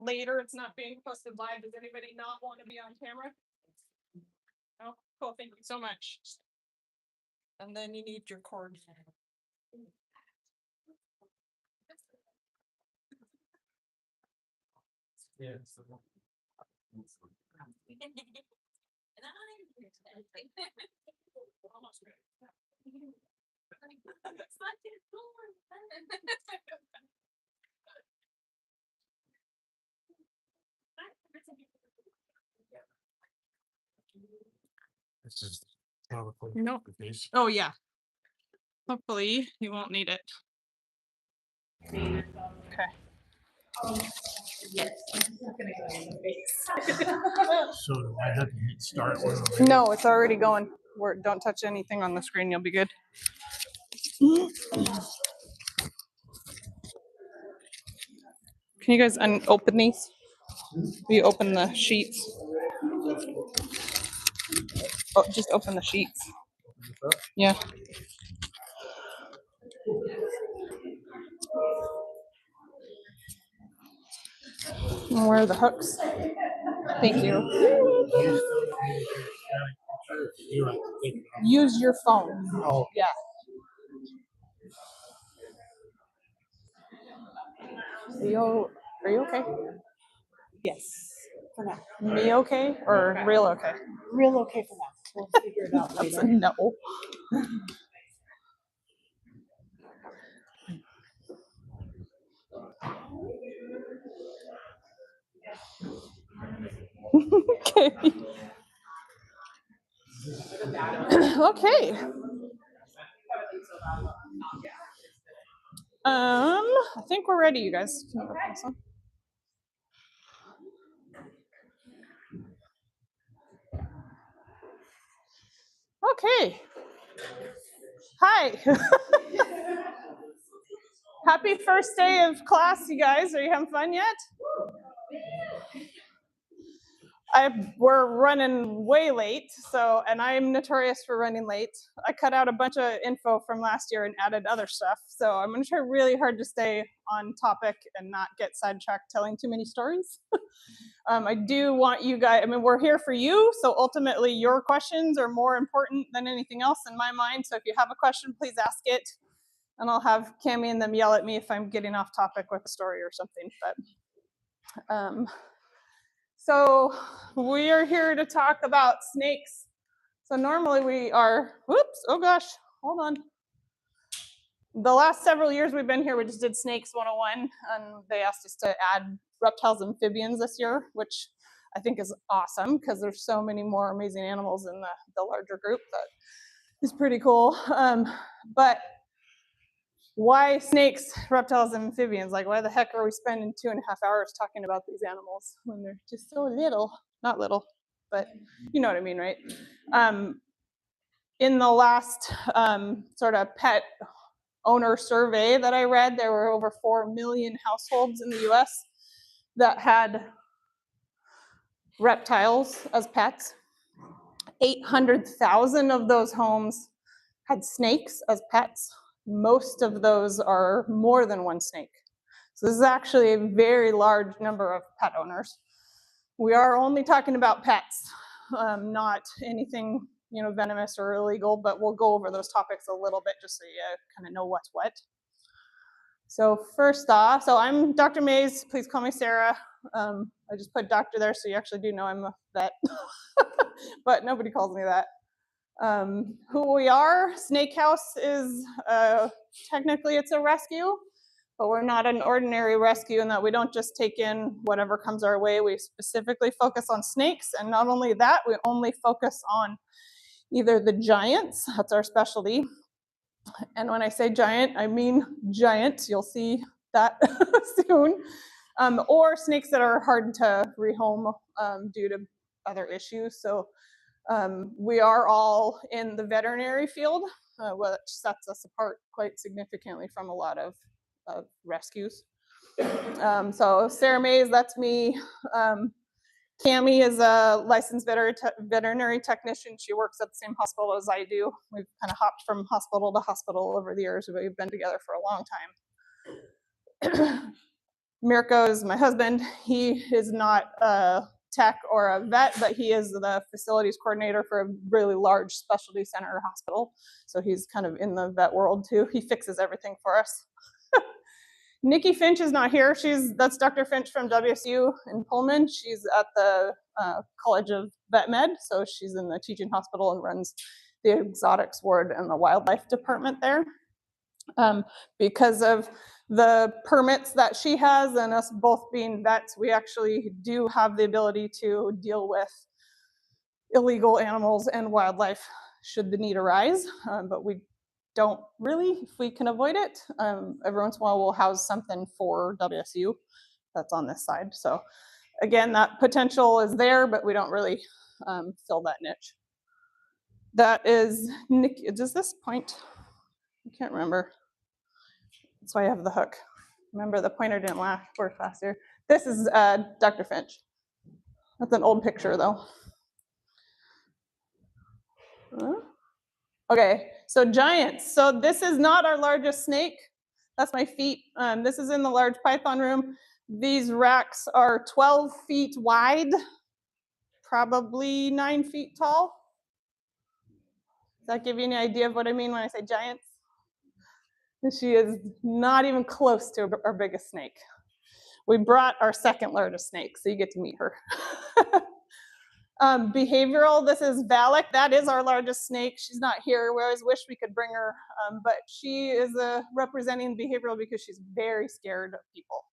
later. It's not being posted live. Does anybody not want to be on camera? Oh, cool. Thank you so much. And then you need your cord. Yeah. This is probably no. the case. Oh yeah. Hopefully you won't need it. Okay. Yes. So do I have to hit start when No, it's already going. Don't touch anything on the screen. You'll be good. Can you guys open these? Will you open the sheets? Oh, just open the sheets. Yeah. And where are the hooks? Thank you. Use your phone. Oh. Yeah. Are you okay? Yes, for now. Me okay or real okay? Real okay for now. We'll figure it out That's a later. no. Okay. Okay. I think we're ready, you guys. Can you open this one? Okay. Hi. Happy first day of class, you guys. Are you having fun yet? We're running way late, and I'm notorious for running late. I cut out a bunch of info from last year and added other stuff. So I'm gonna try really hard to stay on topic and not get sidetracked telling too many stories. I do want you guys, we're here for you, so ultimately your questions are more important than anything else in my mind. So if you have a question, please ask it, and I'll have Cami and them yell at me if I'm getting off topic with a story or something. But so we are here to talk about snakes. So normally we are, whoops, oh gosh, hold on. The last several years we've been here, we just did Snakes 101, and they asked us to add reptiles and amphibians this year, which I think is awesome because there's so many more amazing animals in the larger group that is pretty cool. But why snakes, reptiles, and amphibians? Like, why the heck are we spending 2.5 hours talking about these animals when they're just so little? Not little, but you know what I mean, right? In the last sort of pet owner survey that I read, there were over 4 million households in the US that had reptiles as pets. 800,000 of those homes had snakes as pets. Most of those are more than one snake. So this is actually a very large number of pet owners. We are only talking about pets, not anything venomous or illegal, but we'll go over those topics a little bit just so you kind of know what's what. So first off, so I'm Dr. Mays, please call me Sarah. I just put doctor there so you actually do know I'm a vet, but nobody calls me that. Who we are, Snake House is, technically it's a rescue, but we're not an ordinary rescue in that we don't just take in whatever comes our way. We specifically focus on snakes, and not only that, we only focus on either the giants, that's our specialty. And when I say giant, I mean giant. You'll see that soon. Or snakes that are hard to rehome due to other issues. So we are all in the veterinary field, which sets us apart quite significantly from a lot of rescues. So Sarah Mays, that's me. Cami is a licensed veterinary technician. She works at the same hospital as I do. We've kind of hopped from hospital to hospital over the years. We've been together for a long time. Mirko is my husband. He is not a tech or a vet, but he is the facilities coordinator for a really large specialty center hospital. So he's kind of in the vet world too. He fixes everything for us. Nikki Finch is not here. That's Dr. Finch from WSU in Pullman. She's at the College of Vet Med, so she's in the teaching hospital and runs the exotics ward and the wildlife department there. Because of the permits that she has and us both being vets, we actually do have the ability to deal with illegal animals and wildlife should the need arise, but we don't really, if we can avoid it. Every once in a while we'll house something for WSU that's on this side. So again, that potential is there, but we don't really fill that niche. That is, does this point? I can't remember. That's why I have the hook. Remember, the pointer didn't work last year. This is Dr. Finch. That's an old picture, though. Okay, so giants. So this is not our largest snake. That's my feet. This is in the large python room. These racks are 12 feet wide, probably 9 feet tall. Does that give you any idea of what I mean when I say giants? She is not even close to our biggest snake. We brought our second largest snake, so you get to meet her. Behavioral, this is Valak. That is our largest snake. She's not here. We always wish we could bring her, but she is representing behavioral because she's very scared of people.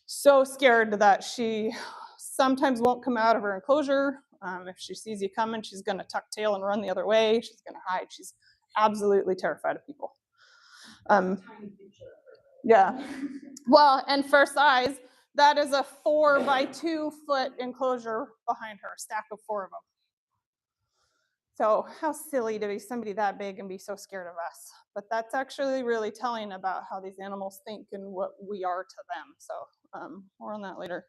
So scared that she sometimes won't come out of her enclosure. If she sees you coming, she's going to tuck tail and run the other way. She's going to hide. She's absolutely terrified of people. Yeah. Well, and for size, that is a 4 by 2 foot enclosure behind her, a stack of 4 of them. So how silly to be somebody that big and be so scared of us. But that's actually really telling about how these animals think and what we are to them. So more on that later.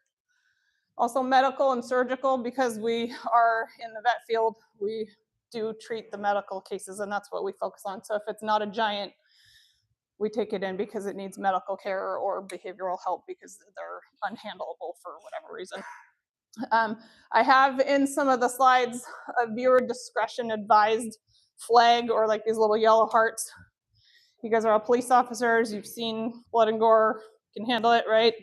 Also medical and surgical, because we are in the vet field, we do treat the medical cases, and that's what we focus on. So if it's not a giant, we take it in because it needs medical care or behavioral help because they're unhandleable for whatever reason. I have in some of the slides a viewer discretion advised flag, or like these little yellow hearts. You guys are all police officers. You've seen blood and gore. You can handle it, right?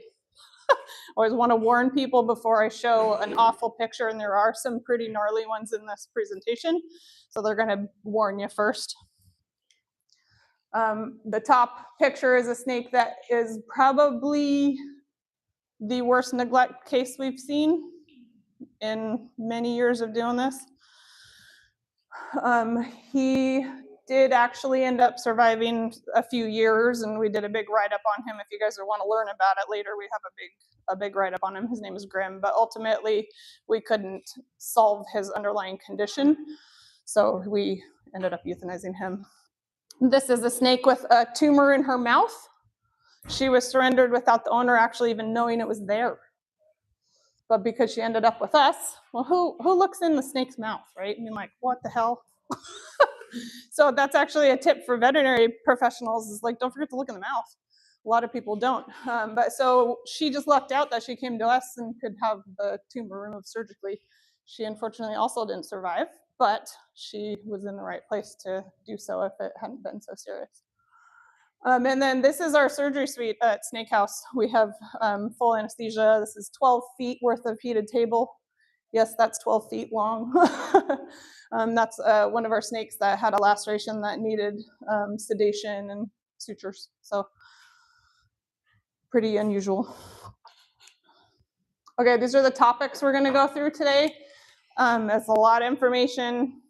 Always want to warn people before I show an awful picture, and there are some pretty gnarly ones in this presentation. So they're going to warn you first. The top picture is a snake that is probably the worst neglect case we've seen in many years of doing this. He did actually end up surviving a few years, and we did a big write-up on him. If you guys want to learn about it later, we have a big write-up on him. His name is Grim, but ultimately we couldn't solve his underlying condition, so we ended up euthanizing him. This is a snake with a tumor in her mouth. She was surrendered without the owner actually even knowing it was there. But because she ended up with us, well, who looks in the snake's mouth, right? I mean, like, what the hell? So that's actually a tip for veterinary professionals, is like, don't forget to look in the mouth. A lot of people don't. But so she just lucked out that she came to us and could have the tumor removed surgically. She unfortunately also didn't survive, but she was in the right place to do so if it hadn't been so serious. And then this is our surgery suite at Snake House. We have full anesthesia. This is 12 feet worth of heated table. Yes, that's 12 feet long. That's one of our snakes that had a laceration that needed sedation and sutures. So pretty unusual. Okay, these are the topics we're going to go through today. It's a lot of information,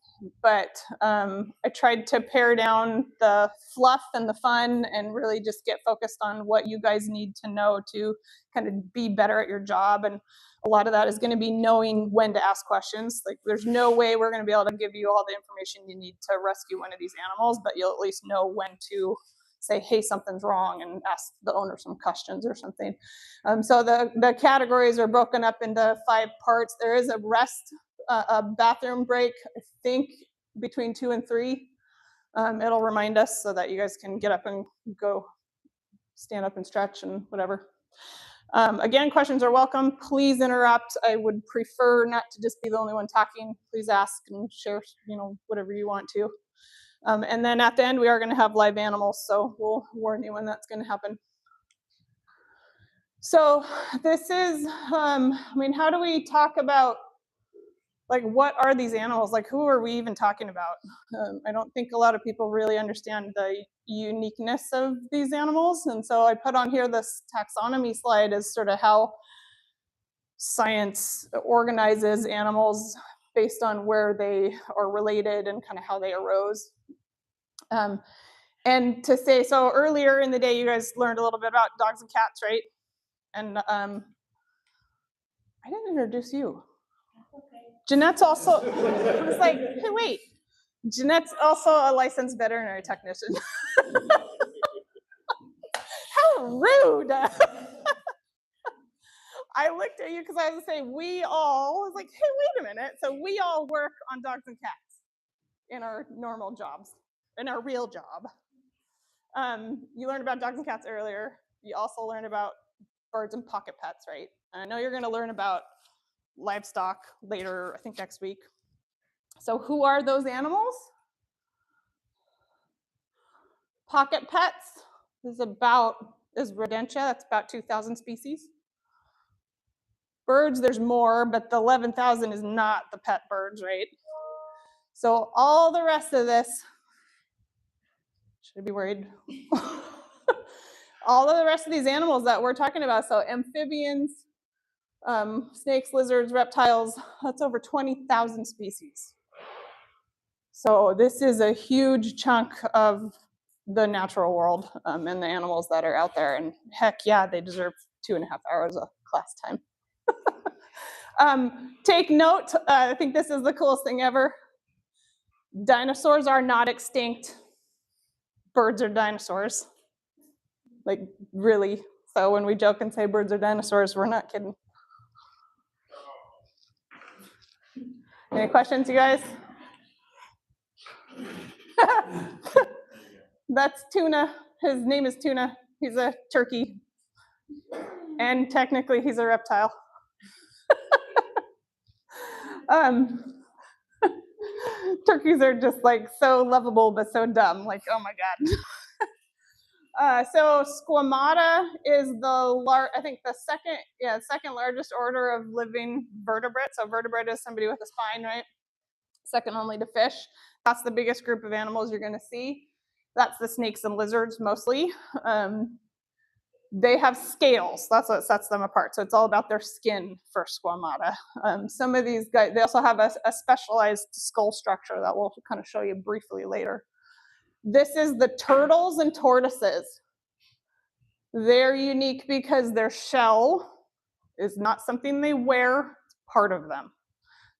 but I tried to pare down the fluff and the fun and really just get focused on what you guys need to know to kind of be better at your job. And a lot of that is going to be knowing when to ask questions. Like, there's no way we're going to be able to give you all the information you need to rescue one of these animals, but you'll at least know when to say, hey, something's wrong, and ask the owner some questions or something. So the categories are broken up into 5 parts. There is a bathroom break, I think, between 2 and 3. It'll remind us so that you guys can get up and go stand up and stretch and whatever. Again, questions are welcome. Please interrupt. I would prefer not to just be the only one talking. Please ask and share, whatever you want to. And then at the end, we are going to have live animals, so we'll warn you when that's going to happen. So this is, how do we talk about, like, what are these animals? Like, who are we even talking about? I don't think a lot of people really understand the uniqueness of these animals. And so I put on here this taxonomy slide as sort of how science organizes animals based on where they are related and kind of how they arose. And to say, so earlier in the day, you guys learned a little bit about dogs and cats, right? And I didn't introduce you. Jeanette's also, I was like, hey, wait. Jeanette's also a licensed veterinary technician. How rude. I looked at you because I was saying, I was like, hey, wait a minute. So we all work on dogs and cats in our normal jobs, in our real job. You learned about dogs and cats earlier. You also learned about birds and pocket pets, right? And I know you're going to learn about livestock later, I think next week. So who are those animals? Pocket pets is rodentia, that's about 2,000 species. Birds, there's more, but the 11,000 is not the pet birds, right? So all the rest of this, should I be worried? All of the rest of these animals that we're talking about, so amphibians, snakes, lizards, reptiles, that's over 20,000 species. So this is a huge chunk of the natural world and the animals that are out there. And heck yeah, they deserve 2.5 hours of class time. Take note, I think this is the coolest thing ever. Dinosaurs are not extinct. Birds are dinosaurs. Like, really. So when we joke and say birds are dinosaurs, we're not kidding. Any questions, you guys? That's Tuna. His name is Tuna. He's a turkey. And technically, he's a reptile. Turkeys are just like so lovable, but so dumb. Like, oh my God. So squamata is the second largest order of living vertebrate. So vertebrate is somebody with a spine, right? Second only to fish. That's the biggest group of animals you're going to see. That's the snakes and lizards mostly. They have scales. That's what sets them apart. So it's all about their skin for squamata. Some of these guys, they also have a specialized skull structure that we'll kind of show you briefly later. This is the turtles and tortoises. They're unique because their shell is not something they wear, it's part of them.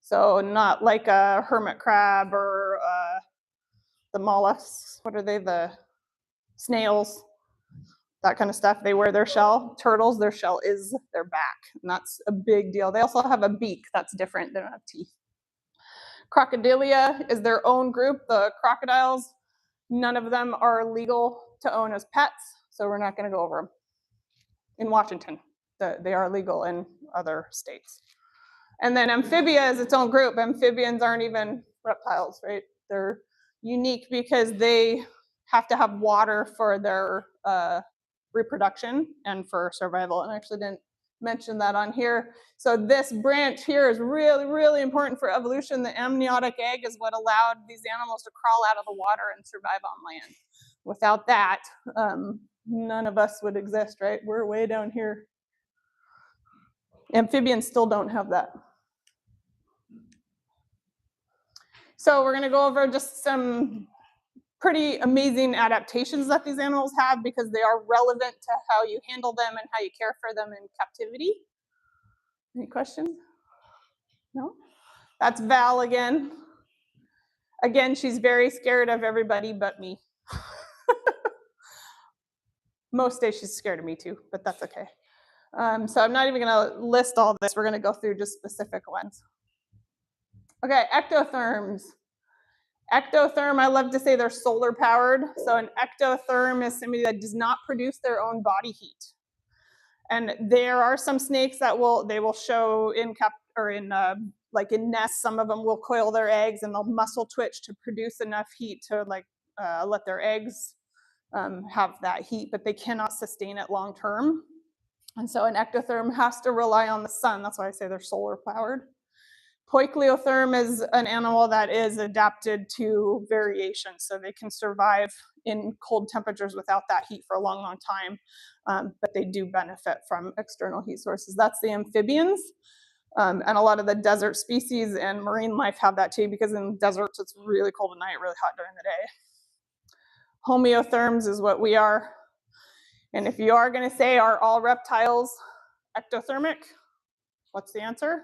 So not like a hermit crab or the mollusks. What are they? The snails. That kind of stuff. They wear their shell. Turtles, their shell is their back, and that's a big deal. They also have a beak that's different. They don't have teeth. Crocodilia is their own group. The crocodiles, none of them are legal to own as pets, so we're not going to go over them. In Washington, they are legal in other states. And then amphibia is its own group. Amphibians aren't even reptiles, right? They're unique because they have to have water for their reproduction and for survival. And I actually didn't mention that on here. So this branch here is really, really important for evolution. The amniotic egg is what allowed these animals to crawl out of the water and survive on land. Without that, none of us would exist, right? We're way down here. Amphibians still don't have that. So we're going to go over just some pretty amazing adaptations that these animals have because they are relevant to how you handle them and how you care for them in captivity. Any questions? No? That's Val again. Again, she's very scared of everybody but me. Most days she's scared of me too, but that's okay. So I'm not even going to list all this. We're going to go through just specific ones. Okay, ectotherms. Ectotherm, I love to say they're solar powered. So an ectotherm is somebody that does not produce their own body heat. And there are some snakes that they will show in like in nests. Some of them will coil their eggs and they'll muscle twitch to produce enough heat to like let their eggs have that heat, but they cannot sustain it long term. And so an ectotherm has to rely on the sun. That's why I say they're solar powered. Poikilotherm is an animal that is adapted to variation, so they can survive in cold temperatures without that heat for a long, long time, but they do benefit from external heat sources. That's the amphibians, and a lot of the desert species and marine life have that too, because in deserts it's really cold at night, really hot during the day. Homeotherms is what we are. And if you are going to say, are all reptiles ectothermic? What's the answer?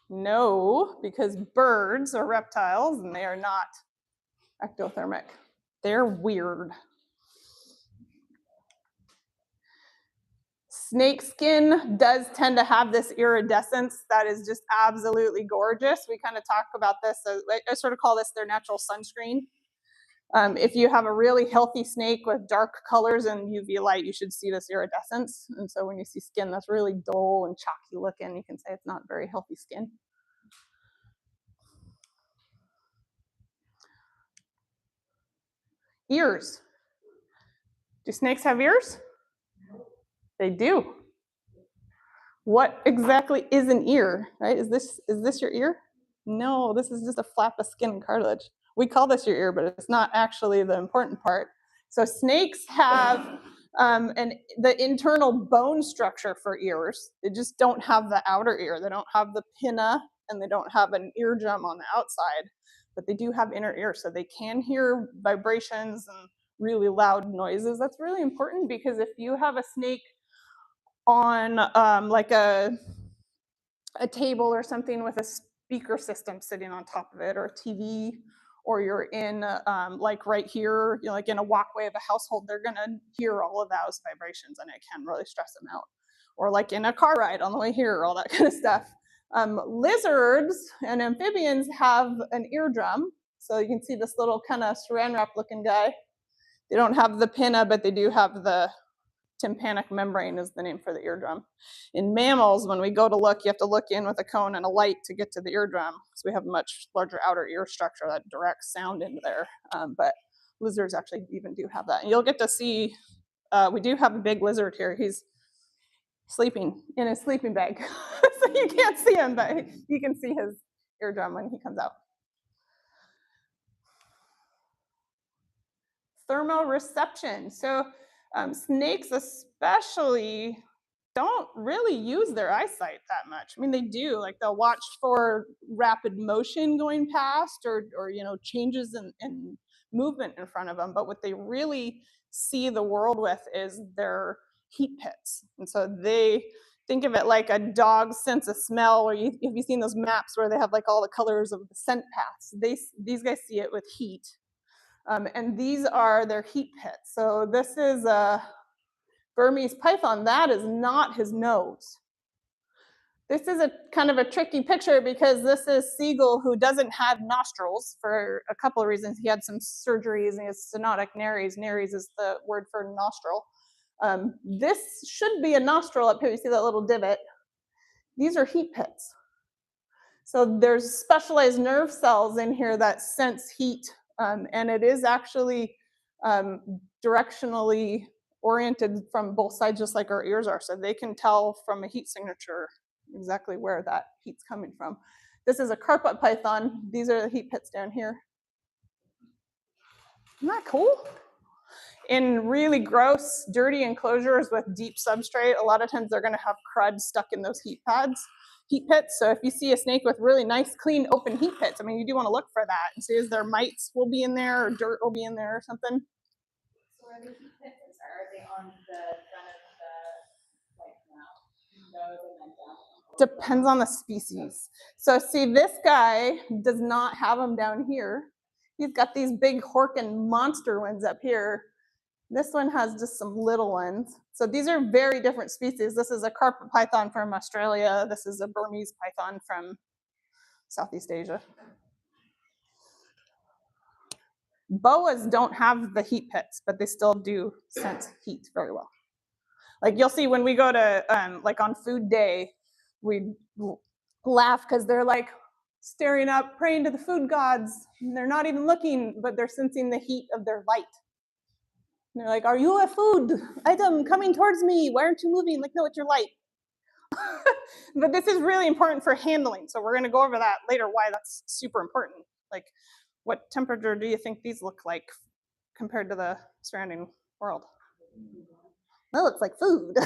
No, because birds are reptiles and they are not ectothermic. They're weird. Snake skin does tend to have this iridescence that is just absolutely gorgeous. We kind of talk about this, I sort of call this their natural sunscreen. If you have a really healthy snake with dark colors and UV light, you should see this iridescence. And so when you see skin that's really dull and chalky looking, you can say it's not very healthy skin. Ears. Do snakes have ears? They do. What exactly is an ear, right? Is this your ear? No, this is just a flap of skin and cartilage. We call this your ear, but it's not actually the important part. So snakes have the internal bone structure for ears. They just don't have the outer ear. They don't have the pinna, and they don't have an eardrum on the outside, but they do have inner ears, so they can hear vibrations and really loud noises. That's really important, because if you have a snake on like a table or something with a speaker system sitting on top of it, or a TV, or you're in like right here, like in a walkway of a household, they're gonna hear all of those vibrations and it can really stress them out. Or like in a car ride on the way here, all that kind of stuff. Lizards and amphibians have an eardrum. So you can see this little kind of saran wrap looking guy. They don't have the pinna, but they do have the tympanic membrane is the name for the eardrum. In mammals, when we go to look, you have to look in with a cone and a light to get to the eardrum, because we have a much larger outer ear structure that directs sound into there. But lizards actually even do have that. And you'll get to see, we do have a big lizard here. He's sleeping in his sleeping bag. So you can't see him, but you can see his eardrum when he comes out. Thermoreception. So snakes especially don't really use their eyesight that much. I mean, they do, like they'll watch for rapid motion going past, or changes in movement in front of them. But what they really see the world with is their heat pits. And so they think of it like a dog's sense of smell, where have you seen those maps where they have like all the colors of the scent paths? These guys see it with heat. And these are their heat pits. So this is a Burmese python. That is not his nose. This is a kind of a tricky picture, because this is Seagull, who doesn't have nostrils for a couple of reasons. He had some surgeries and he has stenotic nares. Nares is the word for nostril. This should be a nostril up here. You see that little divot? These are heat pits. So there's specialized nerve cells in here that sense heat. And it is actually directionally oriented from both sides, just like our ears are. So they can tell from a heat signature exactly where that heat's coming from. This is a carpet python. These are the heat pits down here. Isn't that cool? In really gross, dirty enclosures with deep substrate, a lot of times they're going to have crud stuck in those heat pits. So if you see a snake with really nice, clean, open heat pits, I mean, you do want to look for that and see, is there mites will be in there, or dirt will be in there or something. So are the heat pits, are they on the front of the nose and then down? Depends on the species. So see, this guy does not have them down here. He's got these big Horkin monster ones up here. This one has just some little ones. So these are very different species. This is a carpet python from Australia. This is a Burmese python from Southeast Asia. Boas don't have the heat pits, but they still do sense heat very well. Like you'll see when we go to like on food day, we laugh because they're like staring up, praying to the food gods, and they're not even looking, but they're sensing the heat of their light. And they're like, "Are you a food item coming towards me? Why aren't you moving?" Like, no, it's your light. But this is really important for handling. So we're going to go over that later, why that's super important. Like, what temperature do you think these look like compared to the surrounding world? That looks like food.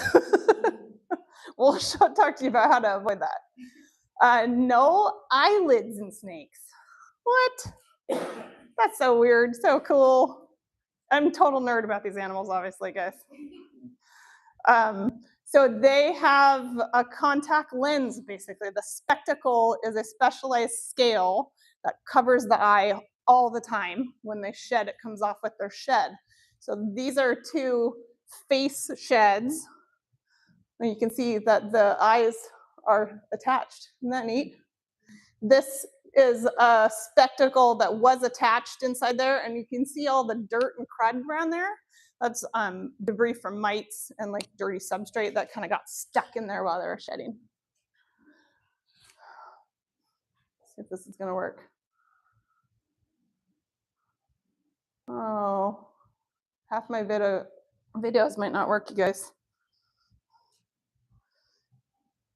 We'll talk to you about how to avoid that. No eyelids in snakes. What? That's so weird, so cool. I'm a total nerd about these animals, obviously, guys. So they have a contact lens, basically. The spectacle is a specialized scale that covers the eye all the time. When they shed, it comes off with their shed. So these are two face sheds. And you can see that the eyes are attached. Isn't that neat? This is a spectacle that was attached inside there, and you can see all the dirt and crud around there. That's debris from mites and like dirty substrate that kind of got stuck in there while they were shedding. Let's see if this is going to work. Oh, half my videos might not work, you guys.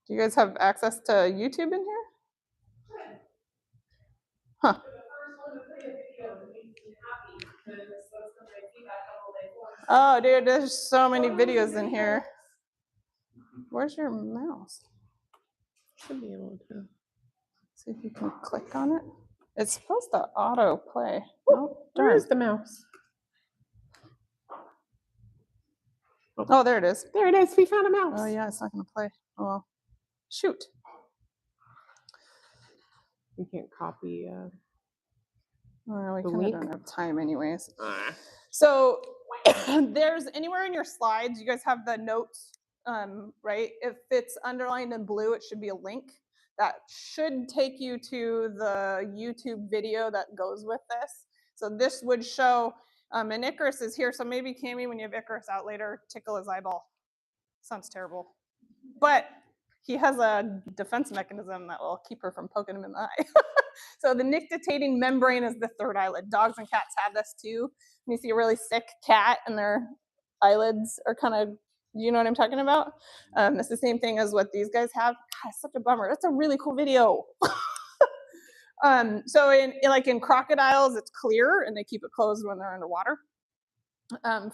Do you guys have access to YouTube in here? Huh. Oh, dude, there's so many videos in here. Where's your mouse? Should be able to see if you can click on it. It's supposed to auto play. Oh, Where's the mouse? Oh, there it is. There it is. We found a mouse. Oh, yeah, it's not going to play. Oh, well. Shoot. You can't copy. Well, we The kind of link? don't have time anyways. So there's anywhere in your slides, you guys have the notes, right? If it's underlined in blue, it should be a link. That should take you to the YouTube video that goes with this. So this would show, and Icarus is here, so maybe Cammie, when you have Icarus out later, tickle his eyeball. Sounds terrible. But he has a defense mechanism that will keep her from poking him in the eye. So the nictitating membrane is the third eyelid. Dogs and cats have this too. When you see a really sick cat and their eyelids are kind of, you know what I'm talking about? It's the same thing as what these guys have. God, it's such a bummer. That's a really cool video. So in crocodiles, it's clear and they keep it closed when they're underwater.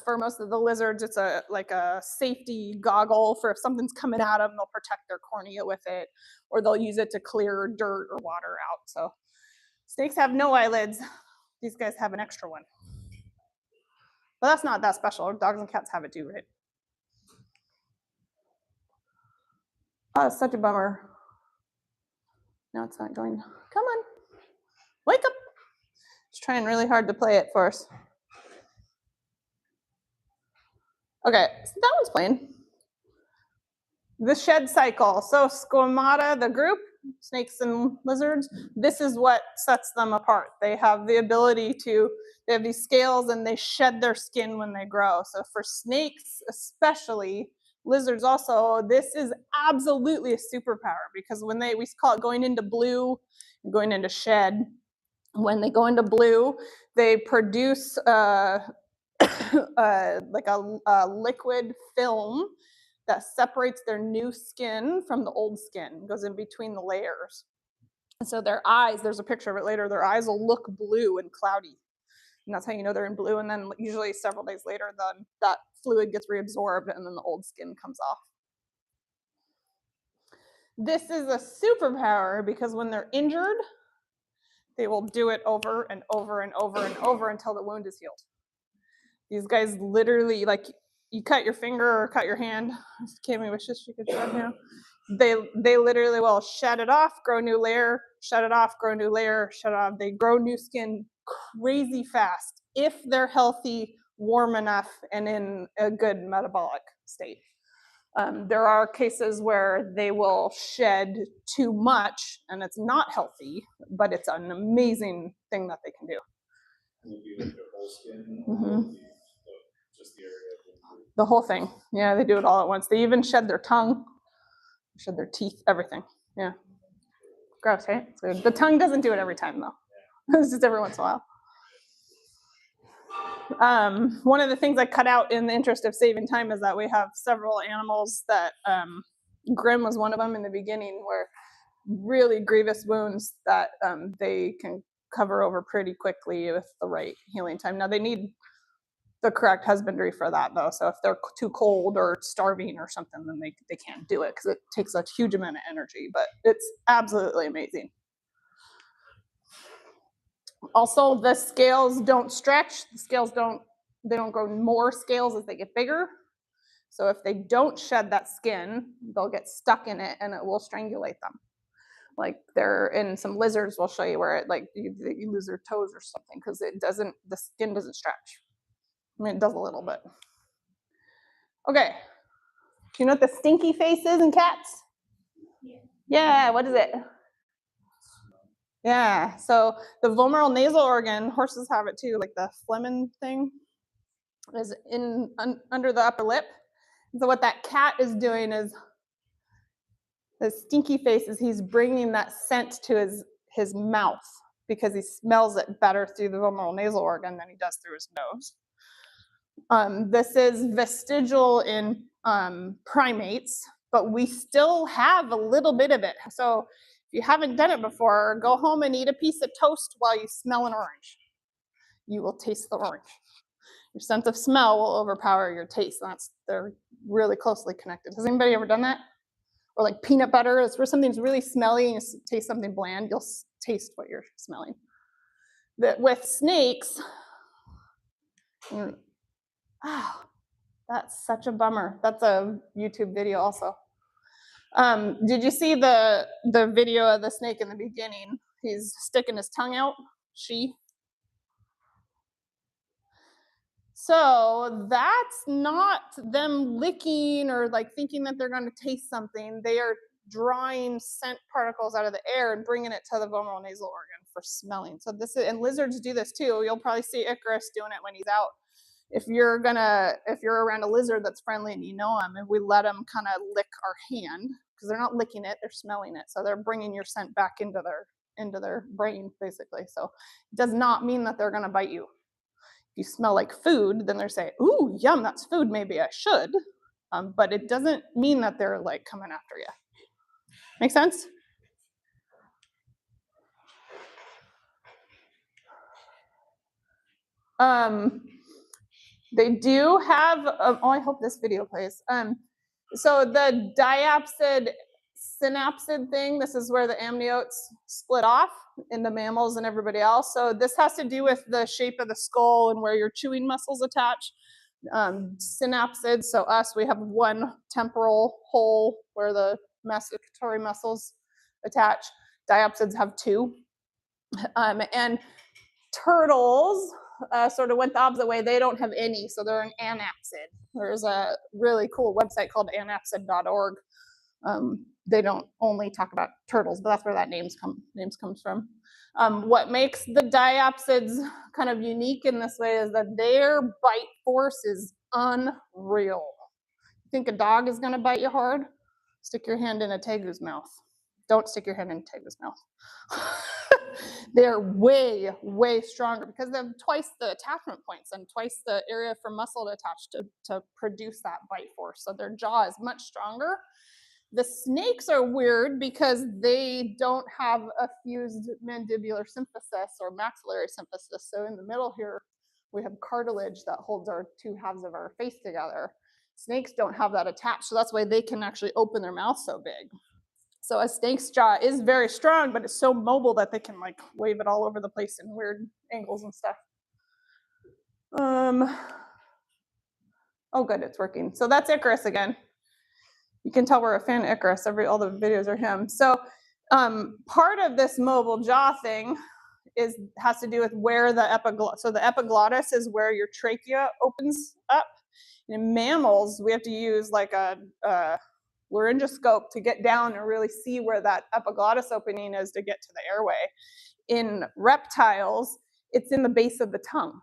For most of the lizards, it's like a safety goggle for if something's coming at them, they'll protect their cornea with it, or they'll use it to clear dirt or water out. So snakes have no eyelids. These guys have an extra one. But that's not that special. Dogs and cats have it too, right? Oh, it's such a bummer. No, it's not going. Come on. Wake up. It's trying really hard to play it for us. Okay, so that one's playing. The shed cycle. So squamata, the group, snakes and lizards, this is what sets them apart. They have the ability to, they have these scales and they shed their skin when they grow. So for snakes especially, lizards also, this is absolutely a superpower because when we call it going into blue, going into shed. When they go into blue, they produce like a liquid film that separates their new skin from the old skin, goes in between the layers. And so their eyes, there's a picture of it later, their eyes will look blue and cloudy. And that's how you know they're in blue. And then usually several days later, that fluid gets reabsorbed and then the old skin comes off. This is a superpower because when they're injured, they will do it over and over and over and over until the wound is healed. These guys literally, like, you cut your finger or cut your hand. Cammie wishes she could shed now. They literally will shed it off, grow a new layer, shed it off, grow a new layer, shed it off. They grow new skin crazy fast if they're healthy, warm enough, and in a good metabolic state. There are cases where they will shed too much and it's not healthy, but it's an amazing thing that they can do. Will it be like their whole skin? Mm-hmm. Just the area of The whole thing. Yeah, they do it all at once. They even shed their tongue, shed their teeth, everything. Yeah. Gross, right? So the tongue doesn't do it every time, though. It's just every once in a while. One of the things I cut out in the interest of saving time is that we have several animals that, Grim was one of them in the beginning, where really grievous wounds that they can cover over pretty quickly with the right healing time. Now they need the correct husbandry for that, though. So if they're too cold or starving or something, then they can't do it because it takes a huge amount of energy, but it's absolutely amazing. Also, the scales don't stretch. The scales they don't grow more scales as they get bigger. So if they don't shed that skin, they'll get stuck in it and it will strangulate them. Like they're in some lizards, we'll show you where it like you lose their toes or something because the skin doesn't stretch. I mean, it does a little bit. Okay. Do you know what the stinky face is in cats? Yeah, what is it? Yeah, so the vomeral nasal organ, horses have it too, like the phlegm thing is under the upper lip. So what that cat is doing is, the stinky face is he's bringing that scent to his mouth because he smells it better through the vomeral nasal organ than he does through his nose. This is vestigial in primates, but we still have a little bit of it. So if you haven't done it before, go home and eat a piece of toast while you smell an orange. You will taste the orange. Your sense of smell will overpower your taste. They're really closely connected. Has anybody ever done that? Or like peanut butter, is where something's really smelly and you taste something bland, you'll taste what you're smelling. With snakes, that's such a bummer. That's a YouTube video also. Did you see the video of the snake in the beginning? He's sticking his tongue out, So that's not them licking or like thinking that they're going to taste something. They are drawing scent particles out of the air and bringing it to the vomeral nasal organ for smelling. So and lizards do this too. You'll probably see Icarus doing it when he's out. If you're around a lizard that's friendly and you know him, and we let them kind of lick our hand, because they're not licking it, they're smelling it. So they're bringing your scent back into their brain, basically. So it does not mean that they're going to bite you. If you smell like food, then they're saying, ooh, yum, that's food, maybe I should. But it doesn't mean that they're like coming after you. Make sense? They do have, I hope this video plays. So the diapsid synapsid thing, this is where the amniotes split off in the mammals and everybody else. So this has to do with the shape of the skull and where your chewing muscles attach. Synapsids, so us, we have one temporal hole where the masticatory muscles attach. Diapsids have two. And turtles sort of went the opposite way. They don't have any, so they're an anapsid. There's a really cool website called anapsid.org. They don't only talk about turtles, but that's where that names comes from. What makes the diapsids kind of unique in this way is that their bite force is unreal. You think a dog is going to bite you hard? Stick your hand in a tegu's mouth. Don't stick your hand in a tegu's mouth. They're way, way stronger because they have twice the attachment points and twice the area for muscle to attach to produce that bite force. So their jaw is much stronger. The snakes are weird because they don't have a fused mandibular symphysis or maxillary symphysis. So in the middle here, we have cartilage that holds our two halves of our face together. Snakes don't have that attached, so that's why they can actually open their mouth so big. So a snake's jaw is very strong, but it's so mobile that they can like wave it all over the place in weird angles and stuff. Oh good, it's working. So that's Icarus again. You can tell we're a fan of Icarus. All the videos are him. So part of this mobile jaw thing has to do with where the epiglottis. So the epiglottis is where your trachea opens up. And in mammals, we have to use like a laryngoscope to get down and really see where that epiglottis opening is to get to the airway. In reptiles, it's in the base of the tongue.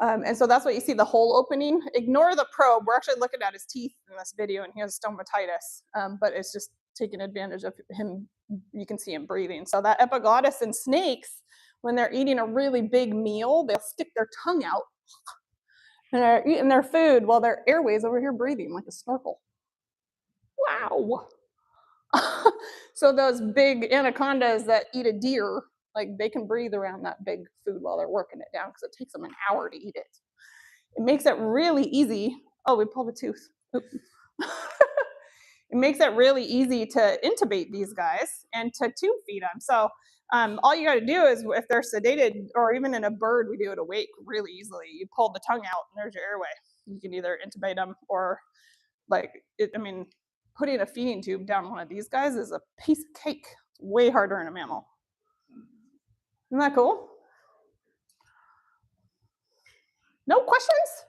And so that's what you see, the hole opening. Ignore the probe. We're actually looking at his teeth in this video, and he has stomatitis, but it's just taking advantage of him. You can see him breathing. So that epiglottis in snakes, when they're eating a really big meal, they'll stick their tongue out and they're eating their food while their airways over here breathing like a snorkel. Wow. So those big anacondas that eat a deer, like they can breathe around that big food while they're working it down because it takes them an hour to eat it. It makes it really easy. Oh, we pulled a tooth. It makes it really easy to intubate these guys and to tube feed them. So all you got to do is, if they're sedated, or even in a bird, we do it awake really easily. You pull the tongue out and there's your airway. You can either intubate them or putting a feeding tube down one of these guys is a piece of cake. It's way harder in a mammal. Isn't that cool? No questions?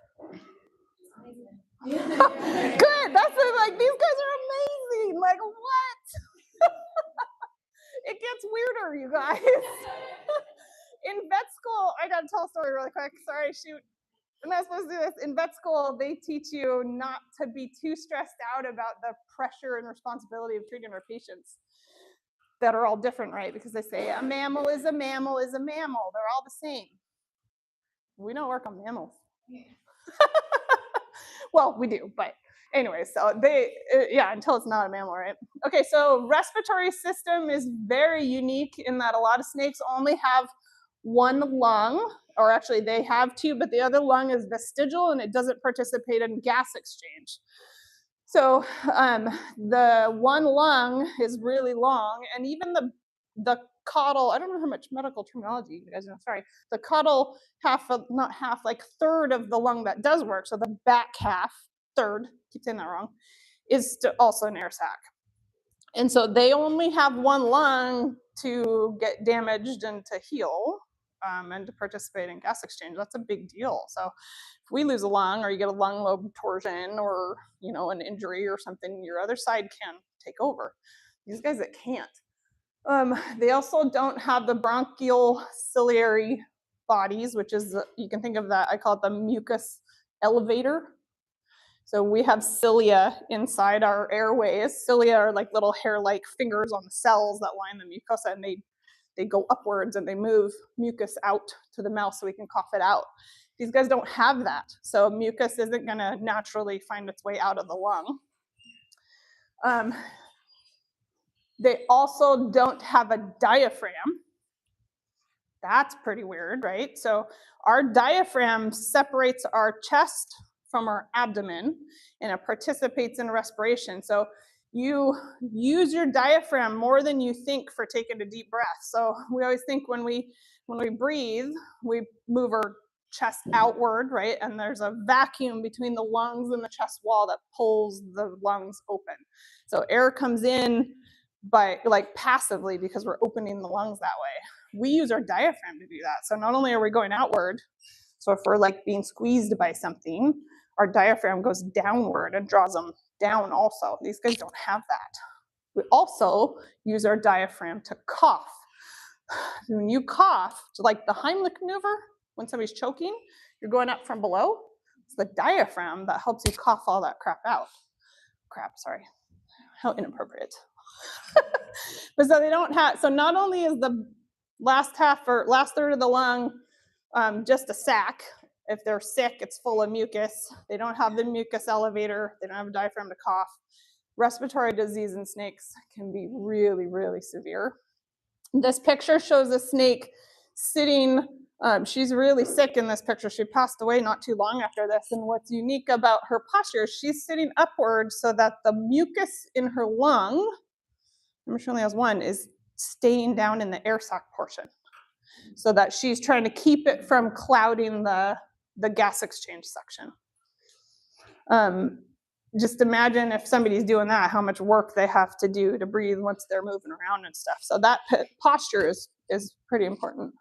Good. That's it. Like, these guys are amazing. Like, what? It gets weirder, you guys. In vet school, I gotta tell a story really quick. Sorry, shoot. I'm not supposed to do this. In vet school, they teach you not to be too stressed out about the pressure and responsibility of treating our patients that are all different, right? Because they say a mammal is a mammal is a mammal. They're all the same. We don't work on mammals. Well, we do, but anyway, so until it's not a mammal, right? Okay, so respiratory system is very unique in that a lot of snakes only have one lung, or actually they have two, but the other lung is vestigial and it doesn't participate in gas exchange. So the one lung is really long, and even the caudal, I don't know how much medical terminology you guys know, sorry. The caudal third of the lung that does work, so the back half, third, keep saying that wrong, is also an air sac. And so they only have one lung to get damaged and to heal and to participate in gas exchange. That's a big deal. So if we lose a lung, or you get a lung lobe torsion, or an injury or something, your other side can take over. These guys, it can't. They also don't have the bronchial ciliary bodies, which is, you can think of that, I call it the mucus elevator. So we have cilia inside our airways. Cilia are like little hair-like fingers on the cells that line the mucosa, and they go upwards and they move mucus out to the mouth so we can cough it out. These guys don't have that, so mucus isn't going to naturally find its way out of the lung. They also don't have a diaphragm. That's pretty weird, right? So our diaphragm separates our chest from our abdomen, and it participates in respiration. So you use your diaphragm more than you think for taking a deep breath. So we always think when we breathe, we move our chest outward, right? And there's a vacuum between the lungs and the chest wall that pulls the lungs open. So air comes in by passively because we're opening the lungs that way. We use our diaphragm to do that. So not only are we going outward, so if we're being squeezed by something, our diaphragm goes downward and draws them down also. These guys don't have that. We also use our diaphragm to cough. When you cough, it's like the Heimlich maneuver, when somebody's choking, you're going up from below. It's the diaphragm that helps you cough all that crap out. Sorry. How inappropriate. But so they don't have, so not only is the last third of the lung just a sac. If they're sick, it's full of mucus. They don't have the mucus elevator. They don't have a diaphragm to cough. Respiratory disease in snakes can be really, really severe. This picture shows a snake sitting, she's really sick in this picture. She passed away not too long after this. And what's unique about her posture is she's sitting upward so that the mucus in her lung, remember she only has one, is staying down in the air sac portion, so that she's trying to keep it from clouding the gas exchange section. Just imagine if somebody's doing that, how much work they have to do to breathe once they're moving around and stuff. So that posture is pretty important.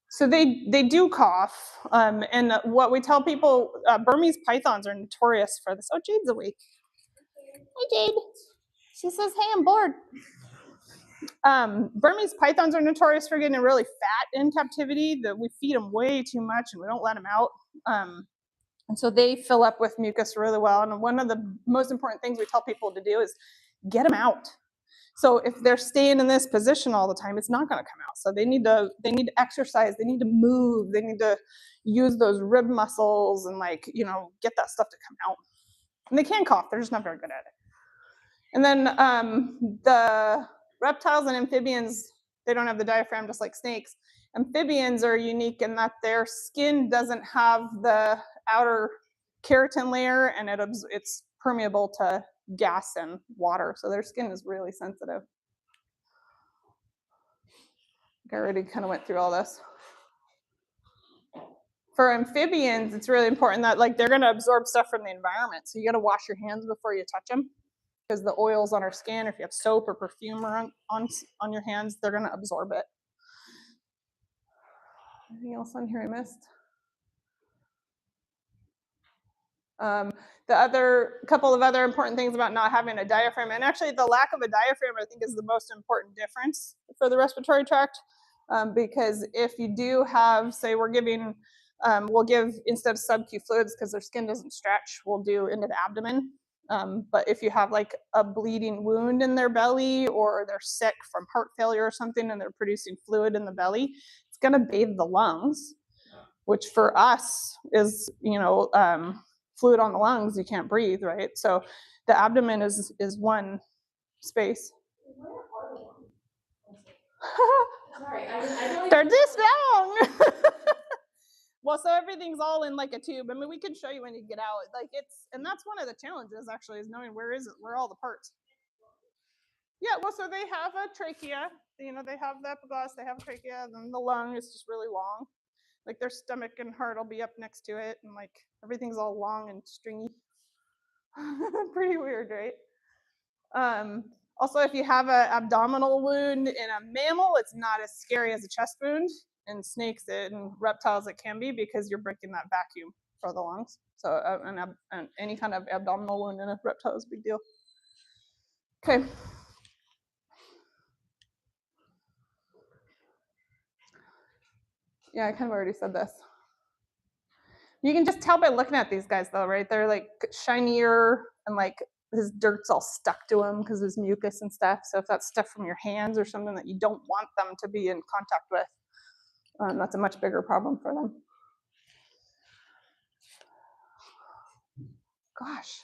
So they do cough, and what we tell people, Burmese pythons are notorious for this. Oh, Jade's awake. Hi, Jade. She says, hey, I'm bored. Burmese pythons are notorious for getting really fat in captivity, that we feed them way too much and we don't let them out. And so they fill up with mucus really well. And one of the most important things we tell people to do is get them out. So if they're staying in this position all the time, it's not going to come out. So they need to exercise, they need to move, they need to use those rib muscles and get that stuff to come out. And they can cough, they're just not very good at it. And then the reptiles and amphibians, they don't have the diaphragm just like snakes. Amphibians are unique in that their skin doesn't have the outer keratin layer, and it's permeable to gas and water, so their skin is really sensitive. I already kind of went through all this. For amphibians, it's really important that they're going to absorb stuff from the environment, so you got to wash your hands before you touch them, because the oils on our skin, if you have soap or perfume on your hands, they're going to absorb it. Anything else on here I missed? The other couple of other important things about not having a diaphragm, and actually the lack of a diaphragm, I think, is the most important difference for the respiratory tract, because if you do have, say, we'll give, instead of sub-Q fluids, because their skin doesn't stretch, we'll do into the abdomen. But if you have a bleeding wound in their belly, or they're sick from heart failure or something and they're producing fluid in the belly, it's going to bathe the lungs, which for us is, fluid on the lungs, you can't breathe, right? So the abdomen is one space. Sorry, I They're this long. Well, so everything's all in a tube. I mean, we can show you when you get out. And that's one of the challenges actually, is knowing where are all the parts. Yeah, well, so they have a trachea. They have the epiglottis, they have a trachea, and then the lung is just really long. Their stomach and heart will be up next to it, and everything's all long and stringy. Pretty weird, right? Also, if you have an abdominal wound in a mammal, it's not as scary as a chest wound. In snakes and reptiles, it can be, because you're breaking that vacuum for the lungs. So any kind of abdominal wound in a reptile is a big deal. Okay. Yeah, I kind of already said this. You can just tell by looking at these guys, though, right? They're shinier, and this dirt's all stuck to them because there's mucus and stuff. So if that's stuff from your hands or something that you don't want them to be in contact with, that's a much bigger problem for them. Gosh,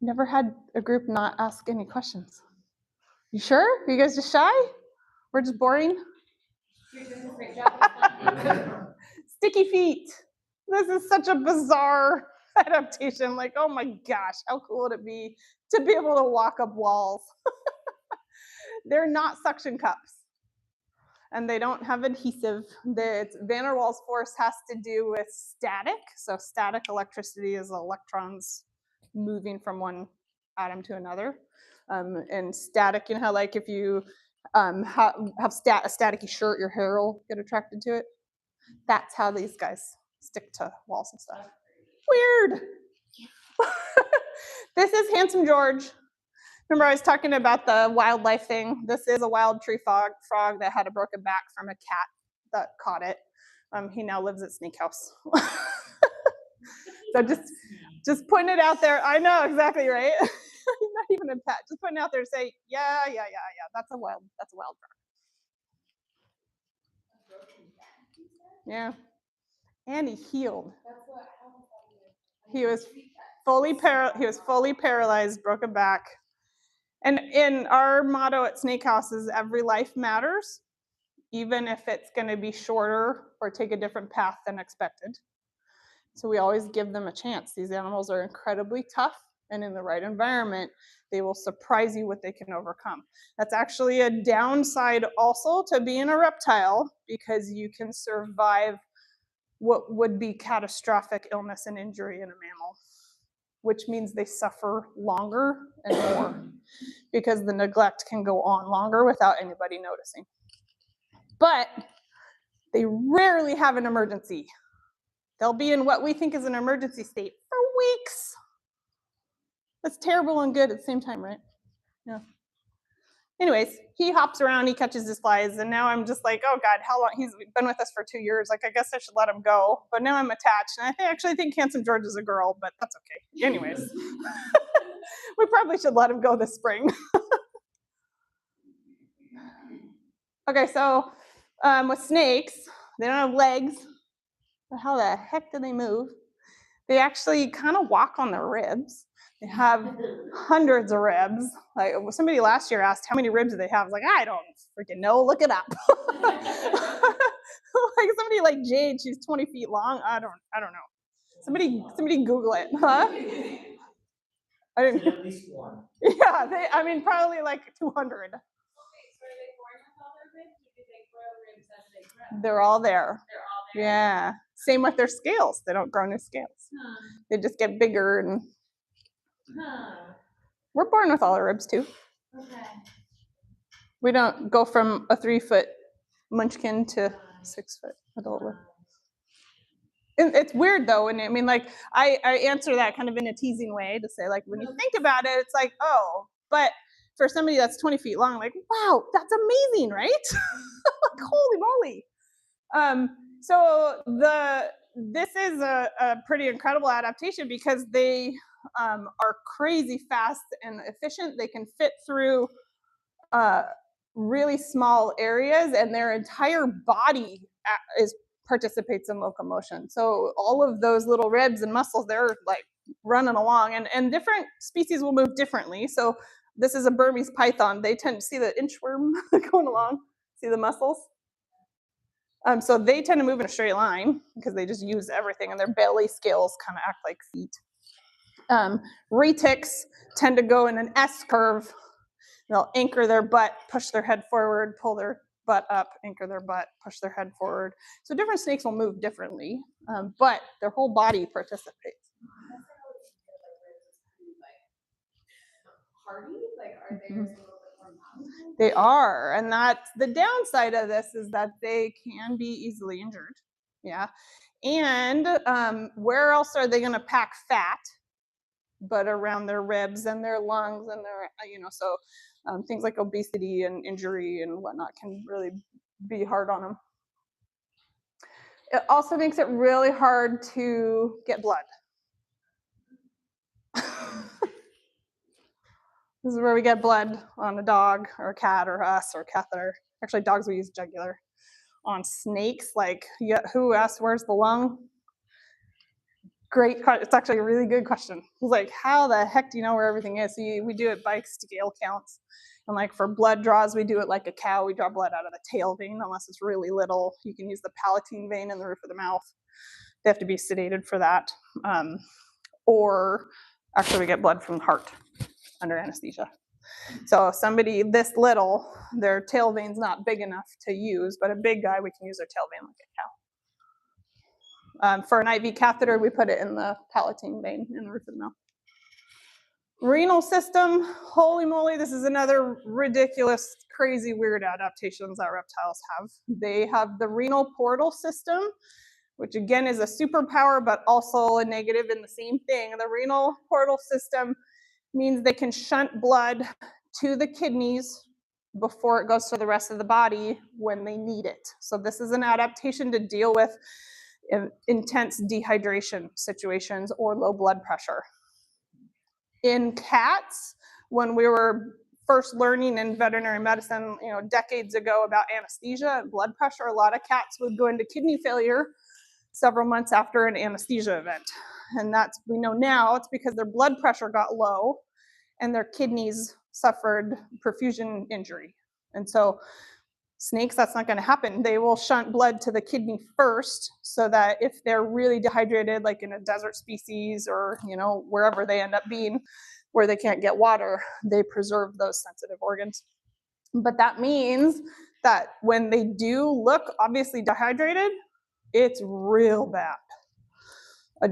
never had a group not ask any questions. You sure? Are you guys just shy? We're just boring? You're doing a great job. Sticky feet. This is such a bizarre adaptation. Oh my gosh, how cool would it be to be able to walk up walls? They're not suction cups, and they don't have adhesive. Van der Waals force has to do with static. So static electricity is electrons moving from one atom to another. And static, how if you have a staticky shirt, your hair will get attracted to it. That's how these guys stick to walls and stuff. Weird. This is Handsome George. Remember I was talking about the wildlife thing? This is a wild tree frog that had a broken back from a cat that caught it. He now lives at Snake House. So just putting it out there. I know, exactly, right? Not even a pet. Just putting it out there to say, yeah. That's a wild frog. Yeah. And he healed. He was fully paralyzed, broken back. And in our motto at Snake House is every life matters, even if it's going to be shorter or take a different path than expected. So we always give them a chance. These animals are incredibly tough, and in the right environment, they will surprise you what they can overcome. That's actually a downside also to being a reptile, because you can survive what would be catastrophic illness and injury in a mammal, which means they suffer longer and more, because the neglect can go on longer without anybody noticing. But they rarely have an emergency. They'll be in what we think is an emergency state for weeks. That's terrible and good at the same time, right? Yeah. anyways, he hops around, he catches his flies, and now I'm just like, oh God, how long? He's been with us for 2 years. Like, I guess I should let him go. But now I'm attached. And I actually think Handsome George is a girl, but that's okay. Anyways, we probably should let him go this spring. Okay, so with snakes, they don't have legs. But how the heck do they move? They actually kind of walk on their ribs. They have hundreds of ribs. Like somebody last year asked how many ribs do they have. I was like, I don't freaking know. Look it up. Like somebody like Jade, she's 20 feet long. I don't know. Somebody Google it, huh? I didn't. At least one. Yeah, I mean probably like 200. Okay, so are they born with all their ribs, or do they grow ribs as they grow? They're all there. They're all there. Yeah. Same with their scales. They don't grow new scales. Huh. They just get bigger, and Huh. we're born with all our ribs too. Okay. We don't go from a 3-foot munchkin to 6-foot adult. It's weird though, and I mean, like I answer that kind of in a teasing way to say, like, when you think about it, it's like, oh, but for somebody that's 20 feet long, like, wow, that's amazing, right? Like, holy moly. So this is a pretty incredible adaptation because they are crazy fast and efficient. They can fit through really small areas, and their entire body participates in locomotion. So all of those little ribs and muscles, they're like running along, and different species will move differently. So this is a Burmese python. They tend to see the inchworm going along, see the muscles. So they tend to move in a straight line because they just use everything, and their belly scales kind of act like feet. Retics tend to go in an S curve. They'll anchor their butt, push their head forward, pull their butt up, anchor their butt, push their head forward. So different snakes will move differently, but their whole body participates. Hardy? Like, are they just a little bit more malleable? They are, and that's the downside of this, is that they can be easily injured. Yeah, and where else are they going to pack fat? But around their ribs and their lungs and their, so things like obesity and injury and whatnot can really be hard on them. It also makes it really hard to get blood. This is where we get blood on a dog or a cat or us or catheter. Actually, dogs we use jugular. On snakes, like, who asked where's the lung? Great, it's actually a really good question. It's like, how the heck do you know where everything is? So we do it by scale counts. And like for blood draws, we do it like a cow. We draw blood out of the tail vein, unless it's really little. You can use the palatine vein in the roof of the mouth. They have to be sedated for that. Or actually we get blood from the heart under anesthesia. So somebody this little, their tail vein's not big enough to use, but a big guy, we can use their tail vein like a cow. For an IV catheter, we put it in the palatine vein in the roof of the mouth. Renal system, holy moly, this is another ridiculous, crazy, weird adaptations that reptiles have. They have the renal portal system, which again is a superpower, but also a negative in the same thing. The renal portal system means they can shunt blood to the kidneys before it goes to the rest of the body when they need it. So this is an adaptation to deal with intense dehydration situations or low blood pressure. In cats, when we were first learning in veterinary medicine, decades ago about anesthesia and blood pressure, a lot of cats would go into kidney failure several months after an anesthesia event. And we know now it's because their blood pressure got low and their kidneys suffered perfusion injury. And so snakes, that's not going to happen. They will shunt blood to the kidney first so that if they're really dehydrated, like in a desert species or, wherever they end up being, where they can't get water, they preserve those sensitive organs. But that means that when they do look obviously dehydrated, it's real bad. A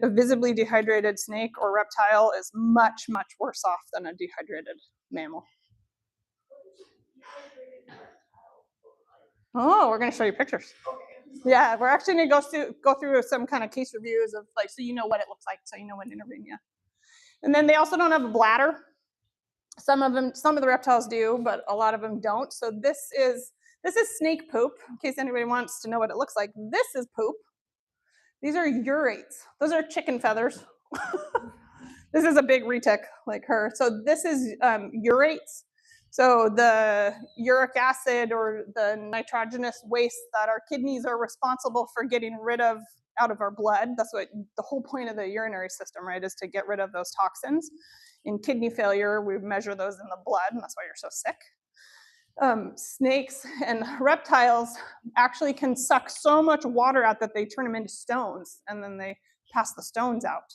visibly dehydrated snake or reptile is much, much worse off than a dehydrated mammal. Oh, we're going to show you pictures. Yeah, we're actually going to go through some kind of case reviews of so you know what it looks like, so you know when to intervene. Yeah. And then they also don't have a bladder. Some of the reptiles do, but a lot of them don't. So this is snake poop, in case anybody wants to know what it looks like. This is poop. These are urates. Those are chicken feathers. This is a big retic like her. So this is urates. So the uric acid or the nitrogenous waste that our kidneys are responsible for getting rid of out of our blood. That's what the whole point of the urinary system, right, is to get rid of those toxins. In kidney failure, we measure those in the blood, and that's why you're so sick. Snakes and reptiles actually can suck so much water out that they turn them into stones, and then they pass the stones out.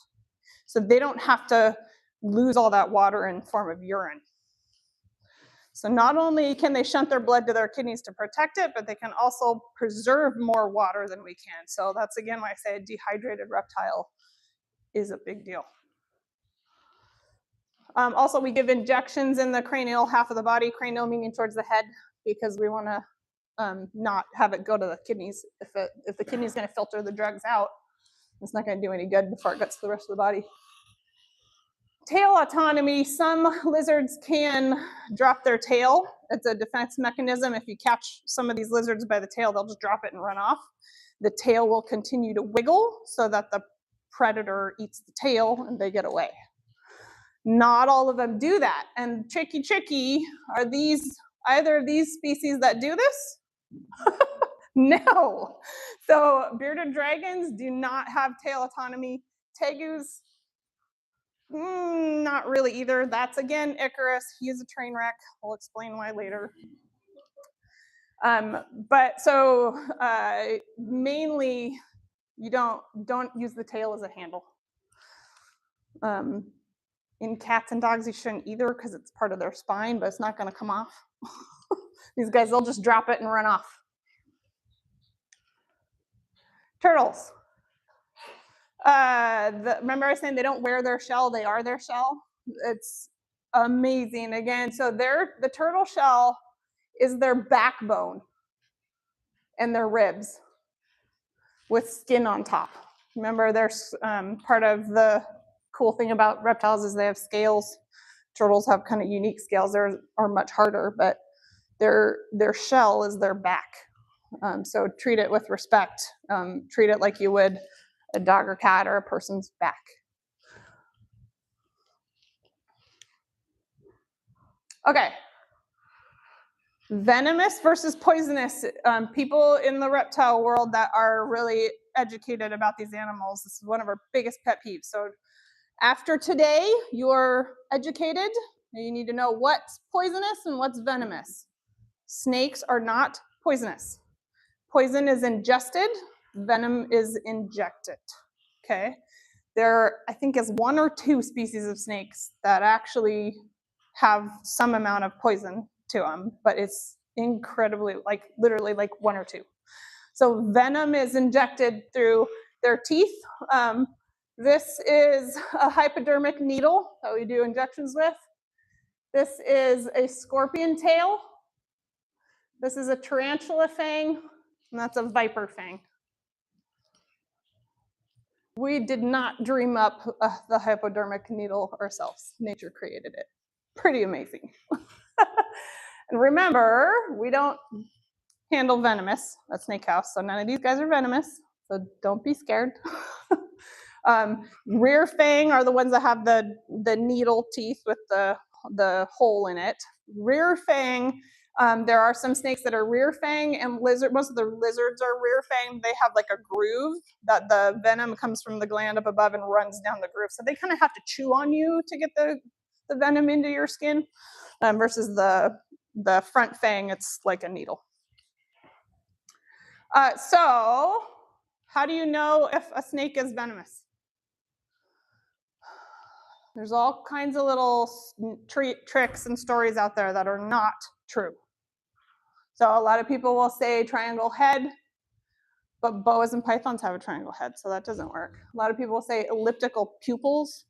So they don't have to lose all that water in form of urine. So not only can they shunt their blood to their kidneys to protect it, but they can also preserve more water than we can. So that's again why I say a dehydrated reptile is a big deal. Also, we give injections in the cranial half of the body, cranial meaning towards the head, because we want to not have it go to the kidneys. If the kidney is going to filter the drugs out, it's not going to do any good before it gets to the rest of the body. Tail autonomy. Some lizards can drop their tail. It's a defense mechanism. If you catch some of these lizards by the tail, they'll just drop it and run off. The tail will continue to wiggle so that the predator eats the tail and they get away. Not all of them do that. And tricky, are these either of these species that do this? No. So bearded dragons do not have tail autonomy. Tegus, not really either. That's again Icarus. He is a train wreck. We'll explain why later. But so mainly you don't use the tail as a handle. In cats and dogs, you shouldn't either because it's part of their spine, but it's not going to come off. These guys, they'll just drop it and run off. Turtles. Remember I was saying they don't wear their shell, they are their shell? It's amazing. Again, so the turtle shell is their backbone and their ribs with skin on top. Remember, there's part of the cool thing about reptiles is they have scales. Turtles have kind of unique scales. They are much harder, but their shell is their back. So treat it with respect. Treat it like you would a dog or cat or a person's back. Okay. Venomous versus poisonous. People in the reptile world that are really educated about these animals, this is one of our biggest pet peeves. So after today, you're educated. You need to know what's poisonous and what's venomous. Snakes are not poisonous. Poison is ingested, venom is injected. Okay? There, I think, is 1 or 2 species of snakes that actually have some amount of poison to them, but it's incredibly, like literally like 1 or 2. So venom is injected through their teeth. This is a hypodermic needle that we do injections with. This is a scorpion tail. This is a tarantula fang, and that's a viper fang. We did not dream up the hypodermic needle ourselves. Nature created it. Pretty amazing. And remember, we don't handle venomous at Snake House, so none of these guys are venomous, so don't be scared. Rear fang are the ones that have the needle teeth with the hole in it. Rear fang, there are some snakes that are rear fang, and most of the lizards are rear fang. They have like a groove that the venom comes from the gland up above and runs down the groove. So they kind of have to chew on you to get the venom into your skin, versus the front fang, it's like a needle. So how do you know if a snake is venomous? There's all kinds of little tricks and stories out there that are not true. So a lot of people will say triangle head, but boas and pythons have a triangle head, so that doesn't work. A lot of people will say elliptical pupils.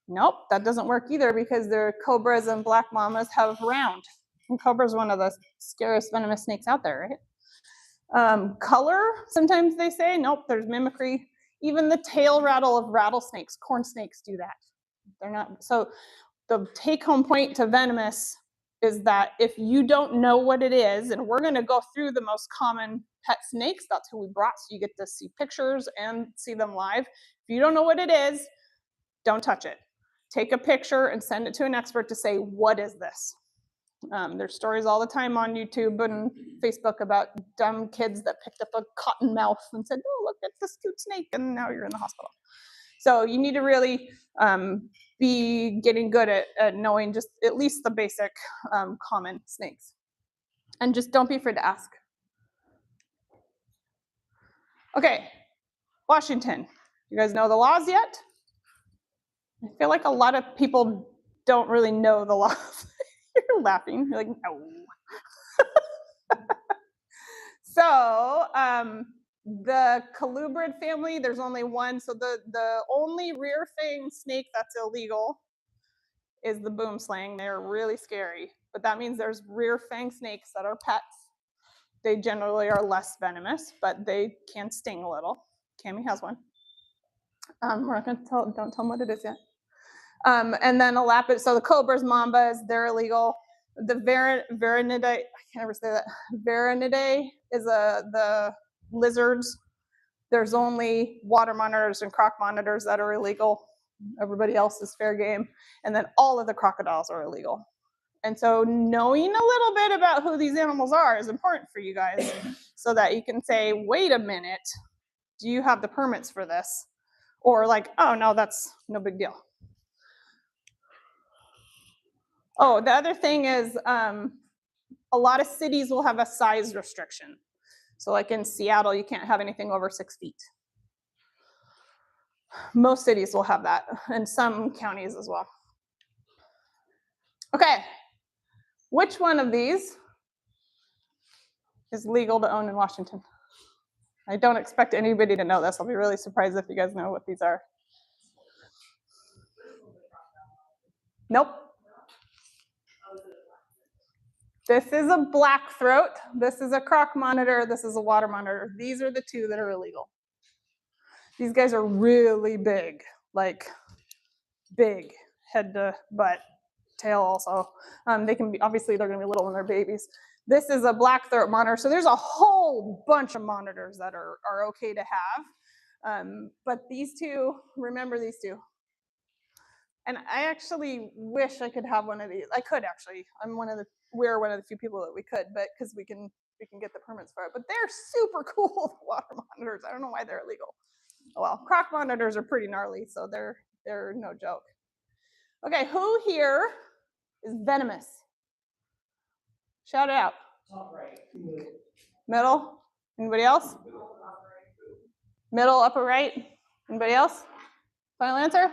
Nope, that doesn't work either because their cobras and black mamas have round. And cobra is one of the scariest venomous snakes out there, right? Color, sometimes they say, nope, there's mimicry. Even the tail rattle of rattlesnakes, corn snakes do that. They're not, so the take-home point to venomous is that if you don't know what it is, and we're going to go through the most common pet snakes, that's who we brought, so you get to see pictures and see them live. If you don't know what it is, don't touch it. Take a picture and send it to an expert to say, what is this? There's stories all the time on YouTube and Facebook about dumb kids that picked up a cottonmouth and said, oh, look, it's this cute snake, and now you're in the hospital. So you need to really be getting good at knowing just at least the basic common snakes. And just don't be afraid to ask. Okay, Washington. You guys know the laws yet? I feel like a lot of people don't really know the laws. You're laughing. You're like, no. So the colubrid family, there's only one. So the only rear fang snake that's illegal is the boomslang. They're really scary. But that means there's rear fang snakes that are pets. They generally are less venomous, but they can sting a little. Cami has one. We're not going to don't tell them what it is yet. And then a lapid, so the cobras, mambas, they're illegal. The Varanidae, I can't ever say that. Varanidae is the lizards. There's only water monitors and croc monitors that are illegal. Everybody else is fair game. And then all of the crocodiles are illegal. And so knowing a little bit about who these animals are is important for you guys so that you can say, wait a minute, do you have the permits for this? Or like, oh, no, that's no big deal. Oh, the other thing is a lot of cities will have a size restriction. So like in Seattle, you can't have anything over 6 feet. Most cities will have that, and some counties as well. Okay, which one of these is legal to own in Washington? I don't expect anybody to know this. I'll be really surprised if you guys know what these are. Nope. This is a black throat. This is a croc monitor. This is a water monitor. These are the two that are illegal. These guys are really big, like big, head to butt, tail also. They can be, obviously they're gonna be little when they're babies. This is a black throat monitor. So there's a whole bunch of monitors that are okay to have. But these two, remember these two. And I actually wish I could have one of these. I could actually. We're one of the few people that we could, but because we can get the permits for it. But they're super cool water monitors. I don't know why they're illegal. Oh well, croc monitors are pretty gnarly, so they're no joke. Okay, who here is venomous? Shout it out. Top right. Middle? Anybody else? Middle, upper right? Anybody else? Final answer?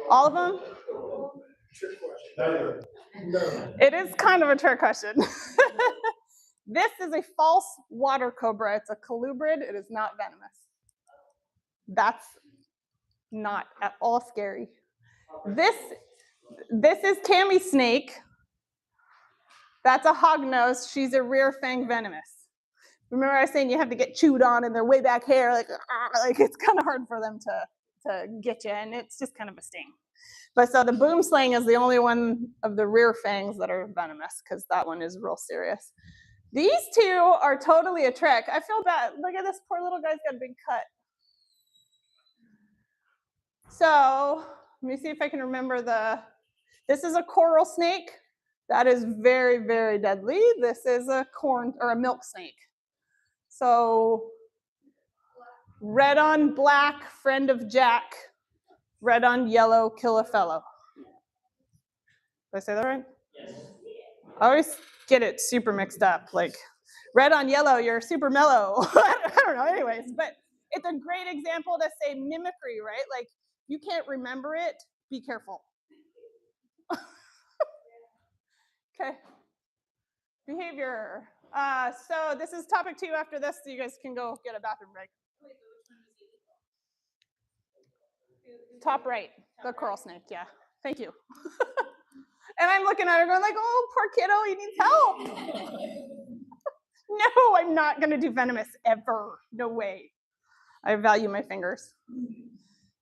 All of them? It is kind of a trick question. This is a false water cobra. It's a colubrid. It is not venomous. That's not at all scary. This is Tammy snake. That's a hognose. She's a rear fang venomous. Remember I was saying you have to get chewed on and they're way back here, like it's kind of hard for them to get you, and it's just kind of a sting. But so the boomslang is the only one of the rear fangs that are venomous, because that one is real serious. These two are totally a trick. I feel bad. Look at this poor little guy's got a big cut. So let me see if I can remember this is a coral snake. That is very, very deadly. This is a milk snake. So red on black, friend of Jack. Red on yellow, kill a fellow. Did I say that right? Yes. I always get it super mixed up. Like red on yellow, you're super mellow. I don't know, anyways. But it's a great example to say mimicry, right? Like you can't remember it, be careful. Okay. Behavior. So this is topic 2 after this, so you guys can go get a bathroom break. Top right, the coral snake, yeah. Thank you. And I'm looking at her going like, oh, poor kiddo, he needs help. No, I'm not gonna do venomous ever. No way. I value my fingers.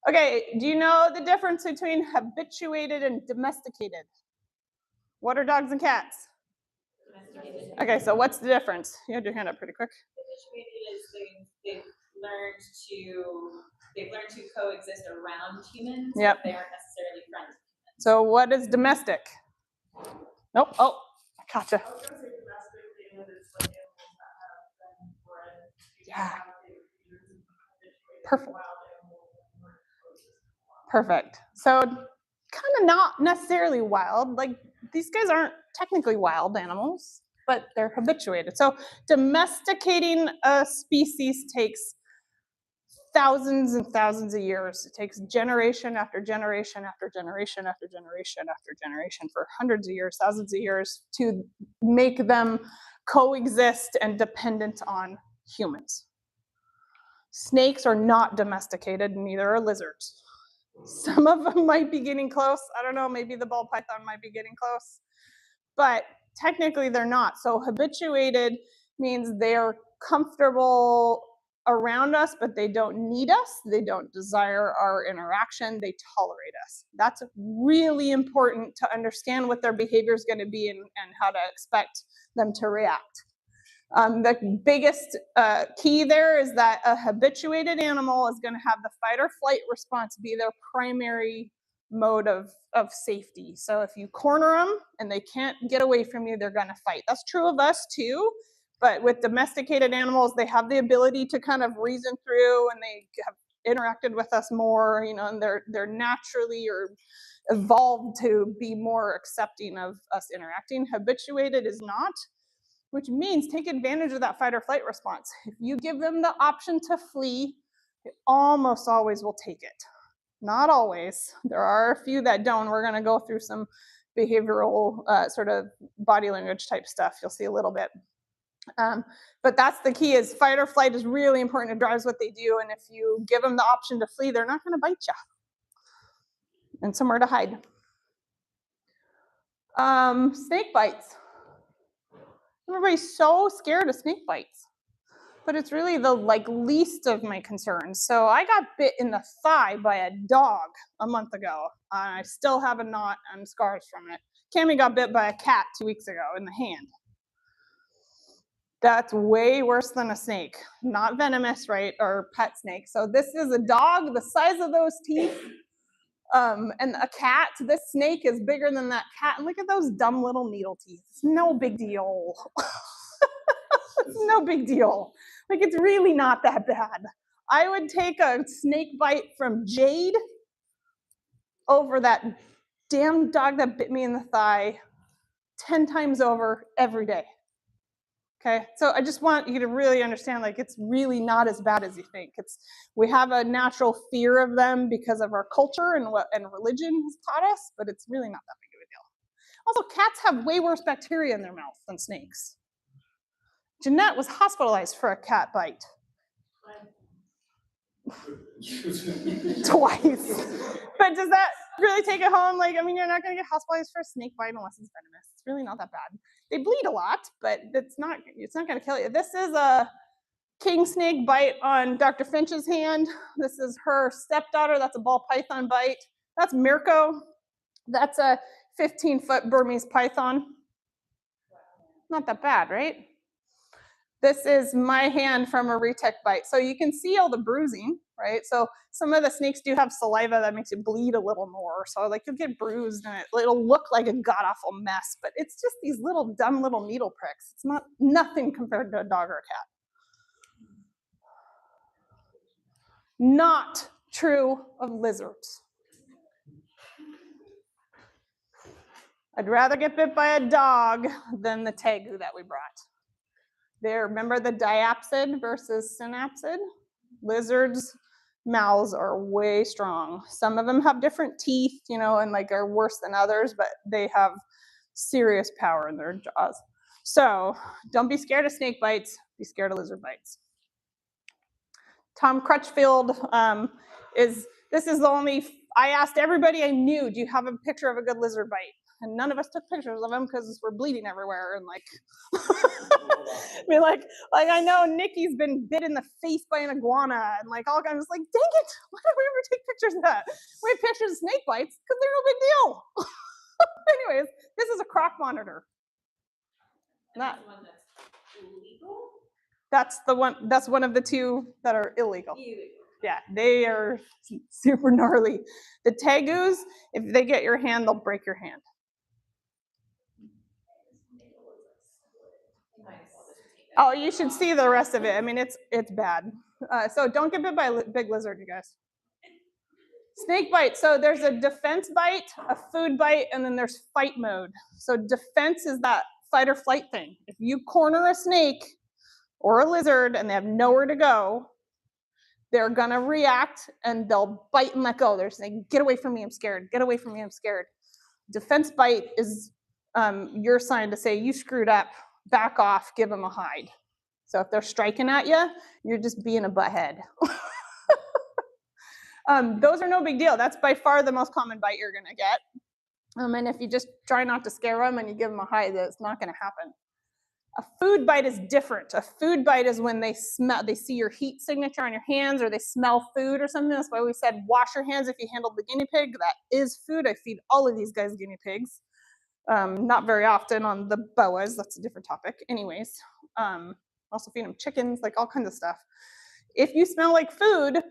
Okay, do you know the difference between habituated and domesticated? What are dogs and cats? Okay, so what's the difference? You had your hand up pretty quick. Habituated is they've learned to coexist around humans. Yep. But they aren't necessarily friends. So what is domestic? Nope. Oh, I gotcha. I was gonna say domestic, being that it's like animals that have been bred. Yeah. Habituated Perfect. wild animals that learn to coexist. Perfect. So kind of not necessarily wild. Like these guys aren't technically wild animals, but they're habituated. So domesticating a species takes thousands and thousands of years. It takes generation after generation after generation after generation after generation for hundreds of years, thousands of years to make them coexist and dependent on humans. Snakes are not domesticated, neither are lizards. Some of them might be getting close. I don't know, maybe the ball python might be getting close, but technically they're not. So habituated means they're comfortable around us, but they don't need us. They don't desire our interaction. They tolerate us. That's really important to understand what their behavior is going to be and how to expect them to react. The biggest key there is that a habituated animal is going to have the fight or flight response be their primary mode of safety. So if you corner them and they can't get away from you, they're going to fight. That's true of us too, but with domesticated animals, they have the ability to kind of reason through, and they have interacted with us more, you know, and they're naturally or evolved to be more accepting of us interacting. Habituated is not, which means take advantage of that fight or flight response. If you give them the option to flee, they almost always will take it. Not always. There are a few that don't. We're going to go through some behavioral sort of body language type stuff. You'll see a little bit. But that's the key, is fight or flight is really important. It drives what they do. And if you give them the option to flee, they're not going to bite you. And somewhere to hide. Snake bites. Everybody's so scared of snake bites, but it's really the least of my concerns. So I got bit in the thigh by a dog a month ago. I still have a knot and scars from it. Cammy got bit by a cat 2 weeks ago in the hand. That's way worse than a snake. Not venomous, right, or pet snake. So this is a dog the size of those teeth. And a cat, this snake is bigger than that cat. And look at those dumb little needle teeth. It's no big deal. It's no big deal. Like, it's really not that bad. I would take a snake bite from Jade over that damn dog that bit me in the thigh 10 times over every day. Okay, so I just want you to really understand, like, it's really not as bad as you think. We have a natural fear of them because of our culture and religion has taught us, but it's really not that big of a deal. Also, cats have way worse bacteria in their mouth than snakes. Jeanette was hospitalized for a cat bite. Twice. But does that really take it home? Like, I mean, you're not going to get hospitalized for a snake bite unless it's venomous. It's really not that bad. They bleed a lot, but it's not going to kill you. This is a king snake bite on Dr. Finch's hand. This is her stepdaughter. That's a ball python bite. That's Mirko. That's a 15-foot Burmese python. Not that bad, right? This is my hand from a retech bite. So you can see all the bruising, right? So some of the snakes do have saliva that makes it bleed a little more. So like you'll get bruised and it'll look like a god-awful mess, but it's just these little dumb little needle pricks. It's nothing compared to a dog or a cat. Not true of lizards. I'd rather get bit by a dog than the tegu that we brought. There, remember the diapsid versus synapsid? Lizards' mouths are way strong. Some of them have different teeth, you know, and like are worse than others, but they have serious power in their jaws. So don't be scared of snake bites, be scared of lizard bites. Tom Crutchfield this is the only I asked everybody I knew, do you have a picture of a good lizard bite? And none of us took pictures of them because we're bleeding everywhere and like, I mean, like I know Nikki's been bit in the face by an iguana and like all kinds of like, dang it, why don't we ever take pictures of that? We have pictures of snake bites because they're no big deal. Anyways, this is a croc monitor. Not, The one that's illegal? that's one of the two that are illegal. Illegal. Yeah, they are super gnarly. The tegus, if they get your hand, they'll break your hand. Oh, you should see the rest of it. I mean, it's bad. So don't get bit by a big lizard, you guys. Snake bite. So there's a defense bite, a food bite, and then there's fight mode. So defense is that fight or flight thing. If you corner a snake or a lizard and they have nowhere to go, they're gonna react and they'll bite and let go. They're saying, get away from me, I'm scared. Get away from me, I'm scared. Defense bite is your sign to say, you screwed up, back off, give them a hide. So if they're striking at you, you're just being a butthead. Those are no big deal. That's by far the most common bite you're gonna get. And if you just try not to scare them and you give them a hide, that's not gonna happen. A food bite is different. A food bite is when they see your heat signature on your hands or they smell food or something. That's why we said wash your hands if you handled the guinea pig. That is food. I feed all of these guys guinea pigs. Not very often on the boas. That's a different topic. Anyways, also feed them chickens, like all kinds of stuff. If you smell like food,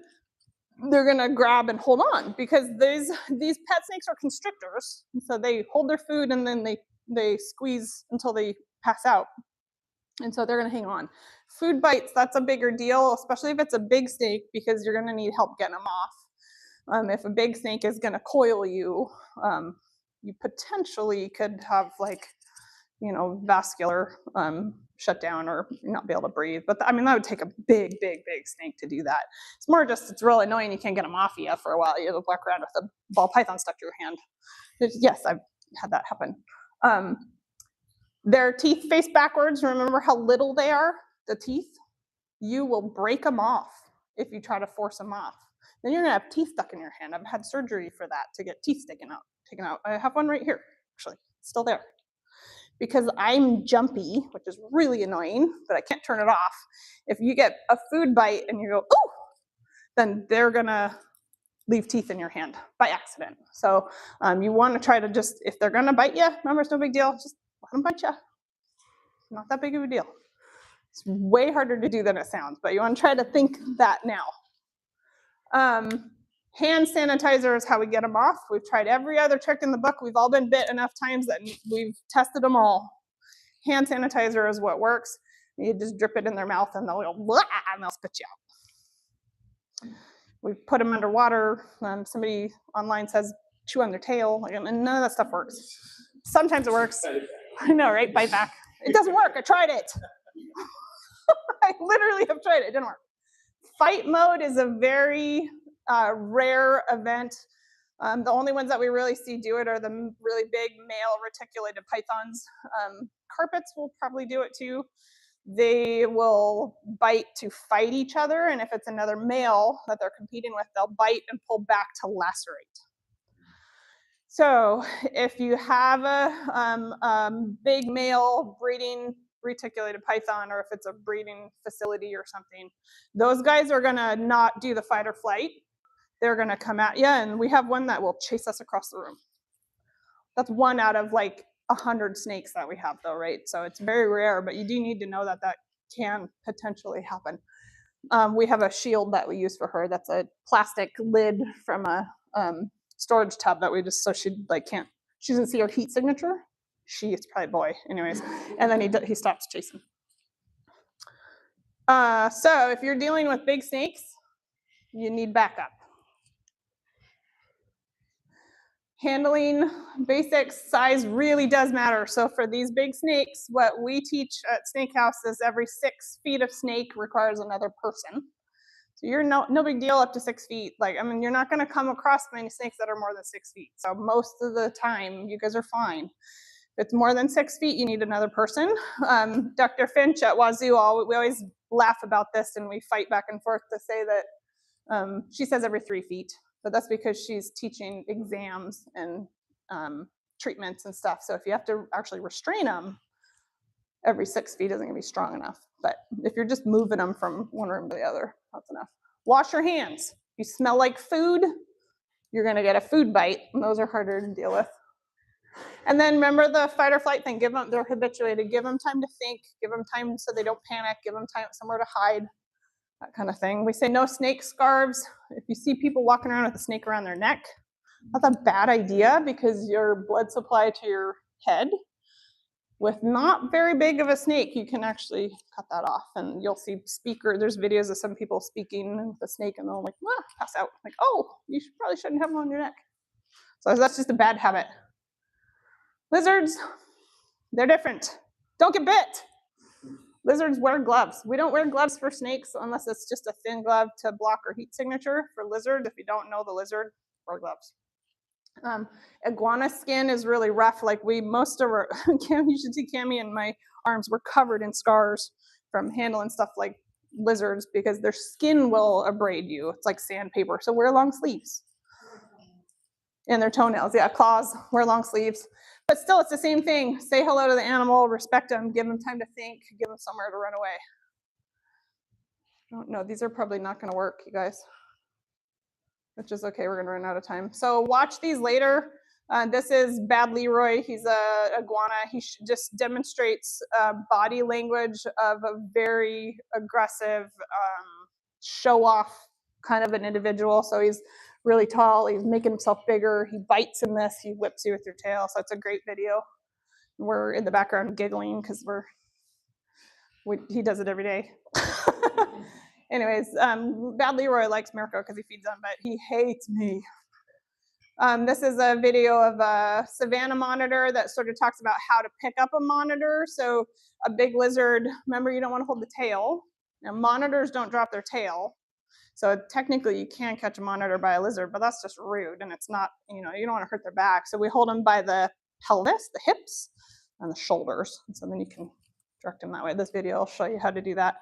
they're gonna grab and hold on because these pet snakes are constrictors. So they hold their food and then they squeeze until they pass out. And so they're gonna hang on. Food bites, that's a bigger deal, especially if it's a big snake because you're gonna need help getting them off. If a big snake is gonna coil you, you potentially could have like, vascular shutdown or not be able to breathe. But I mean, that would take a big, big, big snake to do that. It's more just, it's real annoying. You can't get them off of you for a while. You walk around with a ball python stuck to your hand. Yes, I've had that happen. Their teeth face backwards. Remember how little they are, the teeth? You will break them off if you try to force them off. Then you're gonna have teeth stuck in your hand. I've had surgery for that, to get teeth taken out. I have one right here, actually, it's still there. Because I'm jumpy, which is really annoying, but I can't turn it off. If you get a food bite and you go, oh, then they're gonna leave teeth in your hand by accident. So you wanna try to just, if they're gonna bite you, remember it's no big deal, just let them bite you. Not that big of a deal. It's way harder to do than it sounds, but you wanna try to think that now. Hand sanitizer is how we get them off. We've tried every other trick in the book. We've all been bit enough times that we've tested them all. Hand sanitizer is what works. You just drip it in their mouth and they'll go, blah, and they'll spit you out. We put them underwater. Somebody online says chew on their tail, and none of that stuff works. Sometimes it works. I know, right? Bite back. It doesn't work. I tried it. I literally have tried it. It didn't work. Fight mode is a very rare event. The only ones that we really see do it are the really big male reticulated pythons. Carpets will probably do it too. They will bite to fight each other, and if it's another male that they're competing with, they'll bite and pull back to lacerate. So if you have a big male breeding reticulated python, or if it's a breeding facility or something, those guys are gonna not do the fight or flight. They're gonna come at you, and we have one that will chase us across the room. That's one out of like 100 snakes that we have though, right? So it's very rare, but you do need to know that that can potentially happen. We have a shield that we use for her. That's a plastic lid from a storage tub that we just, so she like can't, she doesn't see her heat signature. It's probably a boy, anyways. And then he stops chasing. So if you're dealing with big snakes, you need backup. Handling basics, size really does matter. So for these big snakes, what we teach at Snake House is every 6 feet of snake requires another person. So you're no big deal up to 6 feet. Like, I mean, you're not gonna come across many snakes that are more than 6 feet. So most of the time, you guys are fine. If it's more than 6 feet, you need another person. Dr. Finch at Wazoo, we always laugh about this and we fight back and forth to say that she says every 3 feet. but that's because she's teaching exams and treatments and stuff. So if you have to actually restrain them, every 6 feet isn't gonna be strong enough. But if you're just moving them from one room to the other, that's enough. Wash your hands. If you smell like food, you're gonna get a food bite, and those are harder to deal with. And then remember the fight or flight thing. Give them, they're habituated. Give them time to think. Give them time so they don't panic. Give them time somewhere to hide, that kind of thing. We say no snake scarves. If you see people walking around with a snake around their neck, that's a bad idea because your blood supply to your head, with not very big of a snake, you can actually cut that off. And you'll see there's videos of some people speaking with a snake and they'll like, pass out. Like, oh, you probably shouldn't have them on your neck. So that's just a bad habit. Lizards, they're different. Don't get bit. Lizards wear gloves. We don't wear gloves for snakes unless it's just a thin glove to block our heat signature. For lizard, if you don't know the lizard, wear gloves. Iguana skin is really rough. Like most of our, you should see Cami and my arms were covered in scars from handling stuff like lizards because their skin will abrade you. It's like sandpaper. So wear long sleeves. And their toenails, yeah, claws, wear long sleeves. But still, it's the same thing. Say hello to the animal, respect them, give them time to think, give them somewhere to run away. I don't know, these are probably not gonna work, you guys. Which is okay, we're gonna run out of time. So watch these later. This is Bad Leroy, he's a iguana. He just demonstrates body language of a very aggressive, show-off kind of an individual. So he's really tall, he's making himself bigger, he bites in this, he whips you with your tail, so it's a great video. We're in the background giggling because he does it every day. Anyways, Bad Leroy likes Mirko because he feeds him, but he hates me. This is a video of a savanna monitor that sort of talks about how to pick up a monitor. So a big lizard, remember you don't want to hold the tail. Now monitors don't drop their tail. So technically you can catch a monitor by a lizard, but that's just rude and it's not, you don't want to hurt their back. So we hold them by the pelvis, the hips, and the shoulders. And so then you can direct them that way. This video will show you how to do that.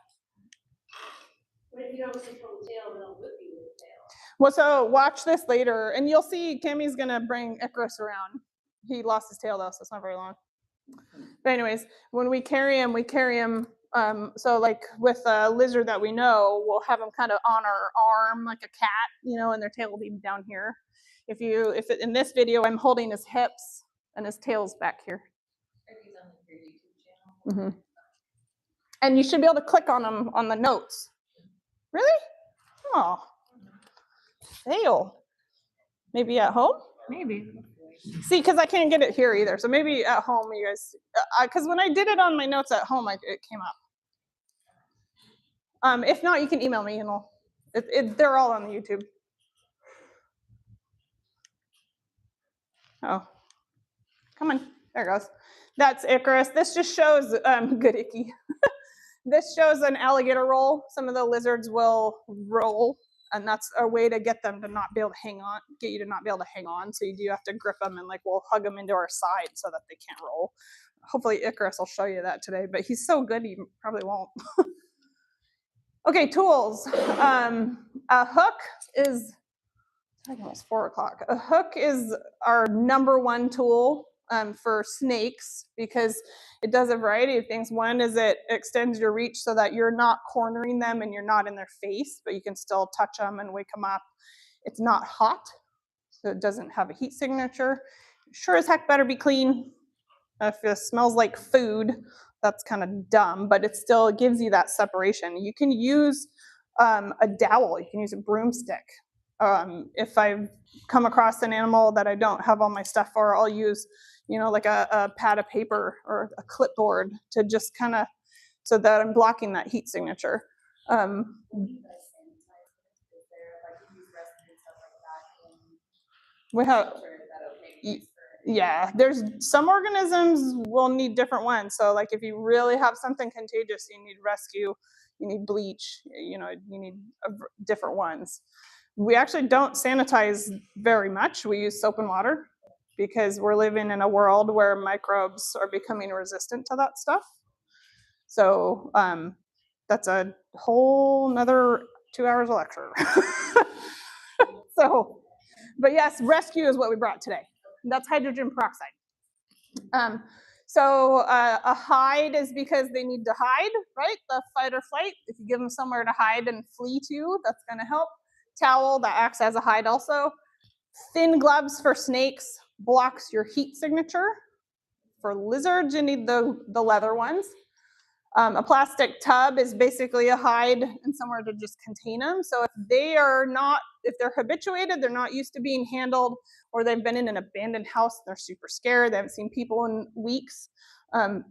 But if you don't control the tail, they'll whip you with the tail. Well, so watch this later, and you'll see Cammy's gonna bring Icarus around. He lost his tail though, so it's not very long. But anyways, when we carry him, so like with a lizard that we know, we'll have them kind of on our arm like a cat, and their tail will be down here. In this video, I'm holding his hips and his tail's back here. Are these on your YouTube channel? Mm-hmm. And you should be able to click on them on the notes. Really? Oh, fail. Maybe at home? Maybe. See, because I can't get it here either. So maybe at home you guys, because when I did it on my notes at home, it came up. If not, you can email me and they're all on the YouTube. Oh, come on, there it goes. That's Icarus. This just shows, good icky. This shows an alligator roll. Some of the lizards will roll, and that's a way to get them to not be able to get you to not be able to hang on. So you do have to grip them and we'll hug them into our side so that they can't roll. Hopefully Icarus will show you that today, but he's so good he probably won't. Okay, tools. A hook is, it's almost 4 o'clock. A hook is our #1 tool for snakes because it does a variety of things. One is it extends your reach so that you're not cornering them and you're not in their face, but you can still touch them and wake them up. It's not hot, so it doesn't have a heat signature. Sure as heck better be clean. If it smells like food, that's kind of dumb, but it still gives you that separation. You can use a dowel, you can use a broomstick. If I've come across an animal that I don't have all my stuff for, I'll use, like a pad of paper or a clipboard to just kind of, so that I'm blocking that heat signature. We have, yeah, there's some organisms will need different ones. So like if you really have something contagious, you need rescue, you need bleach, you need different ones. We actually don't sanitize very much. We use soap and water because we're living in a world where microbes are becoming resistant to that stuff. So that's a whole nother 2 hours of lecture. So But yes, rescue is what we brought today. That's hydrogen peroxide. So a hide is because they need to hide, right? The fight or flight. If you give them somewhere to hide and flee to, that's going to help. Towel, that acts as a hide also. Thin gloves for snakes blocks your heat signature. For lizards, you need the leather ones. A plastic tub is basically a hide and somewhere to just contain them. So if they're habituated, they're not used to being handled, or they've been in an abandoned house, they're super scared, they haven't seen people in weeks,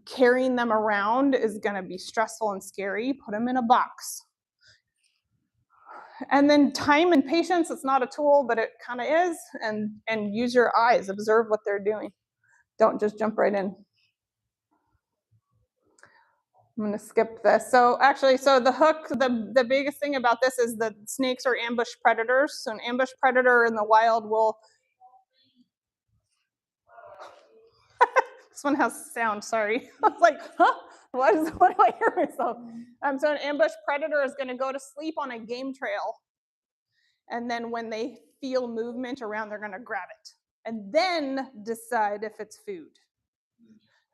carrying them around is gonna be stressful and scary. Put them in a box. And then time and patience, it's not a tool, but it kind of is, and use your eyes, observe what they're doing. Don't just jump right in. I'm going to skip this. So actually, the hook, the biggest thing about this is that snakes are ambush predators. So an ambush predator in the wild will, this one has sound, sorry. I was like, huh? What do I hear myself? So an ambush predator is going to go to sleep on a game trail. And then when they feel movement around, they're going to grab it. And then decide if it's food.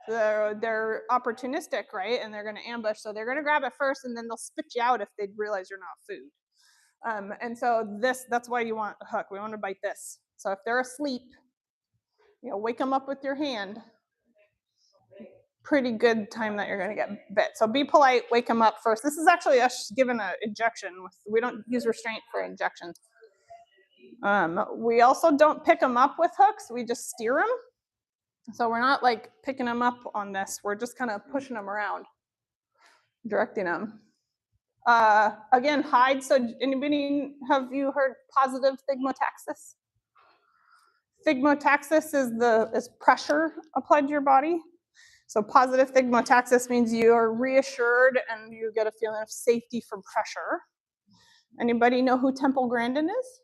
They're opportunistic, right? And they're going to ambush. So they're going to grab it first, and then they'll spit you out if they realize you're not food. And so that's why you want a hook. We want to bite this. So if they're asleep, wake them up with your hand. Pretty good time that you're going to get bit. So be polite, wake them up first. This is actually us given an injection. We don't use restraint for injections. We also don't pick them up with hooks. We just steer them. So we're not like picking them up on this. We're just kind of pushing them around, directing them. Again, hide. So have you heard positive thigmotaxis? Thigmotaxis is pressure applied to your body. So positive thigmotaxis means you are reassured and you get a feeling of safety from pressure. Anybody know who Temple Grandin is?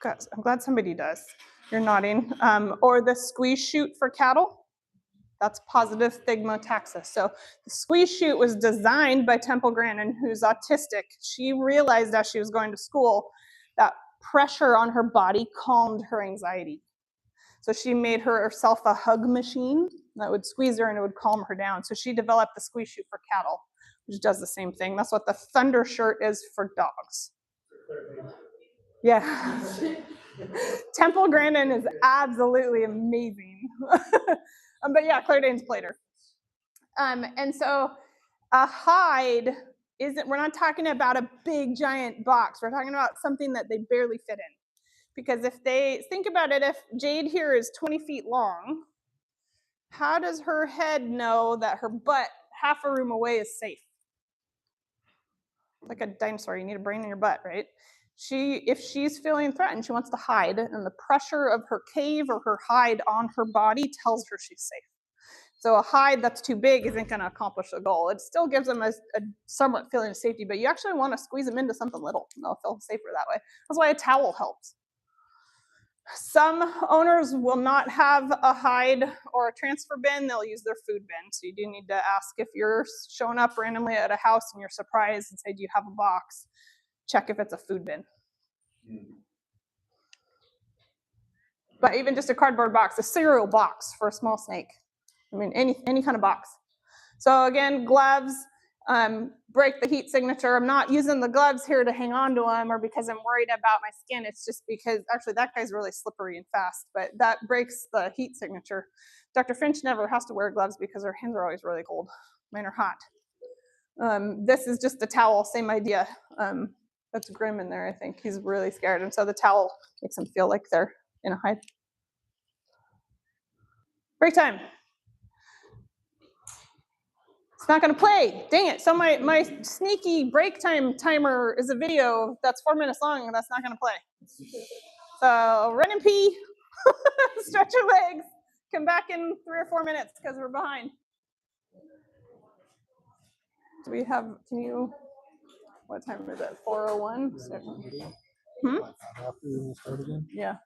Good. I'm glad somebody does. You're nodding. Or the squeeze chute for cattle. That's positive thigmotaxis. So the squeeze chute was designed by Temple Grandin, who's autistic. She realized as she was going to school that pressure on her body calmed her anxiety. So she made herself a hug machine that would squeeze her and it would calm her down. So she developed the squeeze chute for cattle, which does the same thing. That's what the thunder shirt is for dogs. Yeah. Temple Grandin is absolutely amazing. But yeah, Claire Danes played her. And so a hide we're not talking about a big giant box. We're talking about something that they barely fit in. Because think about it, if Jade here is 20 feet long, how does her head know that her butt half a room away is safe? Like a dinosaur, you need a brain in your butt, right? If she's feeling threatened, she wants to hide, and the pressure of her cave or her hide on her body tells her she's safe. So a hide that's too big isn't going to accomplish the goal. It still gives them a somewhat feeling of safety, but you actually want to squeeze them into something little, and they'll feel safer that way. That's why a towel helps. Some owners will not have a hide or a transfer bin. They'll use their food bin. So you do need to ask if you're showing up randomly at a house and you're surprised and say, do you have a box? Check if it's a food bin. But even just a cardboard box, a cereal box for a small snake. I mean, any kind of box. So again, gloves, break the heat signature. I'm not using the gloves here to hang on to them or because I'm worried about my skin. It's just because, actually, that guy's really slippery and fast, but that breaks the heat signature. Dr. Finch never has to wear gloves because her hands are always really cold. Mine are hot. This is just a towel, same idea. That's Grim in there, I think. He's really scared, and so the towel makes him feel like they're in a hide. Break time. It's not going to play. Dang it. So my sneaky break time timer is a video that's 4 minutes long, and that's not going to play. So run and pee, stretch your legs, come back in 3 or 4 minutes because we're behind. Do we have, what time is it? 4:01? Yeah.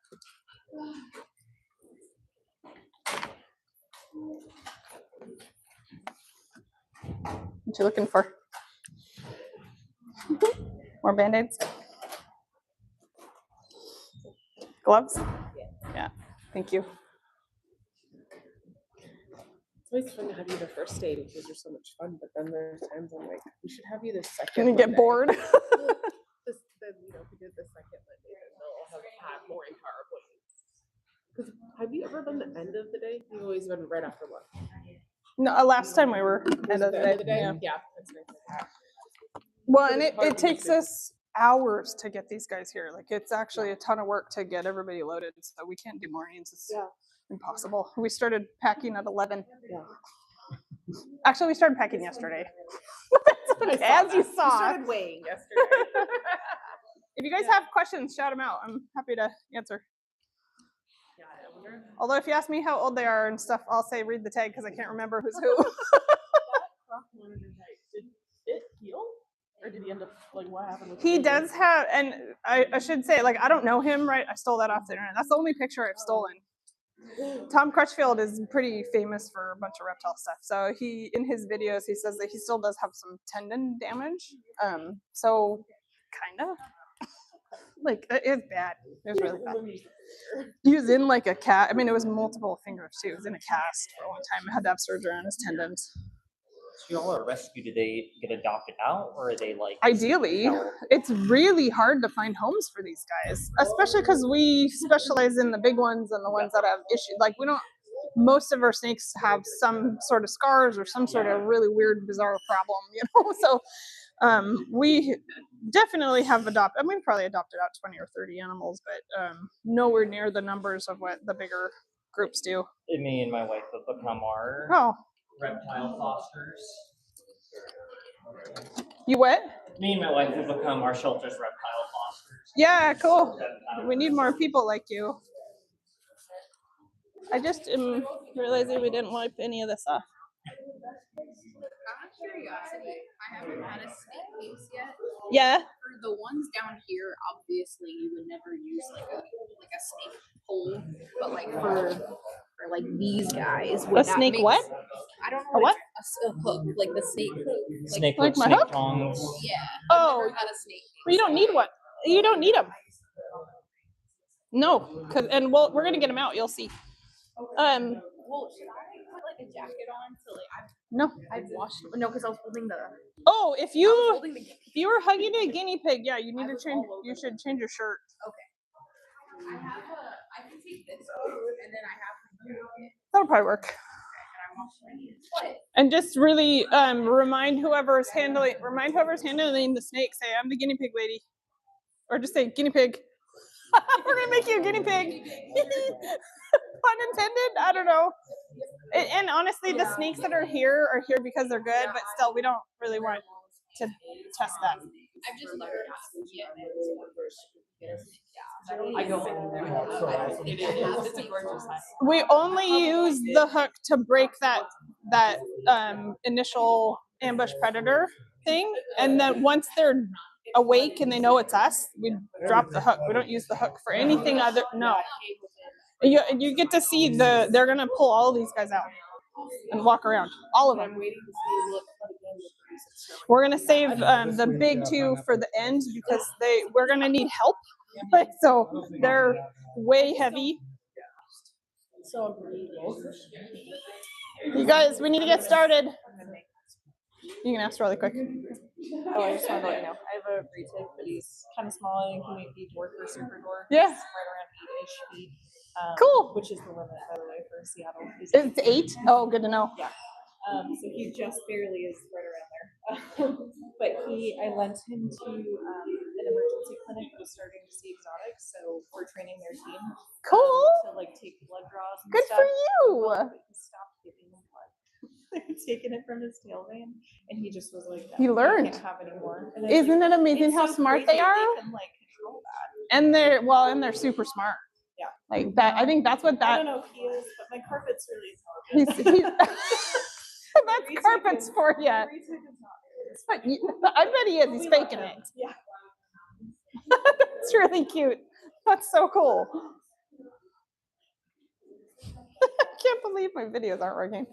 What you looking for? More Band-Aids? Gloves? Yeah, thank you. It's always fun to have you the first day because you're so much fun, but then there's times I'm like, we should have you the second. Can you get Monday. bored? Then, if we did the second Monday, then they'll have had more entire appointments. Because have you ever been the end of the day? You've always been right after lunch. No, last time we were end of the day. Yeah. Yeah, that's nice. Well, But and it's it hard to takes do. us hours to get these guys here. Like it's actually a ton of work to get everybody loaded. So we can't do mornings. It's Yeah. impossible. We started packing at 11. Yeah. Actually, we started packing yesterday. I saw As you that. saw. started weighing yesterday. If you guys have questions, shout them out. I'm happy to answer. Yeah, I wonder. Although if you ask me how old they are and stuff, I'll say read the tag because I can't remember who's who. That croc monitor night, did it heal? Or did he end up, like, what happened with He the video? does have, and I should say, like, I don't know him, right? I stole that off the internet. That's the only picture I've stolen. Tom Crutchfield is pretty famous for a bunch of reptile stuff. So he, in his videos, he says that he still does have some tendon damage. So kind of. Like, it is bad. It was really bad. He was in like a cast. I mean, it was multiple fingers too. He was in a cast for a long time. Had to have surgery on his tendons. So y'all are rescued. Do they get adopted out, or are they like? Ideally, it's really hard to find homes for these guys, especially because we specialize in the big ones and the ones that have issues. Like we don't. Most of our snakes have some sort of scars or some sort of really weird, bizarre problem, you know. So we definitely have adopted. I mean, probably adopted out 20 or 30 animals, but nowhere near the numbers of what the bigger groups do. Me and my wife have become our Oh, reptile fosters. you what? Me and my wife have become our shelter's reptile fosters. Yeah, cool. We need more people like you. I just am realizing we didn't wipe any of this off. Out of curiosity, I haven't had a snake case yet. Yeah. For the ones down here, obviously you would never use like a snake pole, but like for like these guys, would A that snake make what? I don't know A what? a hook, like the snake hook. Snake like hooks, my snake hook? tongs. Yeah. Oh. I've never had a snake case. You don't need one. You don't need them. No, and we're gonna get them out. You'll see. Well, should I put like a jacket on so like No. I've washed no because I was holding the Oh, if I was you holding the if you were hugging a guinea pig, yeah, you need to change. You should change your shirt. I have I can take this off and then I have my jacket That'll probably work. and I wash my hands. And just really remind whoever's handling the snake. Say, I'm the guinea pig lady, or just say guinea pig. We're gonna make you a guinea pig. Pun intended. I don't know. And honestly, the snakes that are here because they're good, but still, we don't really want to test that. I've just never asked yet. I go in there. It's a gorgeous house. We only use the hook to break that initial ambush predator thing, and then once they're awake and they know it's us, we drop the hook. We don't use the hook for anything other. No. You get to see they're gonna pull all these guys out and walk around, all of them. We're gonna save the big two for the end because we're gonna need help. Like, so they're way heavy. So unbelievable. You guys, we need to get started. You can ask really quick. Oh, I just wanted to let you know. I have a retake, but he's kind of small. I think he might be dwarf or super dwarf. Yeah. He's right around 8-ish feet. Cool. Which is the limit, by the way, for Seattle. It's 8? Oh, good to know. Yeah. So he just barely is right around there. But I lent him to an emergency clinic that was starting to see exotics, so we're training their team. Cool. To like take blood draws and Good stuff. for you. But he stopped giving them blood. They had taken it from his tail vein, and he just was like, He "No, learned. I can't have any more." And Isn't it amazing it's how so smart crazy they are? They can like control that. And they're super smart. Yeah. Like that. I think that's what I that. don't know if he is, but my carpet's really intelligent. That's carpets for you. I bet he is. He's faking it. Yeah. That's really cute. That's so cool. I can't believe my videos aren't working.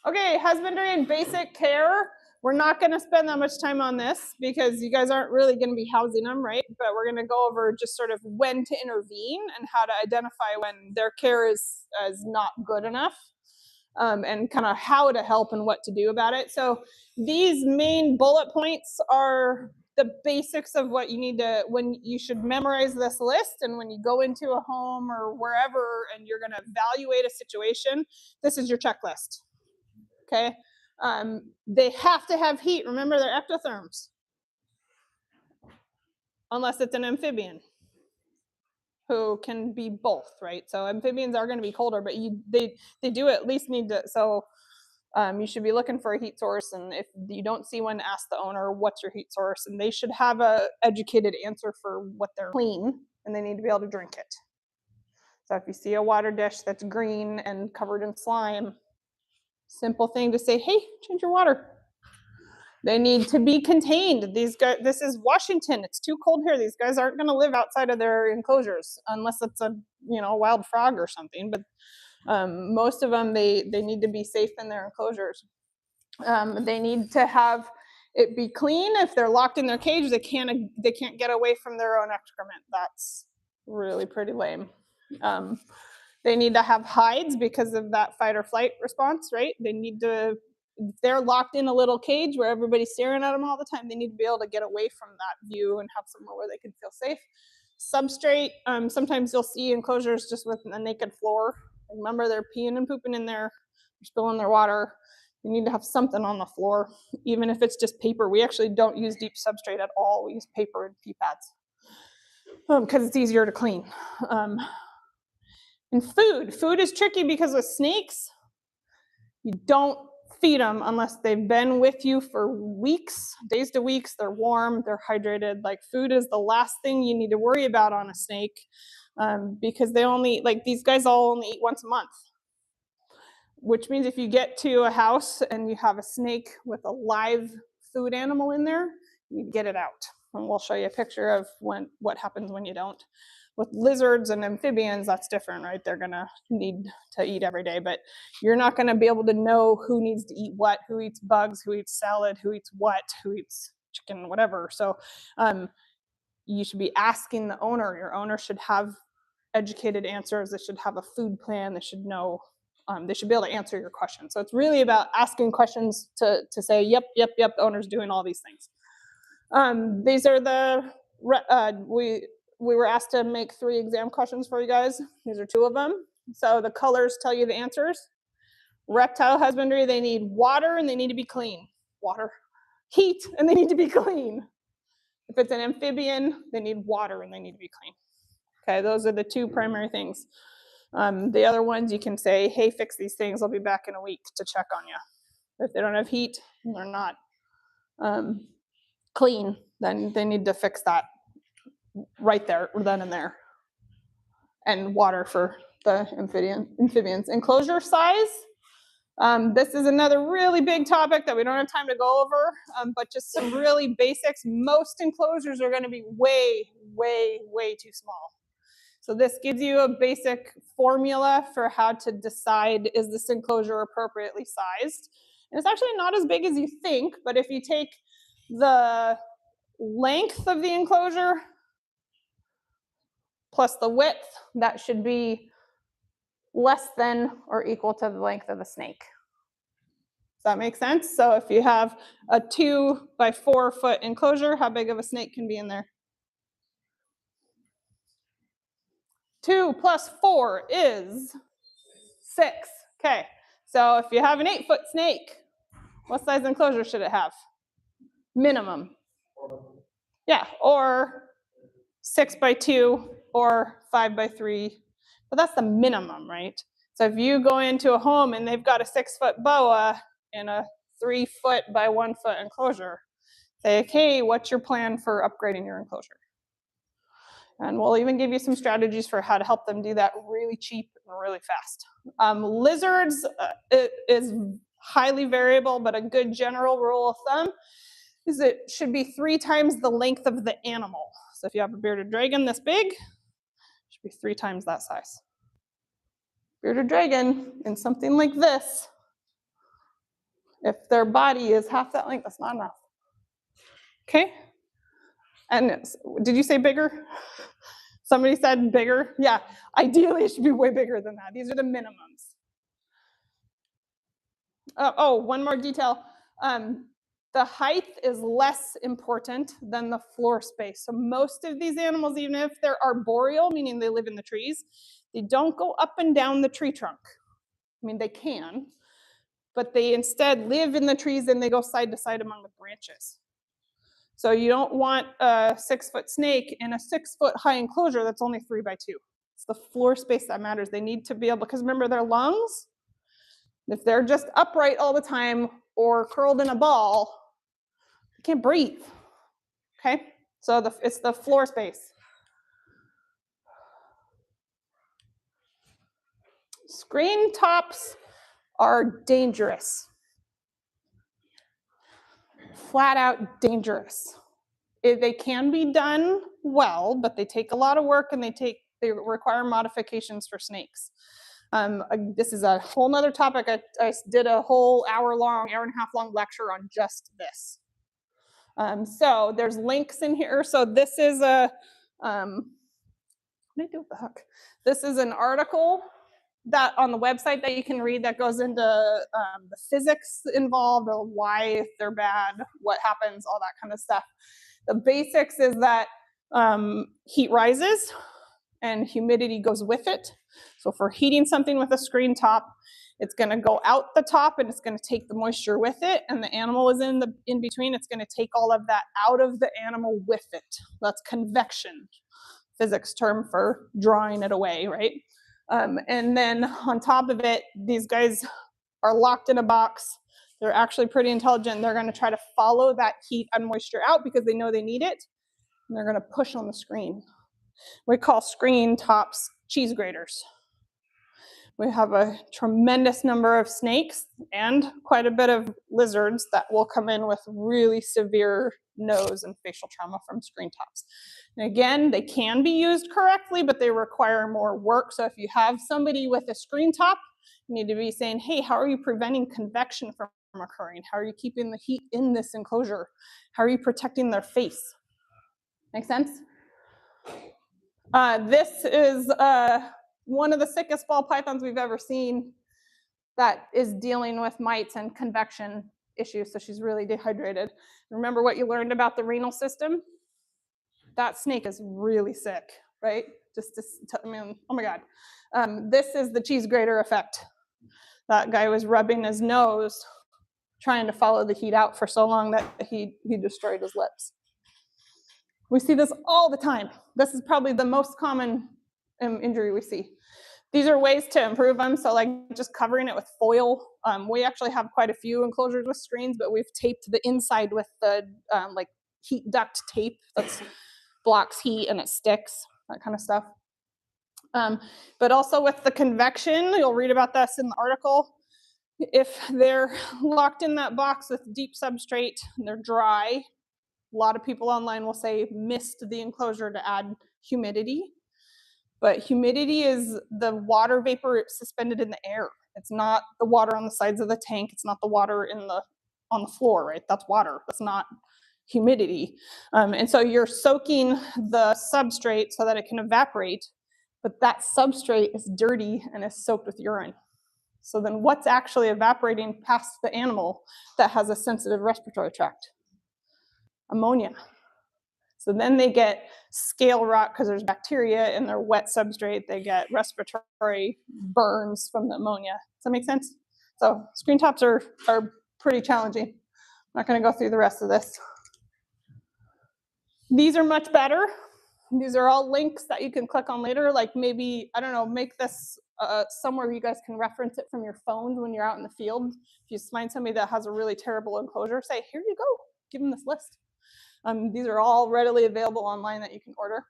Okay, husbandry and basic care. We're not going to spend that much time on this because you guys aren't really going to be housing them, right? But we're going to go over just sort of when to intervene and how to identify when their care is not good enough, and kind of how to help and what to do about it. So these main bullet points are the basics of what you need to, when you should memorize this list, and when you go into a home or wherever and you're going to evaluate a situation, this is your checklist. Okay. They have to have heat. Remember, they're ectotherms. Unless it's an amphibian who can be both, right? So amphibians are going to be colder, but they do at least need to, so you should be looking for a heat source, and if you don't see one, ask the owner, what's your heat source? And they should have a educated answer for what they're clean, and they need to be able to drink it. So if you see a water dish that's green and covered in slime, simple thing to say, hey, change your water. They need to be contained. These guys, this is Washington. It's too cold here. These guys aren't going to live outside of their enclosures unless it's a wild frog or something. But most of them, they need to be safe in their enclosures. They need to have it be clean. If they're locked in their cage, they can't get away from their own excrement. That's really pretty lame. They need to have hides because of that fight or flight response, right? They need to, if they're locked in a little cage where everybody's staring at them all the time, they need to be able to get away from that view and have somewhere where they can feel safe. Substrate, sometimes you'll see enclosures just with a naked floor. Remember, they're peeing and pooping in there, they're spilling their water. You need to have something on the floor, even if it's just paper. We actually don't use deep substrate at all. We use paper and pee pads because it's easier to clean. And food is tricky because with snakes, you don't feed them unless they've been with you for weeks, days to weeks. They're warm, they're hydrated. Like, food is the last thing you need to worry about on a snake, because they only, like, these guys all only eat once a month, which means if you get to a house and you have a snake with a live food animal in there, you get it out. And we'll show you a picture of what happens when you don't. With lizards and amphibians, that's different, right? They're gonna need to eat every day, but you're not gonna be able to know who needs to eat what, who eats bugs, who eats salad, who eats what, who eats chicken, whatever. So you should be asking the owner. Your owner should have educated answers. They should have a food plan. They should know, they should be able to answer your questions. So it's really about asking questions to say, yep, the owner's doing all these things. These are the, we were asked to make 3 exam questions for you guys. These are 2 of them. So the colors tell you the answers. Reptile husbandry, they need water and they need to be clean. Water, heat, and they need to be clean. If it's an amphibian, they need water and they need to be clean. Okay, those are the 2 primary things. The other ones you can say, hey, fix these things. I'll be back in a week to check on you. If they don't have heat, they're not clean, then they need to fix that right there, then and there. And water for the amphibians. Enclosure size. This is another really big topic that we don't have time to go over, but just some really basics. Most enclosures are going to be way, way, way too small. So this gives you a basic formula for how to decide, is this enclosure appropriately sized? And it's actually not as big as you think, but if you take the length of the enclosure plus the width, that should be less than or equal to the length of the snake. Does that make sense? So if you have a 2 by 4 foot enclosure, how big of a snake can be in there? 2 plus 4 is 6. Okay, so if you have an 8-foot snake, what size enclosure should it have? Minimum. Yeah, or 6 by 2 or 5 by 3, but that's the minimum, right? So if you go into a home and they've got a 6-foot boa in a 3 foot by 1 foot enclosure, say, okay, what's your plan for upgrading your enclosure? And we'll even give you some strategies for how to help them do that really cheap and really fast. Lizards, it is highly variable, but a good general rule of thumb is it should be 3 times the length of the animal. So if you have a bearded dragon this big, it should be 3 times that size. Bearded dragon in something like this If their body is half that length, that's not enough. Okay? And did you say bigger? Somebody said bigger? Yeah, ideally it should be way bigger than that. These are the minimums. Oh, one more detail. The height is less important than the floor space. So most of these animals, even if they're arboreal, meaning they live in the trees, they don't go up and down the tree trunk. I mean, they can, but they instead live in the trees and they go side to side among the branches. So you don't want a 6-foot snake in a 6-foot high enclosure that's only 3 by 2. It's the floor space that matters. They need to be able, because remember their lungs, if they're just upright all the time or curled in a ball, they can't breathe. Okay, so it's the floor space. Screen tops are dangerous. Flat out dangerous. They can be done well, but they take a lot of work and they require modifications for snakes. This is a whole nother topic. I did a whole hour and a half long lecture on just this. So there's links in here. So this is a, what do I do with the hook? This is an article that on the website that you can read that goes into the physics involved, or why they're bad, what happens, all that kind of stuff. The basics is that heat rises and humidity goes with it. So if we're heating something with a screen top, it's going to go out the top and it's going to take the moisture with it, and the animal is in between. It's going to take all of that out of the animal with it. That's convection, physics term for drawing it away, right? And then on top of it, these guys are locked in a box. They're actually pretty intelligent. They're going to try to follow that heat and moisture out because they know they need it, and they're going to push on the screen. We call screen tops cheese graters. We have a tremendous number of snakes and quite a bit of lizards that will come in with really severe nose and facial trauma from screen tops. And again, they can be used correctly, but they require more work. So if you have somebody with a screen top, you need to be saying, hey, how are you preventing convection from occurring? How are you keeping the heat in this enclosure? How are you protecting their face? Make sense? This is one of the sickest ball pythons we've ever seen that is dealing with mites and convection issues. So she's really dehydrated. Remember what you learned about the renal system? That snake is really sick, right? I mean, oh my God. This is the cheese grater effect. That guy was rubbing his nose, trying to follow the heat out for so long that he destroyed his lips. We see this all the time. This is probably the most common injury we see. These are ways to improve them. So like just covering it with foil. We actually have quite a few enclosures with screens, but we've taped the inside with the like heat duct tape that blocks heat and it sticks, that kind of stuff. But also with the convection, you'll read about this in the article. If they're locked in that box with deep substrate and they're dry, a lot of people online will say mist the enclosure to add humidity. But humidity is the water vapor suspended in the air. It's not the water on the sides of the tank. It's not the water on the floor, right? That's water. That's not humidity. And so you're soaking the substrate so that it can evaporate, but that substrate is dirty and is soaked with urine. So then what's actually evaporating past the animal that has a sensitive respiratory tract? Ammonia. So then they get scale rot because there's bacteria in their wet substrate. They get respiratory burns from the ammonia. Does that make sense? So screen tops are pretty challenging. I'm not going to go through the rest of this. These are much better. These are all links that you can click on later. Like maybe, I don't know, make this somewhere you guys can reference it from your phones when you're out in the field. If you find somebody that has a really terrible enclosure, say, here you go, give them this list. These are all readily available online that you can order.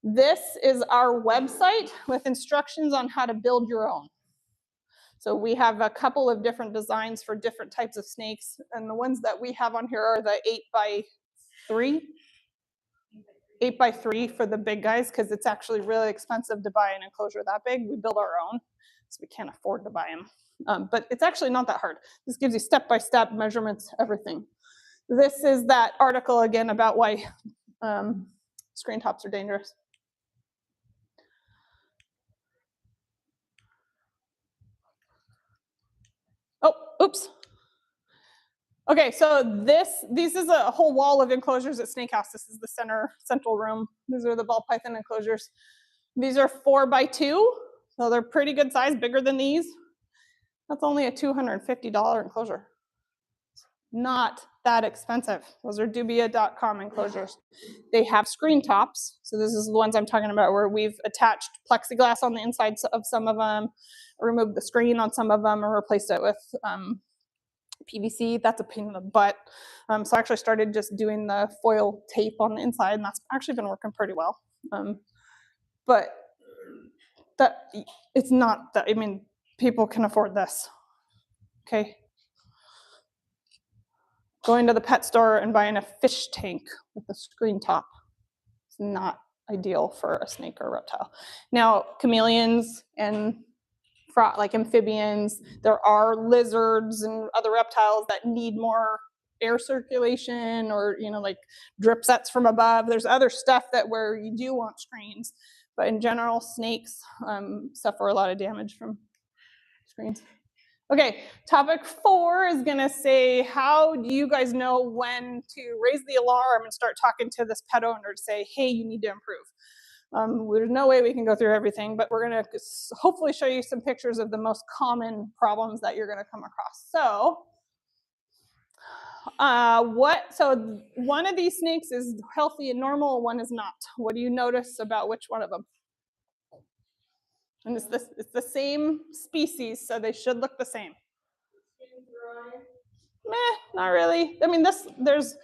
This is our website with instructions on how to build your own. So we have a couple of different designs for different types of snakes, and the ones that we have on here are the 8x3 for the big guys, because it's actually really expensive to buy an enclosure that big. We build our own. so we can't afford to buy them. But it's actually not that hard. This gives you step-by-step measurements, everything. This is that article again about why screen tops are dangerous. Oh, oops. Okay, so this is a whole wall of enclosures at Snake House. This is the central room. These are the ball python enclosures. These are 4x2, so they're pretty good size, bigger than these. That's only a $250 enclosure. Not that expensive. Those are Dubia.com enclosures. They have screen tops. So this is the ones I'm talking about where we've attached plexiglass on the insides of some of them, removed the screen on some of them, or replaced it with PVC. That's a pain in the butt. So I actually started just doing the foil tape on the inside, and that's actually been working pretty well. But that it's not that, I mean, people can afford this. Okay. Going to the pet store and buying a fish tank with a screen top is not ideal for a snake or a reptile. Now, chameleons and like amphibians, there are lizards and other reptiles that need more air circulation or, you know, like drip sets from above. There's other stuff that where you do want screens, but in general, snakes suffer a lot of damage from screens. Okay, topic 4 is gonna say, how do you guys know when to raise the alarm and start talking to this pet owner to say, hey, you need to improve? There's no way we can go through everything, but we're gonna hopefully show you some pictures of the most common problems that you're gonna come across. So, so one of these snakes is healthy and normal, one is not. What do you notice about which one of them? And it's the same species, so they should look the same. Meh, not really. I mean, there's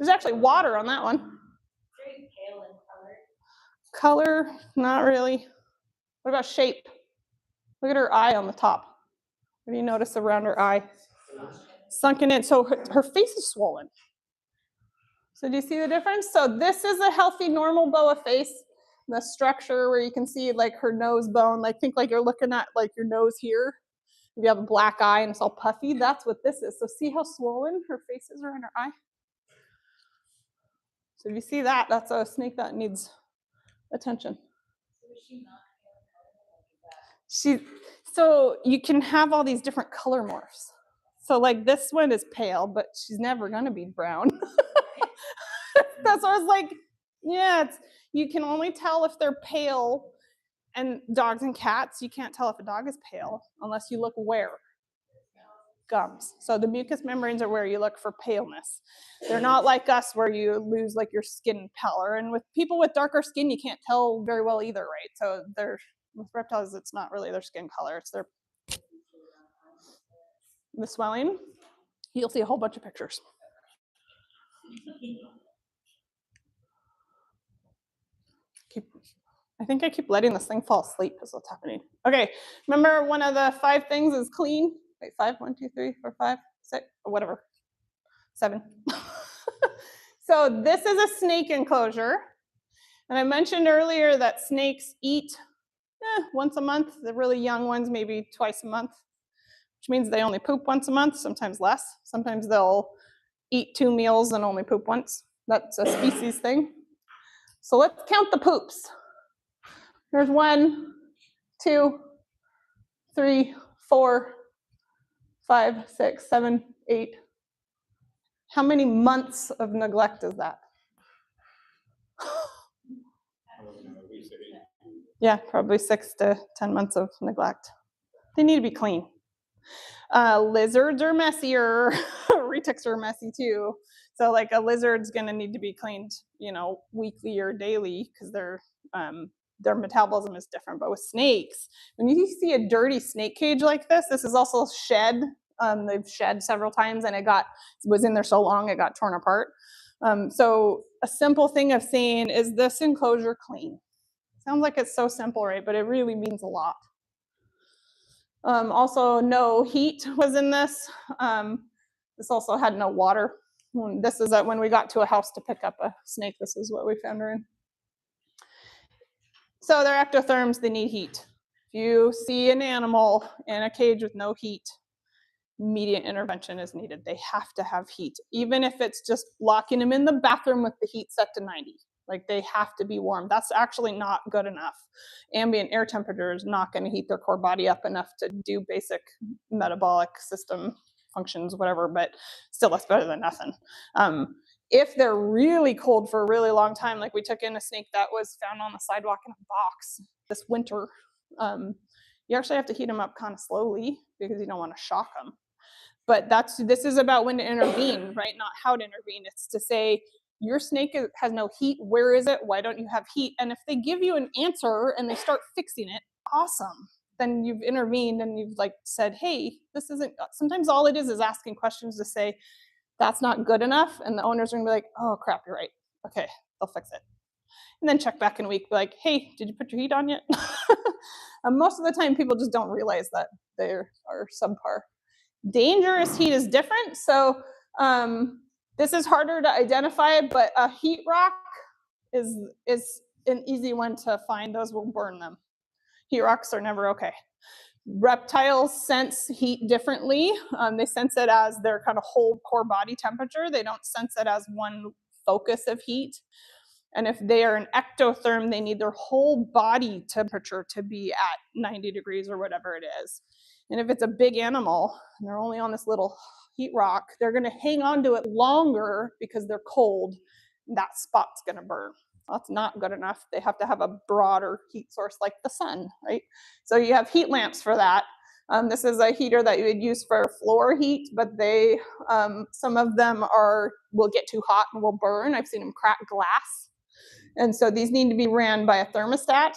actually water on that one. Very pale in color. Color, not really. What about shape? Look at her eye on the top. What do you notice around her eye? Sunken in, so her face is swollen. So do you see the difference? So this is a healthy, normal boa face. The structure where you can see like her nose bone, like think like you're looking at like your nose here. If you have a black eye and it's all puffy, that's what this is. So see how swollen her face is around her eye? So if you see that, that's a snake that needs attention. So you can have all these different color morphs. So like this one is pale, but she's never gonna be brown. That's why I was like, yeah, you can only tell if they're pale. And dogs and cats, you can't tell if a dog is pale unless you look where? Gums. So the mucous membranes are where you look for paleness. They're not like us where you lose like your skin pallor. And with people with darker skin, you can't tell very well either, right? So with reptiles, it's not really their skin color, it's the swelling. You'll see a whole bunch of pictures. I think I keep letting this thing fall asleep is what's happening. Okay, remember one of the 5 things is clean. Wait, 5, 1, 2, 3, 4, 5, 6, or whatever, 7. So this is a snake enclosure. And I mentioned earlier that snakes eat once a month. The really young ones, maybe twice a month, which means they only poop once a month, sometimes less. Sometimes they'll eat 2 meals and only poop once. That's a species thing. So let's count the poops. There's 1, 2, 3, 4, 5, 6, 7, 8. How many months of neglect is that? Yeah, probably 6 to 10 months of neglect. They need to be clean. Lizards are messier. Retics are messy too. So like a lizard's gonna need to be cleaned, you know, weekly or daily because their metabolism is different. But with snakes, when you see a dirty snake cage like this is also shed. They've shed several times and it was in there so long it got torn apart. So a simple thing of saying, is this enclosure clean? Sounds like it's so simple, right? But it really means a lot. Also, no heat was in this. This also had no water. This is when we got to a house to pick up a snake. This is what we found her in. So they're ectotherms, they need heat. If you see an animal in a cage with no heat, immediate intervention is needed. They have to have heat, even if it's just locking them in the bathroom with the heat set to 90. Like, they have to be warm. That's actually not good enough. Ambient air temperature is not going to heat their core body up enough to do basic metabolic system functions, whatever, but still that's better than nothing. If they're really cold for a really long time, like we took in a snake that was found on the sidewalk in a box this winter, you actually have to heat them up kind of slowly because you don't want to shock them. But this is about when to intervene, right? Not how to intervene. It's to say, your snake has no heat. Where is it? Why don't you have heat? And if they give you an answer and they start fixing it, awesome. Then you've intervened and you've like said, hey, this isn't, sometimes all it is asking questions to say, that's not good enough. And the owners are gonna be like, oh crap, you're right. Okay, they'll fix it. And then check back in a week, be like, hey, did you put your heat on yet? And most of the time people just don't realize that they are subpar. Dangerous heat is different. So this is harder to identify, but a heat rock is an easy one to find. Those will burn them. Heat rocks are never okay. Reptiles sense heat differently. They sense it as their kind of whole core body temperature. They don't sense it as one focus of heat. And if they are an ectotherm, they need their whole body temperature to be at 90 degrees or whatever it is. And if it's a big animal, and they're only on this little heat rock, they're gonna hang on to it longer because they're cold. That spot's gonna burn. That's not good enough. They have to have a broader heat source like the sun, right? So you have heat lamps for that. This is a heater that you would use for floor heat, but some of them will get too hot and will burn. I've seen them crack glass. And so these need to be ran by a thermostat.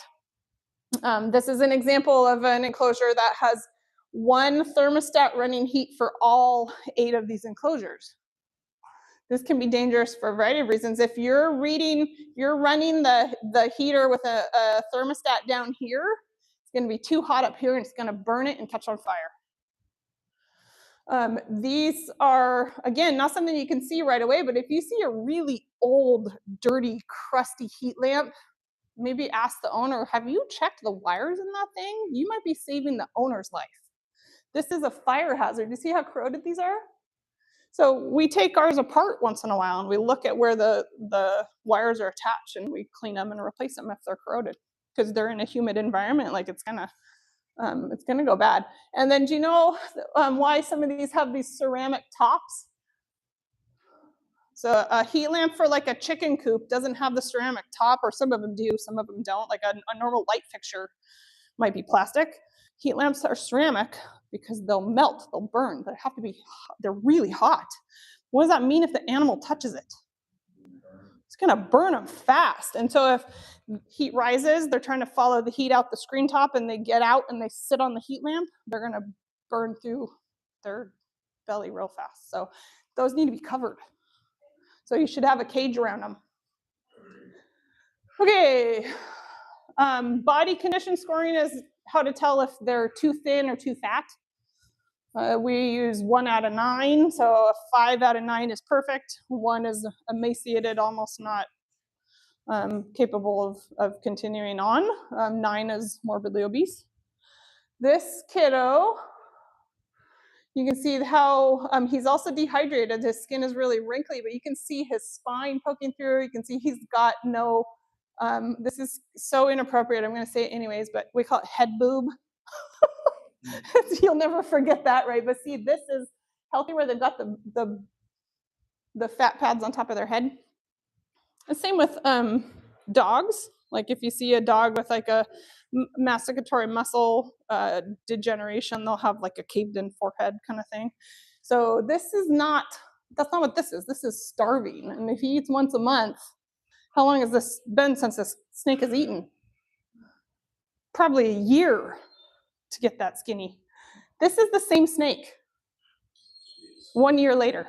This is an example of an enclosure that has one thermostat running heat for all 8 of these enclosures. This can be dangerous for a variety of reasons. If you're running the heater with a thermostat down here, it's going to be too hot up here and it's going to burn it and catch on fire. These are, again, not something you can see right away, but if you see a really old, dirty, crusty heat lamp, maybe ask the owner, have you checked the wires in that thing? You might be saving the owner's life. This is a fire hazard. You see how corroded these are? So we take ours apart once in a while and we look at where the wires are attached and we clean them and replace them if they're corroded, because they're in a humid environment, like it's gonna go bad. And then do you know why some of these have these ceramic tops? So a heat lamp for like a chicken coop doesn't have the ceramic top, or some of them do, some of them don't. Like a normal light fixture might be plastic. Heat lamps are ceramic because they'll melt, they'll burn. They're really hot. What does that mean if the animal touches it? It's gonna burn them fast. And so if heat rises, they're trying to follow the heat out the screen top and they get out and they sit on the heat lamp, they're gonna burn through their belly real fast. So those need to be covered. So you should have a cage around them. Okay, body condition scoring is how to tell if they're too thin or too fat. We use 1 out of 9, so a 5 out of 9 is perfect. 1 is emaciated, almost not capable of continuing on. 9 is morbidly obese. This kiddo, you can see how he's also dehydrated. His skin is really wrinkly, but you can see his spine poking through. You can see he's got no, this is so inappropriate, I'm gonna say it anyways, but we call it head boob. You'll never forget that, right? But see, this is healthy where they've got the fat pads on top of their head. The same with dogs. Like if you see a dog with like a masticatory muscle degeneration, they'll have like a caved in forehead kind of thing. So that's not what this is. This is starving. And if he eats once a month, how long has this been since this snake has eaten? Probably a year to get that skinny. This is the same snake 1 year later.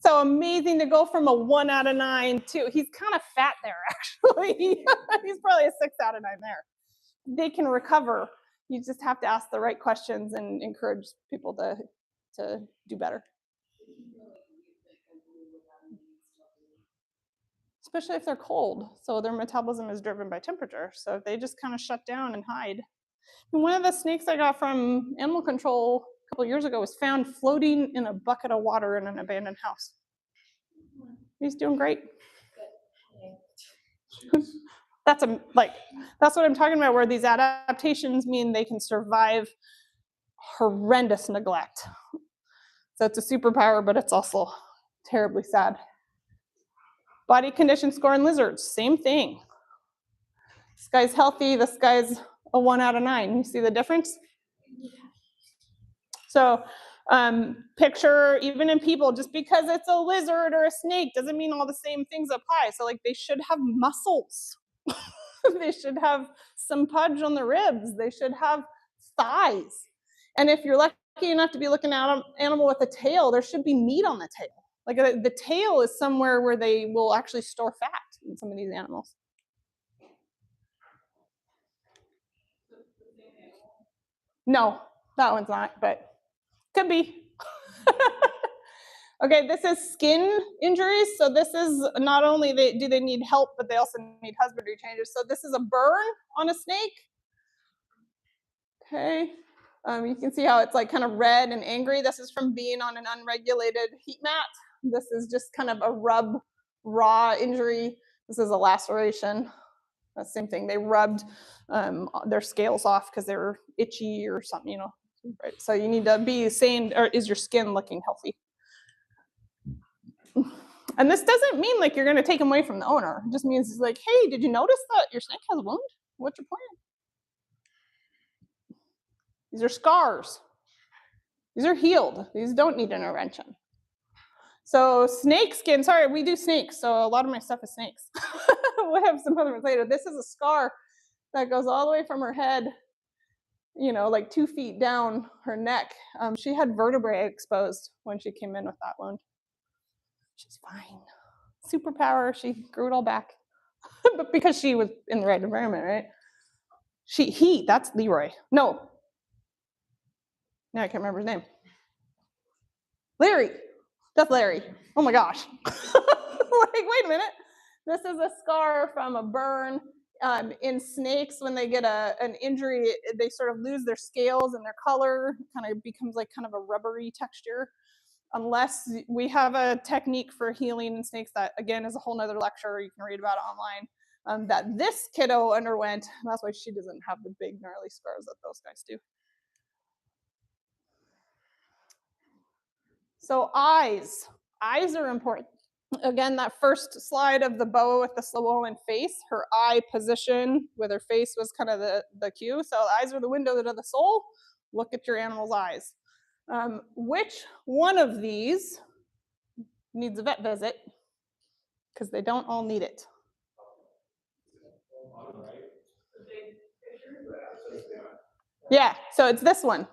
So amazing to go from a 1 out of 9 to, he's kind of fat there actually. He's probably a 6 out of 9 there. They can recover. You just have to ask the right questions and encourage people to do better. especially if they're cold. So their metabolism is driven by temperature. So they just kind of shut down and hide. And one of the snakes I got from animal control a couple years ago was found floating in a bucket of water in an abandoned house. He's doing great. That's what I'm talking about, where these adaptations mean they can survive horrendous neglect. So it's a superpower, but it's also terribly sad. Body condition score in lizards, same thing. This guy's healthy, this guy's a 1 out of 9. You see the difference? So picture, even in people, just because it's a lizard or a snake doesn't mean all the same things apply. So like they should have muscles. They should have some pudge on the ribs. They should have thighs. And if you're lucky enough to be looking at an animal with a tail, there should be meat on the tail. Like the tail is somewhere where they will actually store fat in some of these animals. No, that one's not, but could be. Okay, this is skin injuries. So this is not only do they need help, but they also need husbandry changes. So this is a burn on a snake. Okay, you can see how it's like kind of red and angry. This is from being on an unregulated heat mat. This is just kind of a rub, raw injury. This is a laceration. The same thing. They rubbed their scales off because they were itchy or something, you know. Right? So you need to be saying, or is your skin looking healthy? And this doesn't mean like you're going to take them away from the owner. It just means it's like, hey, did you notice that your snake has a wound? What's your plan? These are scars. These are healed. These don't need intervention. So snake skin, sorry, we do snakes. So a lot of my stuff is snakes. We'll have some other ones later. This is a scar that goes all the way from her head, you know, like 2 feet down her neck. She had vertebrae exposed when she came in with that wound. She's fine. Superpower, she grew it all back. But because she was in the right environment, right? That's Leroy. No. Now I can't remember his name. Larry. That's Larry. Oh my gosh. Like, wait a minute. This is a scar from a burn. In snakes, when they get an injury, they sort of lose their scales and their color kind of becomes like kind of a rubbery texture. Unless we have a technique for healing in snakes that, again, is a whole nother lecture. You can read about it online, that this kiddo underwent. That's why she doesn't have the big gnarly scars that those guys do. So eyes are important. Again, that first slide of the boa with the Slowoan face, her eye position with her face was kind of the cue. So eyes are the window to the soul. Look at your animal's eyes. Which one of these needs a vet visit? Because they don't all need it. Yeah, so it's this one.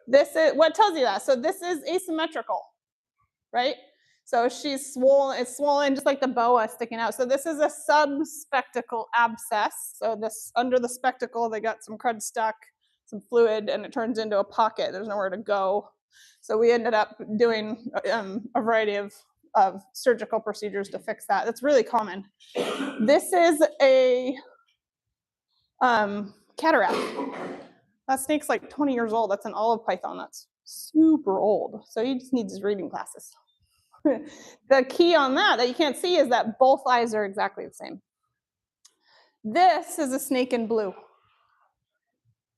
This is what tells you that. So this is asymmetrical, right? So she's swollen, it's swollen just like the boa sticking out. So this is a subspectacle abscess. So this under the spectacle, they got some crud stuck, some fluid, and it turns into a pocket. There's nowhere to go. So we ended up doing a variety of surgical procedures to fix that. That's really common. This is a cataract. That snake's like 20 years old. That's an olive python. That's super old. So he just needs his reading glasses. The key on that you can't see is that both eyes are exactly the same. This is a snake in blue.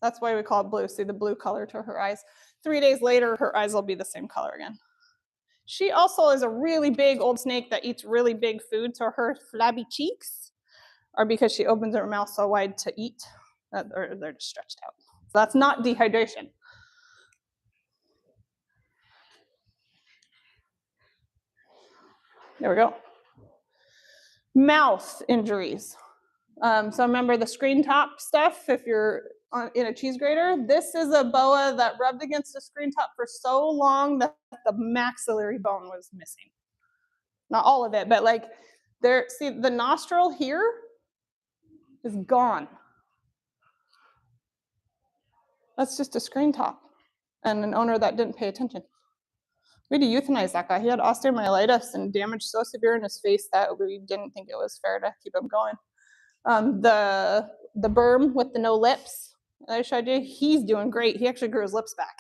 That's why we call it blue. See the blue color to her eyes. 3 days later, her eyes will be the same color again. She also is a really big old snake that eats really big food. So her flabby cheeks are because she opens her mouth so wide to eat, or they're just stretched out. So that's not dehydration. There we go. Mouth injuries. So remember the screen top stuff if you're in a cheese grater? This is a boa that rubbed against the screen top for so long that the maxillary bone was missing. Not all of it, but like there, see the nostril here is gone. That's just a screen top and an owner that didn't pay attention. We had to euthanize that guy. He had osteomyelitis and damage so severe in his face that we didn't think it was fair to keep him going. The berm with the no lips that I showed you, he's doing great. He actually grew his lips back.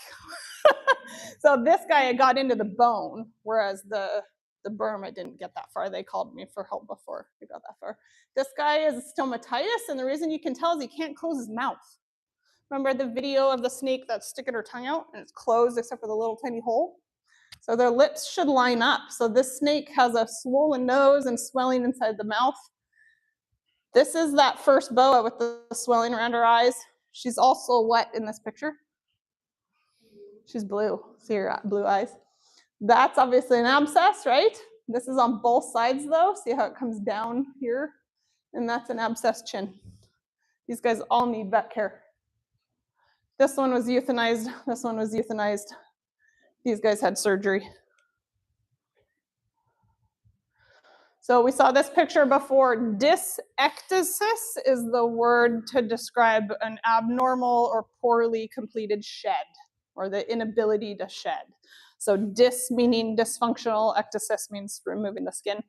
So this guy got into the bone, whereas the berm, it didn't get that far. They called me for help before we got that far. This guy is stomatitis, and the reason you can tell is he can't close his mouth. Remember the video of the snake that's sticking her tongue out and it's closed except for the little tiny hole? So their lips should line up. So this snake has a swollen nose and swelling inside the mouth. This is that first boa with the swelling around her eyes. She's also what in this picture? She's blue. See her blue eyes? That's obviously an abscess, right? This is on both sides though. See how it comes down here? And that's an abscess chin. These guys all need vet care. This one was euthanized. This one was euthanized. These guys had surgery. So we saw this picture before. Dysectasis is the word to describe an abnormal or poorly completed shed, or the inability to shed. So dys meaning dysfunctional, ectasis means removing the skin.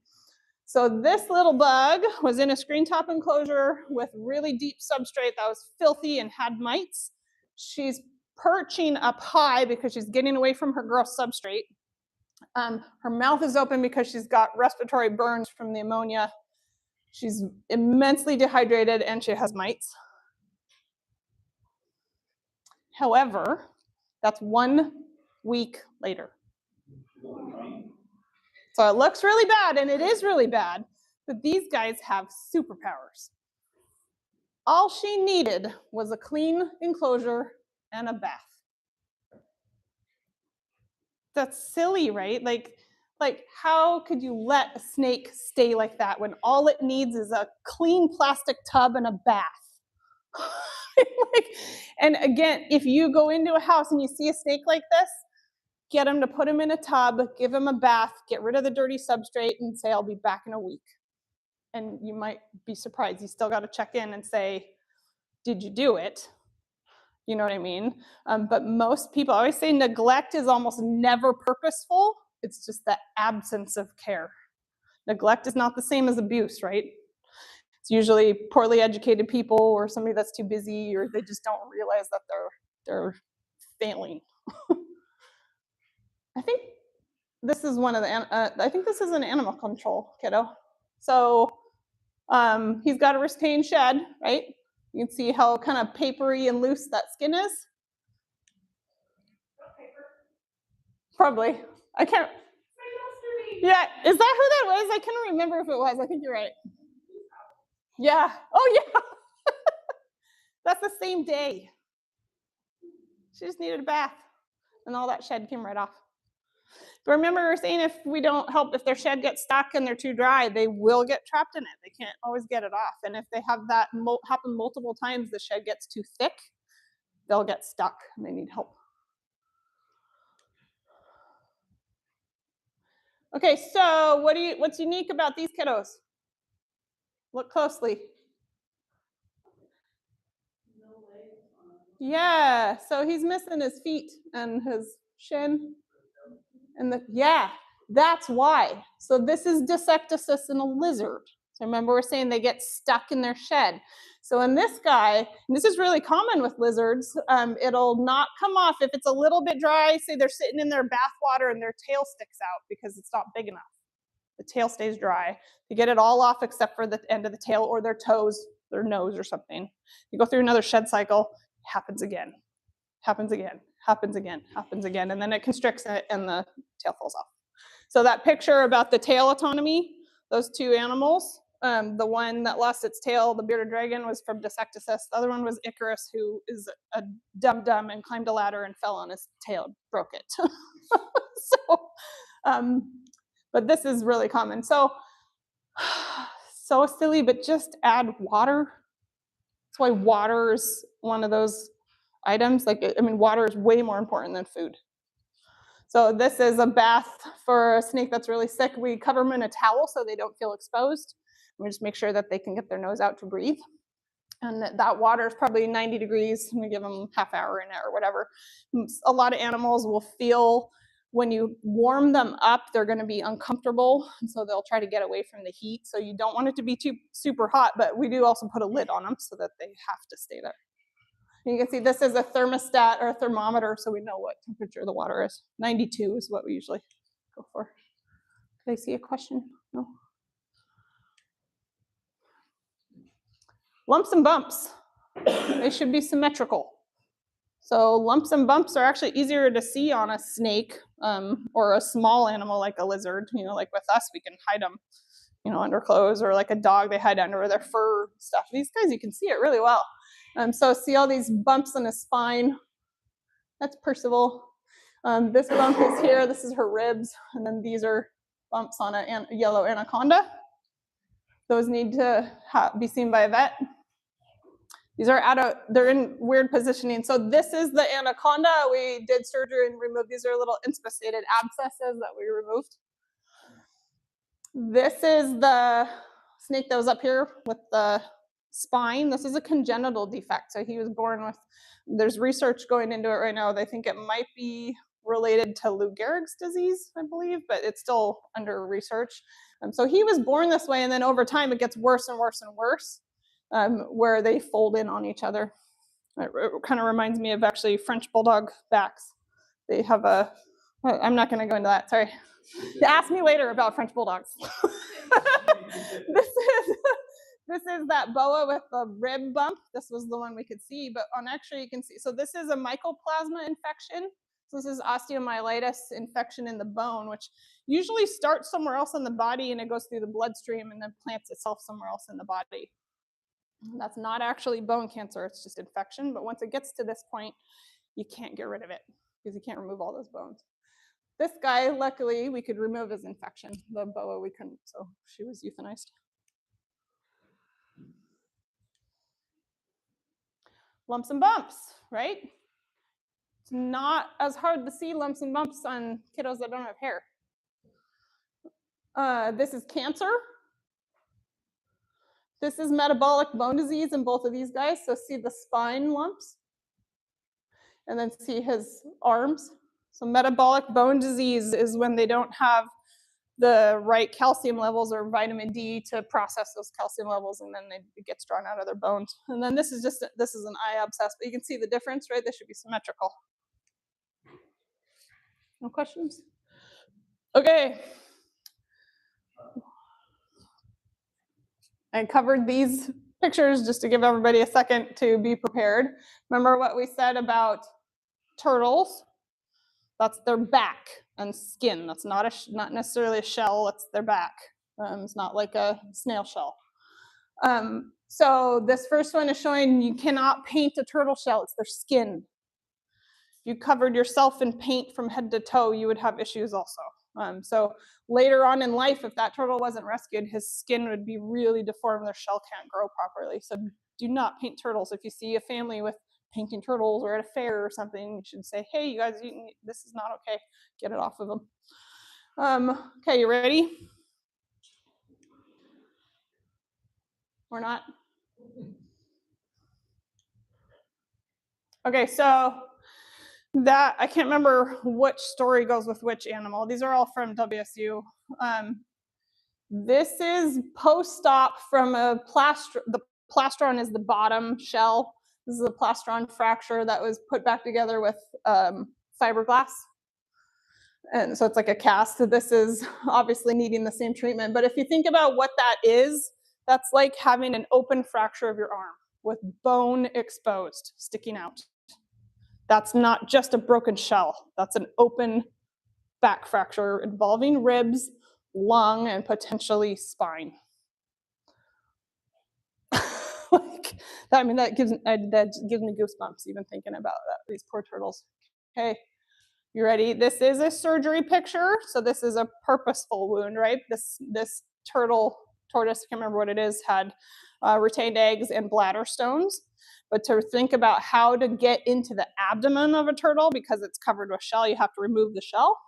So this little bug was in a screen top enclosure with really deep substrate that was filthy and had mites. She's perching up high because she's getting away from her gross substrate. Her mouth is open because she's got respiratory burns from the ammonia. She's immensely dehydrated and she has mites. However, that's 1 week later. So it looks really bad, and it is really bad, but these guys have superpowers. All she needed was a clean enclosure and a bath. That's silly, right? Like how could you let a snake stay like that when all it needs is a clean plastic tub and a bath? And again, if you go into a house and you see a snake like this, get him to put him in a tub, give him a bath, get rid of the dirty substrate, and say, I'll be back in a week. And you might be surprised. You still got to check in and say, did you do it? You know what I mean? But most people, I always say neglect is almost never purposeful. It's just the absence of care. Neglect is not the same as abuse, right? It's usually poorly educated people or somebody that's too busy, or they just don't realize that they're failing. I think this is one of the, I think this is an animal control kiddo. So he's got a retained shed, right? You can see how kind of papery and loose that skin is. Probably. I can't. Yeah, is that who that was? I can't remember if it was. I think you're right. Yeah. Oh, yeah. That's the same day. She just needed a bath, and all that shed came right off. But remember, we were saying if we don't help, if their shed gets stuck and they're too dry, they will get trapped in it. They can't always get it off. And if they have that happen multiple times, the shed gets too thick, they'll get stuck and they need help. Okay, so what's unique about these kiddos? Look closely. Yeah, so he's missing his feet and his shin. And yeah, that's why. So this is dysectasis in a lizard. So remember we're saying they get stuck in their shed. So in this guy, and this is really common with lizards, it'll not come off if it's a little bit dry. Say they're sitting in their bath water and their tail sticks out because it's not big enough. The tail stays dry. They get it all off except for the end of the tail or their toes, their nose or something. You go through another shed cycle, happens again, happens again, happens again, happens again, and then it constricts it and the tail falls off. So that picture about the tail autonomy, those two animals, the one that lost its tail, the bearded dragon, was from dysectasis. The other one was Icarus, who is a dum-dum and climbed a ladder and fell on his tail, broke it. But this is really common. So silly, but just add water. That's why water is one of those items. Water is way more important than food. So this is a bath for a snake that's really sick. We cover them in a towel so they don't feel exposed. We just make sure that they can get their nose out to breathe. And that water is probably 90 degrees. We give them half hour in it or whatever. A lot of animals will feel when you warm them up, they're going to be uncomfortable, and so they'll try to get away from the heat. So you don't want it to be too super hot, but we do also put a lid on them so that they have to stay there. And you can see this is a thermostat or a thermometer, so we know what temperature the water is. 92 is what we usually go for. Did I see a question? No. Lumps and bumps, they should be symmetrical. So lumps and bumps are actually easier to see on a snake or a small animal like a lizard. You know, like with us, we can hide them, you know, under clothes, or like a dog, they hide under their fur stuff. These guys, you can see it really well. So see all these bumps on his spine? That's Percival. This bump is here, this is her ribs, and then these are bumps on a yellow anaconda. Those need to be seen by a vet. These are they're in weird positioning. So this is the anaconda. We did surgery and removed. These are little inspissated abscesses that we removed. This is the snake that was up here with the spine. This is a congenital defect. So he was born with, there's research going into it right now. They think it might be related to Lou Gehrig's disease, I believe, but it's still under research. So he was born this way, and then over time it gets worse and worse and worse. Where they fold in on each other. It kind of reminds me of actually French bulldog backs. They have I'm not going to go into that, sorry. Ask me later about French bulldogs. This is that boa with the rib bump. This was the one we could see, but on X-ray you can see. So this is a mycoplasma infection. So this is osteomyelitis infection in the bone, which usually starts somewhere else in the body, and it goes through the bloodstream and then plants itself somewhere else in the body. That's not actually bone cancer, it's just infection. But once it gets to this point, you can't get rid of it because you can't remove all those bones. This guy, luckily, we could remove his infection. The boa, we couldn't, so she was euthanized. Lumps and bumps, right? It's not as hard to see lumps and bumps on kiddos that don't have hair. This is cancer. This is metabolic bone disease in both of these guys. So see the spine lumps, and then see his arms. So metabolic bone disease is when they don't have the right calcium levels or vitamin D to process those calcium levels, and then it gets drawn out of their bones. And then this is an eye abscess, but you can see the difference, right? They should be symmetrical. No questions? Okay. I covered these pictures just to give everybody a second to be prepared. Remember what we said about turtles? That's their back and skin. That's not necessarily a shell, it's their back. It's not like a snail shell. So this first one is showing you cannot paint a turtle shell, it's their skin. If you covered yourself in paint from head to toe, you would have issues also. So later on in life, if that turtle wasn't rescued, his skin would be really deformed, their shell can't grow properly. So do not paint turtles. If you see a family with painting turtles or at a fair or something, you should say, hey, you guys, this is not okay. Get it off of them. Okay, you ready? Or not? Okay, so that, I can't remember which story goes with which animal. These are all from WSU. This is post-op from a the plastron is the bottom shell. This is a plastron fracture that was put back together with fiberglass. And so it's like a cast. So this is obviously needing the same treatment. But if you think about what that is, that's like having an open fracture of your arm with bone exposed, sticking out. That's not just a broken shell. That's an open back fracture involving ribs, lung, and potentially spine. That gives me goosebumps even thinking about that, these poor turtles. Okay, you ready? This is a surgery picture. So this is a purposeful wound, right? This tortoise, I can't remember what it is, had retained eggs and bladder stones. But to think about how to get into the abdomen of a turtle, because it's covered with shell, you have to remove the shell.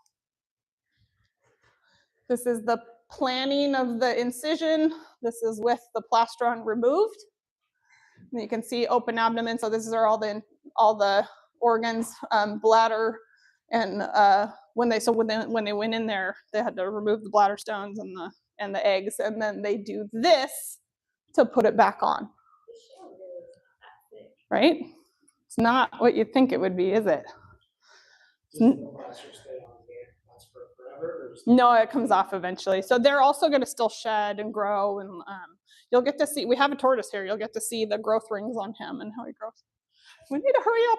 This is the planning of the incision. This is with the plastron removed. And you can see open abdomen. So this is all the organs, bladder and when they went in there, they had to remove the bladder stones and the eggs, and then they do this to put it back on. Right? It's not what you think it would be, is it? No, it comes off eventually. So they're also going to still shed and grow, and you'll get to see. We have a tortoise here. You'll get to see the growth rings on him and how he grows. We need to hurry up.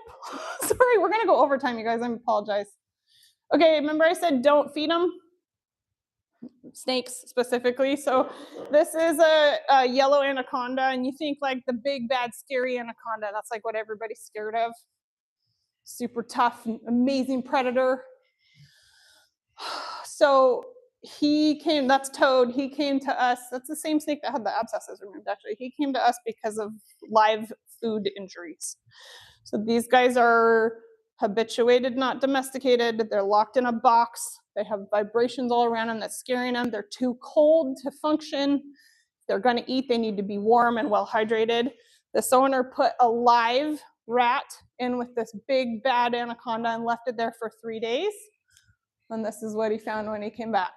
Sorry, we're going to go overtime, you guys. I apologize. Okay, remember I said don't feed them? Snakes specifically. So this is a yellow anaconda, and you think like the big, bad, scary anaconda. That's like what everybody's scared of. Super tough, amazing predator. So that's Toad. He came to us. That's the same snake that had the abscesses removed, actually. He came to us because of live food injuries. So these guys are habituated, not domesticated. They're locked in a box. They have vibrations all around them that's scaring them. They're too cold to function. If they're going to eat, they need to be warm and well hydrated. This owner put a live rat in with this big bad anaconda and left it there for 3 days. And this is what he found when he came back.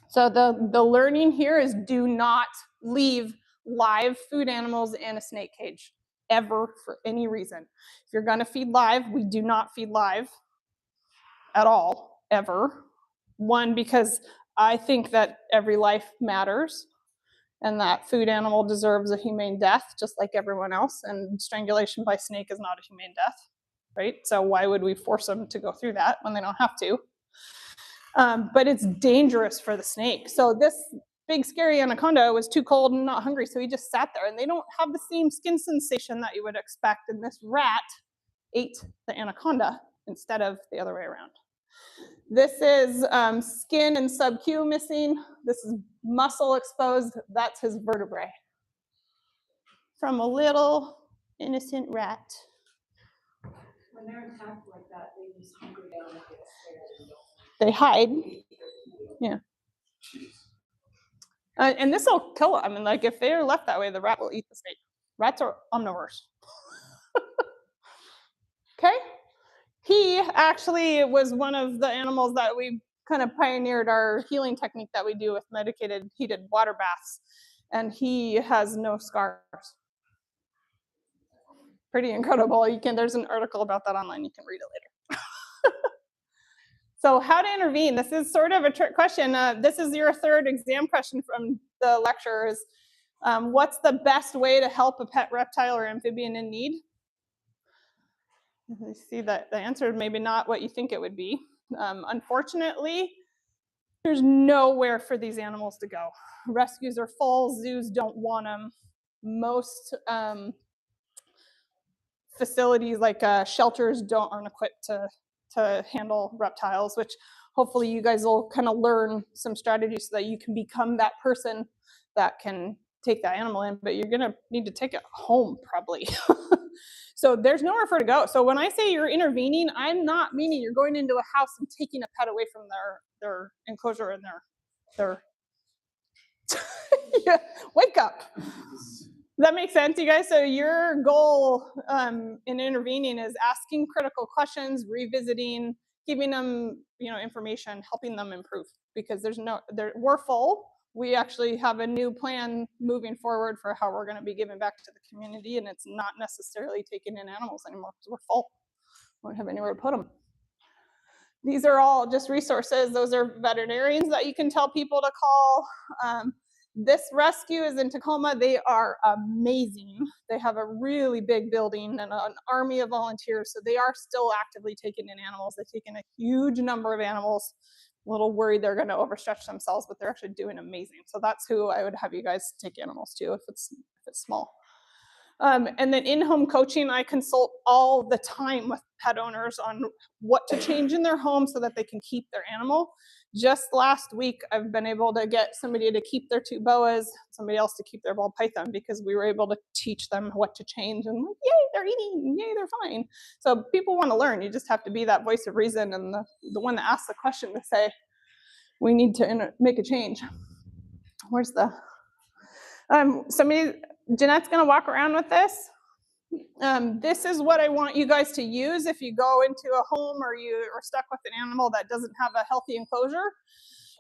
So the learning here is do not leave live food animals in a snake cage, ever, for any reason. If you're gonna feed live, we do not feed live at all, ever. One, because I think that every life matters, and that food animal deserves a humane death, just like everyone else, and strangulation by snake is not a humane death, right? So why would we force them to go through that when they don't have to? But it's dangerous for the snake. So this big scary anaconda was too cold and not hungry, so he just sat there, and they don't have the same skin sensation that you would expect, and this rat ate the anaconda instead of the other way around. This is skin and sub-Q missing. This is muscle exposed. That's his vertebrae. From a little innocent rat. When they're attacked like that, they just hunker down and get scared. They hide. Yeah. And this will kill them. I mean, like if they're left that way, the rat will eat the snake. Rats are omnivores. Okay? He actually was one of the animals that we kind of pioneered our healing technique that we do with medicated heated water baths. And he has no scars. Pretty incredible. There's an article about that online. You can read it later. So how to intervene? This is sort of a trick question. This is your third exam question from the lecture. What's the best way to help a pet reptile or amphibian in need? You see that the answer is maybe not what you think it would be. Unfortunately, there's nowhere for these animals to go. Rescues are full, zoos don't want them. Most facilities like shelters aren't equipped to handle reptiles, which hopefully you guys will kind of learn some strategies so that you can become that person that can take that animal in, but you're gonna need to take it home probably. So there's nowhere for it to go. So when I say you're intervening, I'm not meaning you're going into a house and taking a pet away from their enclosure and their yeah, wake up. Does that make sense, you guys? So your goal in intervening is asking critical questions, revisiting, giving them information, helping them improve, because we're full. We actually have a new plan moving forward for how we're going to be giving back to the community, and it's not necessarily taking in animals anymore because we're full. We don't have anywhere to put them. These are all just resources. Those are veterinarians that you can tell people to call. This rescue is in Tacoma. They are amazing. They have a really big building and an army of volunteers, so they are still actively taking in animals. They've taken a huge number of animals. A little worried they're going to overstretch themselves, but they're actually doing amazing. So that's who I would have you guys take animals to if it's small. And then in-home coaching, I consult all the time with pet owners on what to change in their home so that they can keep their animal. Just last week, I've been able to get somebody to keep their 2 boas, somebody else to keep their ball python, because we were able to teach them what to change, and like, yay, they're eating, yay, they're fine. So people want to learn. You just have to be that voice of reason and the one that asks the question to say, we need to make a change. Where's the, Jeanette's gonna walk around with this. This is what I want you guys to use if you go into a home or you are stuck with an animal that doesn't have a healthy enclosure.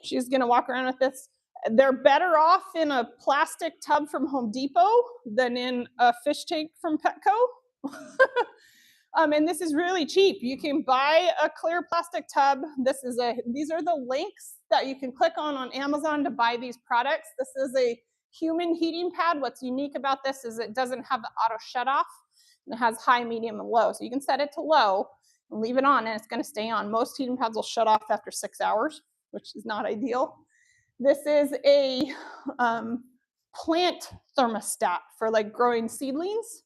She's gonna walk around with this. They're better off in a plastic tub from Home Depot than in a fish tank from Petco. And this is really cheap. You can buy a clear plastic tub. These are the links that you can click on Amazon to buy these products. This is a human heating pad. What's unique about this is it doesn't have the auto shut off. It has high, medium, and low. So you can set it to low and leave it on and it's gonna stay on. Most heating pads will shut off after 6 hours, which is not ideal. This is a plant thermostat for like growing seedlings.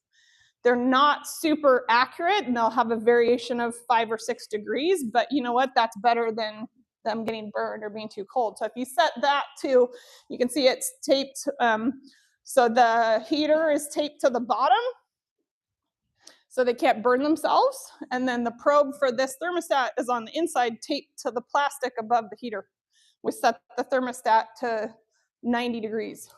They're not super accurate and they'll have a variation of 5 or 6 degrees, but you know what? That's better than them getting burned or being too cold. So if you set that to, you can see it's taped, so the heater is taped to the bottom so they can't burn themselves. And then the probe for this thermostat is on the inside taped to the plastic above the heater. We set the thermostat to 90 degrees.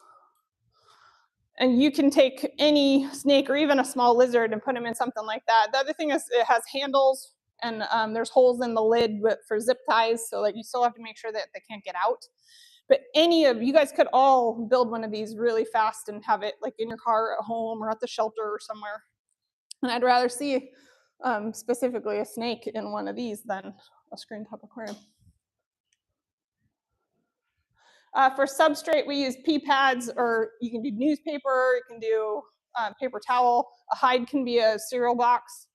And you can take any snake or even a small lizard and put them in something like that. The other thing is it has handles and there's holes in the lid for zip ties. So like you still have to make sure that they can't get out. But you guys could all build one of these really fast and have it like in your car at home or at the shelter or somewhere. And I'd rather see specifically a snake in one of these than a screen top aquarium. For substrate, we use pea pads, or you can do newspaper, you can do paper towel. A hide can be a cereal box,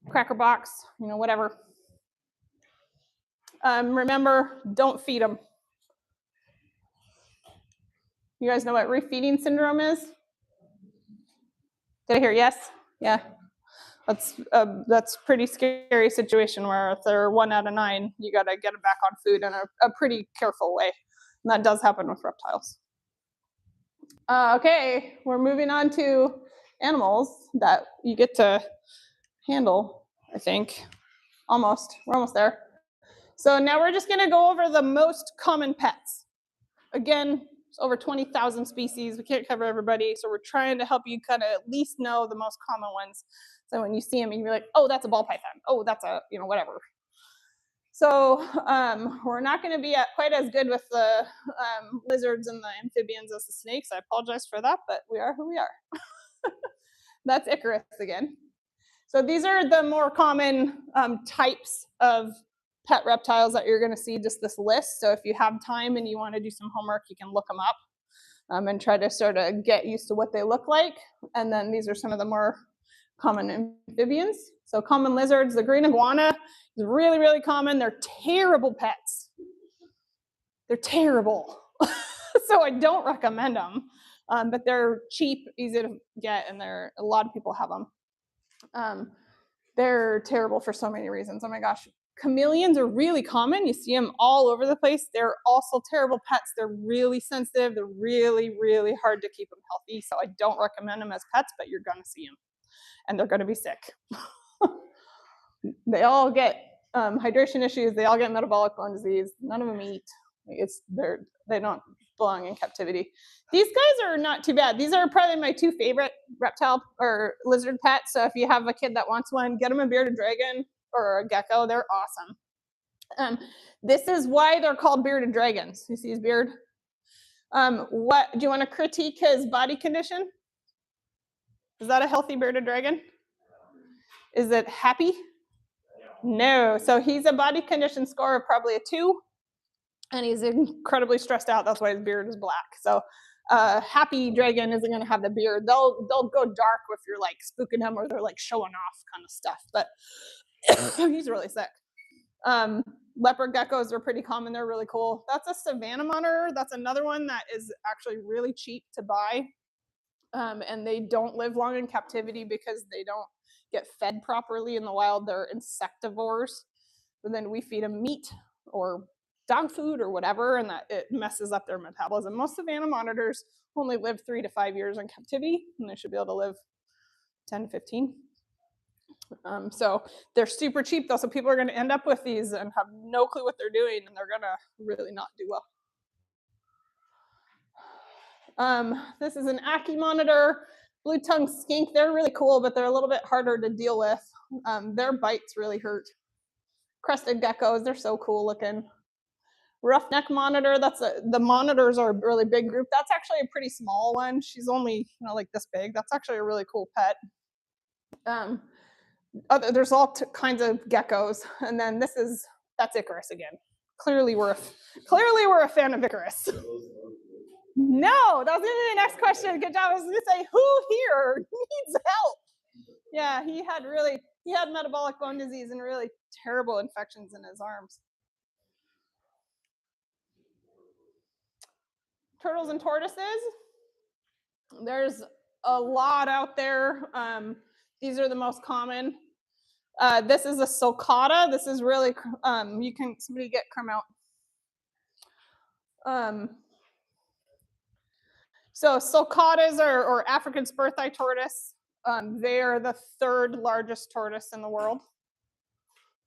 cracker box, whatever. Remember, don't feed them. You guys know what refeeding syndrome is? Did I hear yes? Yeah. That's a pretty scary situation where if they're 1 out of 9, you got to get them back on food in a pretty careful way. And that does happen with reptiles. Okay, we're moving on to animals that you get to handle, I think. Almost, we're almost there. So now we're just gonna go over the most common pets. Again, it's over 20,000 species. We can't cover everybody, so we're trying to help you kind of at least know the most common ones. So when you see them, you're like, oh, that's a ball python. Oh, that's a, whatever. So we're not going to be quite as good with the lizards and the amphibians as the snakes. I apologize for that, but we are who we are. That's Icarus again. So these are the more common types of pet reptiles that you're going to see, just this list. So if you have time and you want to do some homework, you can look them up and try to sort of get used to what they look like. And then these are some of the more common amphibians. So common lizards, the green iguana is really, really common. They're terrible pets. They're terrible. So I don't recommend them, but they're cheap, easy to get, and a lot of people have them. They're terrible for so many reasons. Oh my gosh. Chameleons are really common. You see them all over the place. They're also terrible pets. They're really sensitive. They're really, really hard to keep them healthy. So I don't recommend them as pets, but you're going to see them. And they're going to be sick. They all get hydration issues. They all get metabolic bone disease. None of them eat. They don't belong in captivity. These guys are not too bad. These are probably my 2 favorite reptile or lizard pets. So if you have a kid that wants one, get them a bearded dragon or a gecko. They're awesome. This is why they're called bearded dragons. You see his beard? What do you want to critique his body condition? Is that a healthy bearded dragon? Is it happy? No. So he's a body condition score of probably a 2, and he's incredibly stressed out. That's why his beard is black. So happy dragon isn't going to have the beard. They'll go dark if you're like spooking them or they're like showing off kind of stuff. But he's really sick. Leopard geckos are pretty common. They're really cool. That's a savanna monitor. That's another one that is actually really cheap to buy. And they don't live long in captivity because they don't get fed properly in the wild. They're insectivores. And then we feed them meat or dog food or whatever, and that it messes up their metabolism. Most savanna monitors only live 3 to 5 years in captivity, and they should be able to live 10 to 15. So they're super cheap though, so people are going to end up with these and have no clue what they're doing, and they're going to really not do well. This is an Ackie monitor. blue tongue skink, they're really cool, but they're a little bit harder to deal with. Their bites really hurt. Crested geckos, they're so cool looking. Roughneck monitor, the monitors are a really big group. That's actually a pretty small one. She's only, like this big. That's actually a really cool pet. There's all kinds of geckos, and then that's Icarus again. Clearly we're a fan of Icarus. No, that was gonna be the next question. Good job. I was gonna say, who here needs help? Yeah, he had metabolic bone disease and really terrible infections in his arms. Turtles and tortoises. There's a lot out there. These are the most common. This is a sulcata. This is really, somebody get crumb out. So sulcatas or African spur-thigh tortoise. They are the 3rd largest tortoise in the world.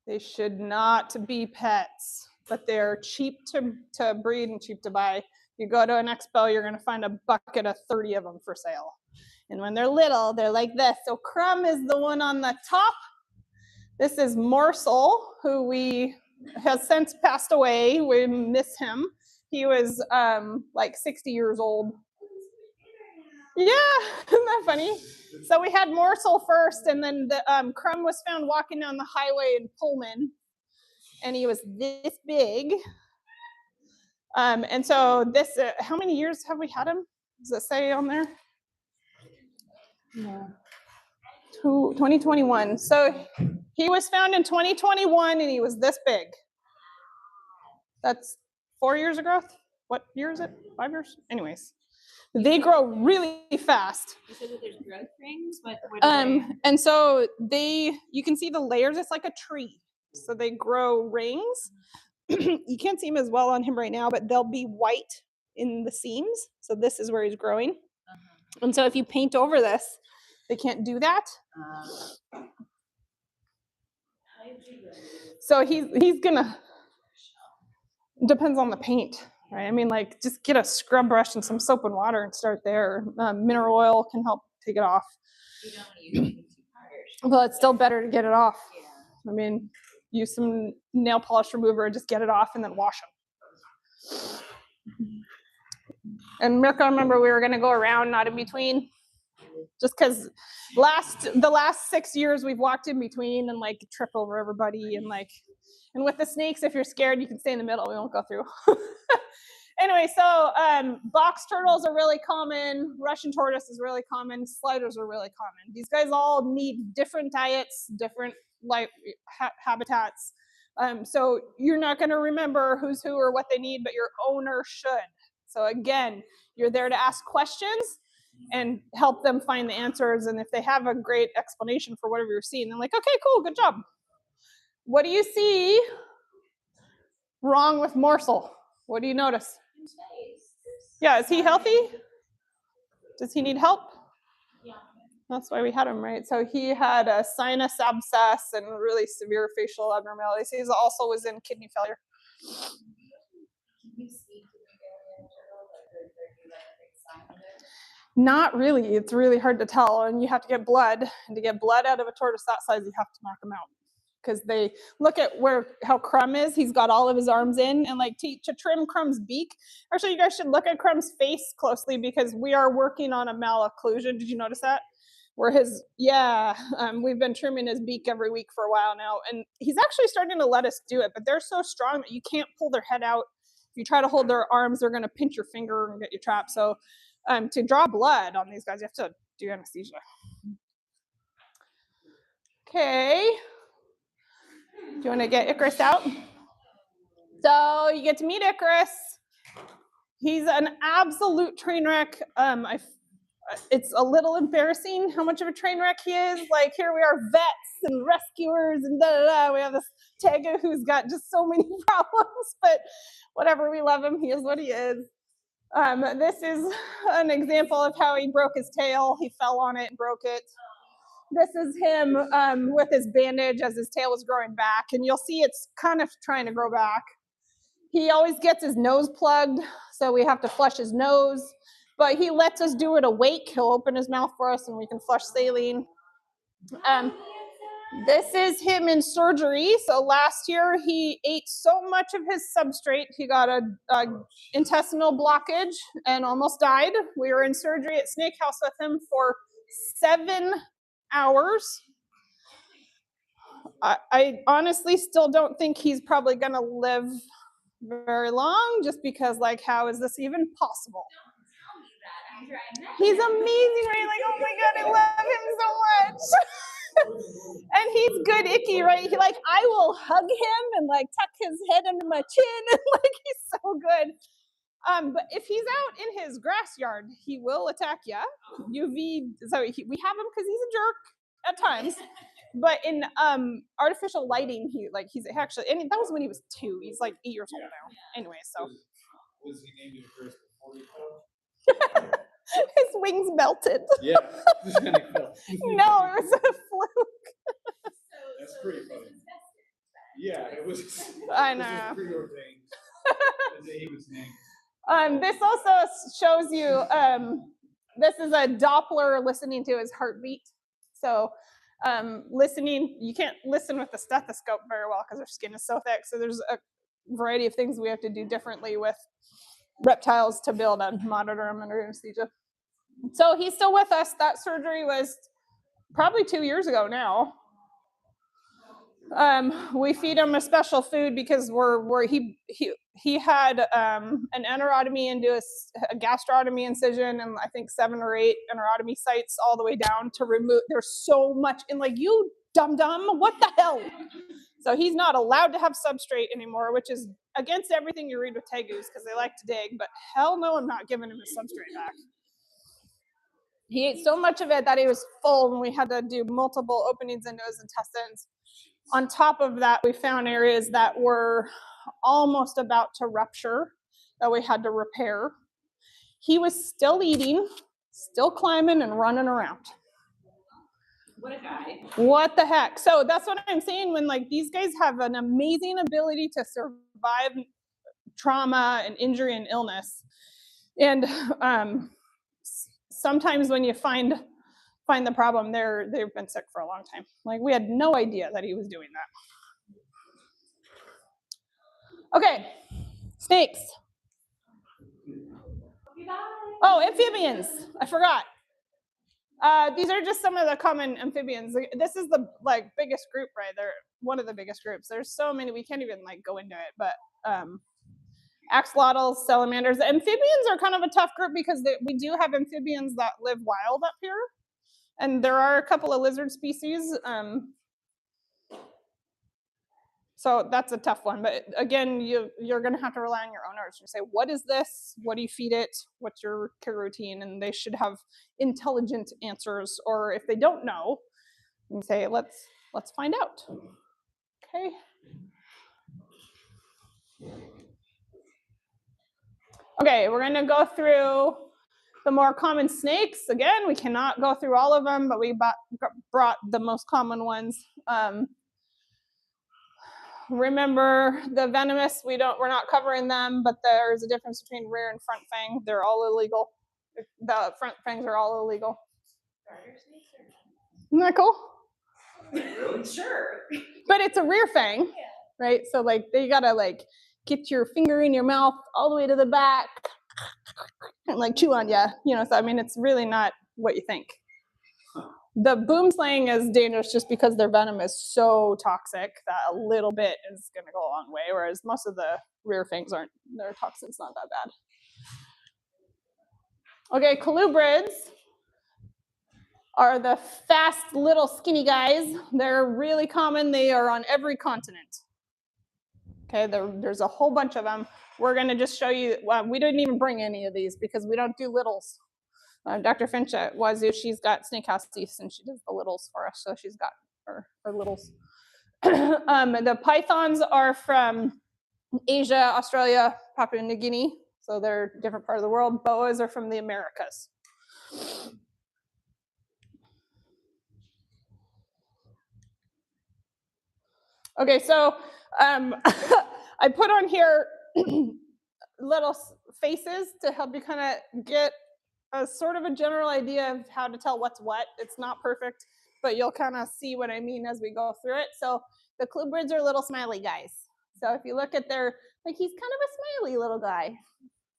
They should not be pets, but they're cheap to breed and cheap to buy. You go to an expo, you're going to find a bucket of 30 of them for sale. And when they're little, they're like this. So Crumb is the one on the top. This is Morsel, who has since passed away. We miss him. He was like 60 years old. Yeah, isn't that funny? So we had Morsel first, and then the Crumb was found walking down the highway in Pullman, and he was this big. And so this, how many years have we had him? Does it say on there? No. 2021. So he was found in 2021, and he was this big. That's 4 years of growth. What year is it? 5 years? Anyways, they grow really fast. You said that there's growth rings. What are they? And so you can see the layers. It's like a tree. So they grow rings. You can't see them as well on him right now, but they'll be white in the seams. So this is where he's growing. And so if you paint over this, they can't do that. So he's gonna, depends on the paint, right? I mean, like, just get a scrub brush and some soap and water and start there. Mineral oil can help take it off. You don't want to use anything too harsh. Well, it's still better to get it off. Yeah. I mean, use some nail polish remover and just get it off and then wash them. And Mirka, remember we were going to go around, not in between, just because the last 6 years we've walked in between and like trip over everybody, and with the snakes, if you're scared, you can stay in the middle. We won't go through. Anyway, so box turtles are really common. Russian tortoise is really common. Sliders are really common. These guys all need different diets, different habitats. So you're not going to remember who's who or what they need, but your owner should. So again, you're there to ask questions and help them find the answers. And if they have a great explanation for whatever you're seeing, they're like, okay, cool, good job. What do you see wrong with Morsel? What do you notice? Yeah, is he healthy? Does he need help? Yeah. That's why we had him, right? So he had a sinus abscess and really severe facial abnormalities. He also was in kidney failure. Can you see to the turtle, like, is there like a big sign of it? Not really. It's really hard to tell, and you have to get blood. And to get blood out of a tortoise that size, you have to knock them out. Because they look at how Crumb is. He's got all of his arms in, and like to trim Crumb's beak. Actually, you guys should look at Crumb's face closely because we are working on a malocclusion. Did you notice that? Where we've been trimming his beak every week for a while now, and he's actually starting to let us do it. But they're so strong that you can't pull their head out. If you try to hold their arms, they're going to pinch your finger and get you trapped. So to draw blood on these guys, you have to do anesthesia. Okay. Do you want to get Icarus out? So you get to meet Icarus. He's an absolute train wreck. It's a little embarrassing how much of a train wreck he is. Like, here we are, vets and rescuers and da-da-da. We have this Tega who's got just so many problems, but whatever, we love him. He is what he is. This is an example of how he broke his tail. He fell on it and broke it. This is him with his bandage as his tail was growing back, and you'll see it's kind of trying to grow back. He always gets his nose plugged, so we have to flush his nose. but he lets us do it awake. He'll open his mouth for us and we can flush saline. This is him in surgery. So last year he ate so much of his substrate, he got a intestinal blockage and almost died. We were in surgery at Snake House with him for 7 hours. I honestly still don't think he's probably gonna live very long, just because like, how is this even possible? He's amazing, right? Like, oh my God, I love him so much. And he's good icky, right? He like, I will hug him and like tuck his head under my chin, and like he's so good. But if he's out in his grass yard, he will attack you. So we have him because he's a jerk at times. But in artificial lighting, he's actually, and that was when he was 2. He's like 8 years old now. Anyway, so. Was he named first before he fell? His wings melted. Yeah. No, it was a fluke. That's pretty funny. Yeah, it was. I know. This was preordained. The day he was named. This also shows you, this is a Doppler listening to his heartbeat. So listening, you can't listen with the stethoscope very well because their skin is so thick. So there's a variety of things we have to do differently with reptiles to be able to monitor them under anesthesia. So he's still with us. That surgery was probably 2 years ago now. We feed him a special food because he had an enterotomy into a gastrotomy incision, and I think 7 or 8 enterotomy sites all the way down to remove. There's so much, and like, you dum what the hell? So he's not allowed to have substrate anymore, which is against everything you read with tegus because they like to dig. But hell no, I'm not giving him his substrate back. He ate so much of it that he was full, and we had to do multiple openings into his intestines. On top of that, we found areas that were almost about to rupture that we had to repair. He was still eating, still climbing and running around. What a guy. What the heck? So that's what I'm saying, when like these guys have an amazing ability to survive trauma and injury and illness. And sometimes when you find the problem, they've been sick for a long time. Like, we had no idea that he was doing that. Okay, snakes. Oh, amphibians, I forgot. These are just some of the common amphibians. This is the biggest group, right? They're one of the biggest groups. There's so many, we can't even go into it, but axolotls, salamanders. Amphibians are kind of a tough group because we do have amphibians that live wild up here. And there are a couple of lizard species. So that's a tough one. But again, you're going to have to rely on your owners. You say, what is this? What do you feed it? What's your care routine? And they should have intelligent answers. Or if they don't know, you say, let's find out. Okay. Okay, we're going to go through the more common snakes. Again, we cannot go through all of them, but we brought the most common ones. Remember the venomous, we're not covering them, but there's a difference between rear and front fang. They're all illegal. The front fangs are all illegal. Isn't that cool? Really? Sure. But it's a rear fang, right? So you gotta get your finger in your mouth all the way to the back and chew on you, so I mean, it's really not what you think. The boom slang is dangerous just because their venom is so toxic that a little bit is going to go a long way, whereas most of the rear fangs aren't, their toxin's not that bad. Okay, colubrids are the fast little skinny guys. They're really common. They are on every continent. Okay, there's a whole bunch of them. We're going to just show you, we didn't even bring any of these because we don't do littles. Dr. Finch at Wazoo, she's got snake house teeth and she does the littles for us, so she's got her littles. The pythons are from Asia, Australia, Papua New Guinea, so they're a different part of the world. Boas are from the Americas. Okay, so I put on here little faces to help you kind of get a sort of a general idea of how to tell what's what. It's not perfect, but you'll kind of see what I mean as we go through it. So the clubrids are little smiley guys. So if you look at their, like he's kind of a smiley little guy.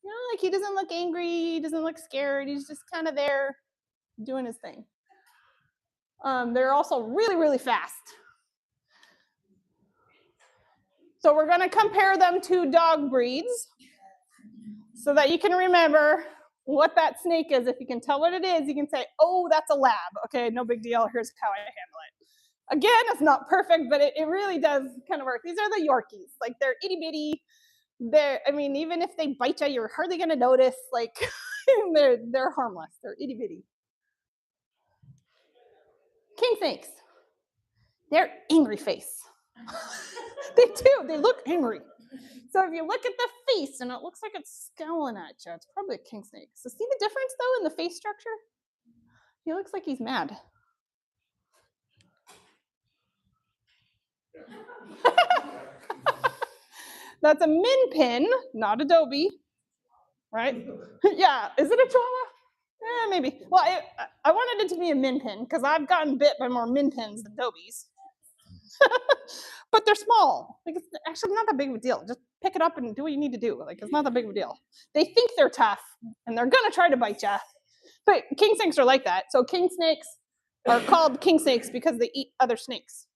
You know, like he doesn't look angry, he doesn't look scared, he's just kind of there doing his thing. They're also really, really fast. So we're gonna compare them to dog breeds so that you can remember what that snake is. If you can tell what it is, you can say, oh, that's a lab. Okay, no big deal, here's how I handle it. Again, it's not perfect, but it really does kind of work. These are the Yorkies, like they're itty bitty. I mean, even if they bite you, you're hardly gonna notice, like they're harmless, they're itty bitty. King snakes, they're angry face. They do, they look angry. So if you look at the face and it looks like it's scowling at you, it's probably a king snake. So see the difference though in the face structure? He looks like he's mad. That's a min pin, not a dobie, right? Yeah, is it a chihuahua? Maybe. Well, I wanted it to be a min pin because I've gotten bit by more min pins than dobies. But they're small. Like it's actually not that big of a deal. Just pick it up and do what you need to do. Like it's not that big of a deal. They think they're tough and they're gonna try to bite you. But king snakes are like that. So king snakes are called king snakes because they eat other snakes.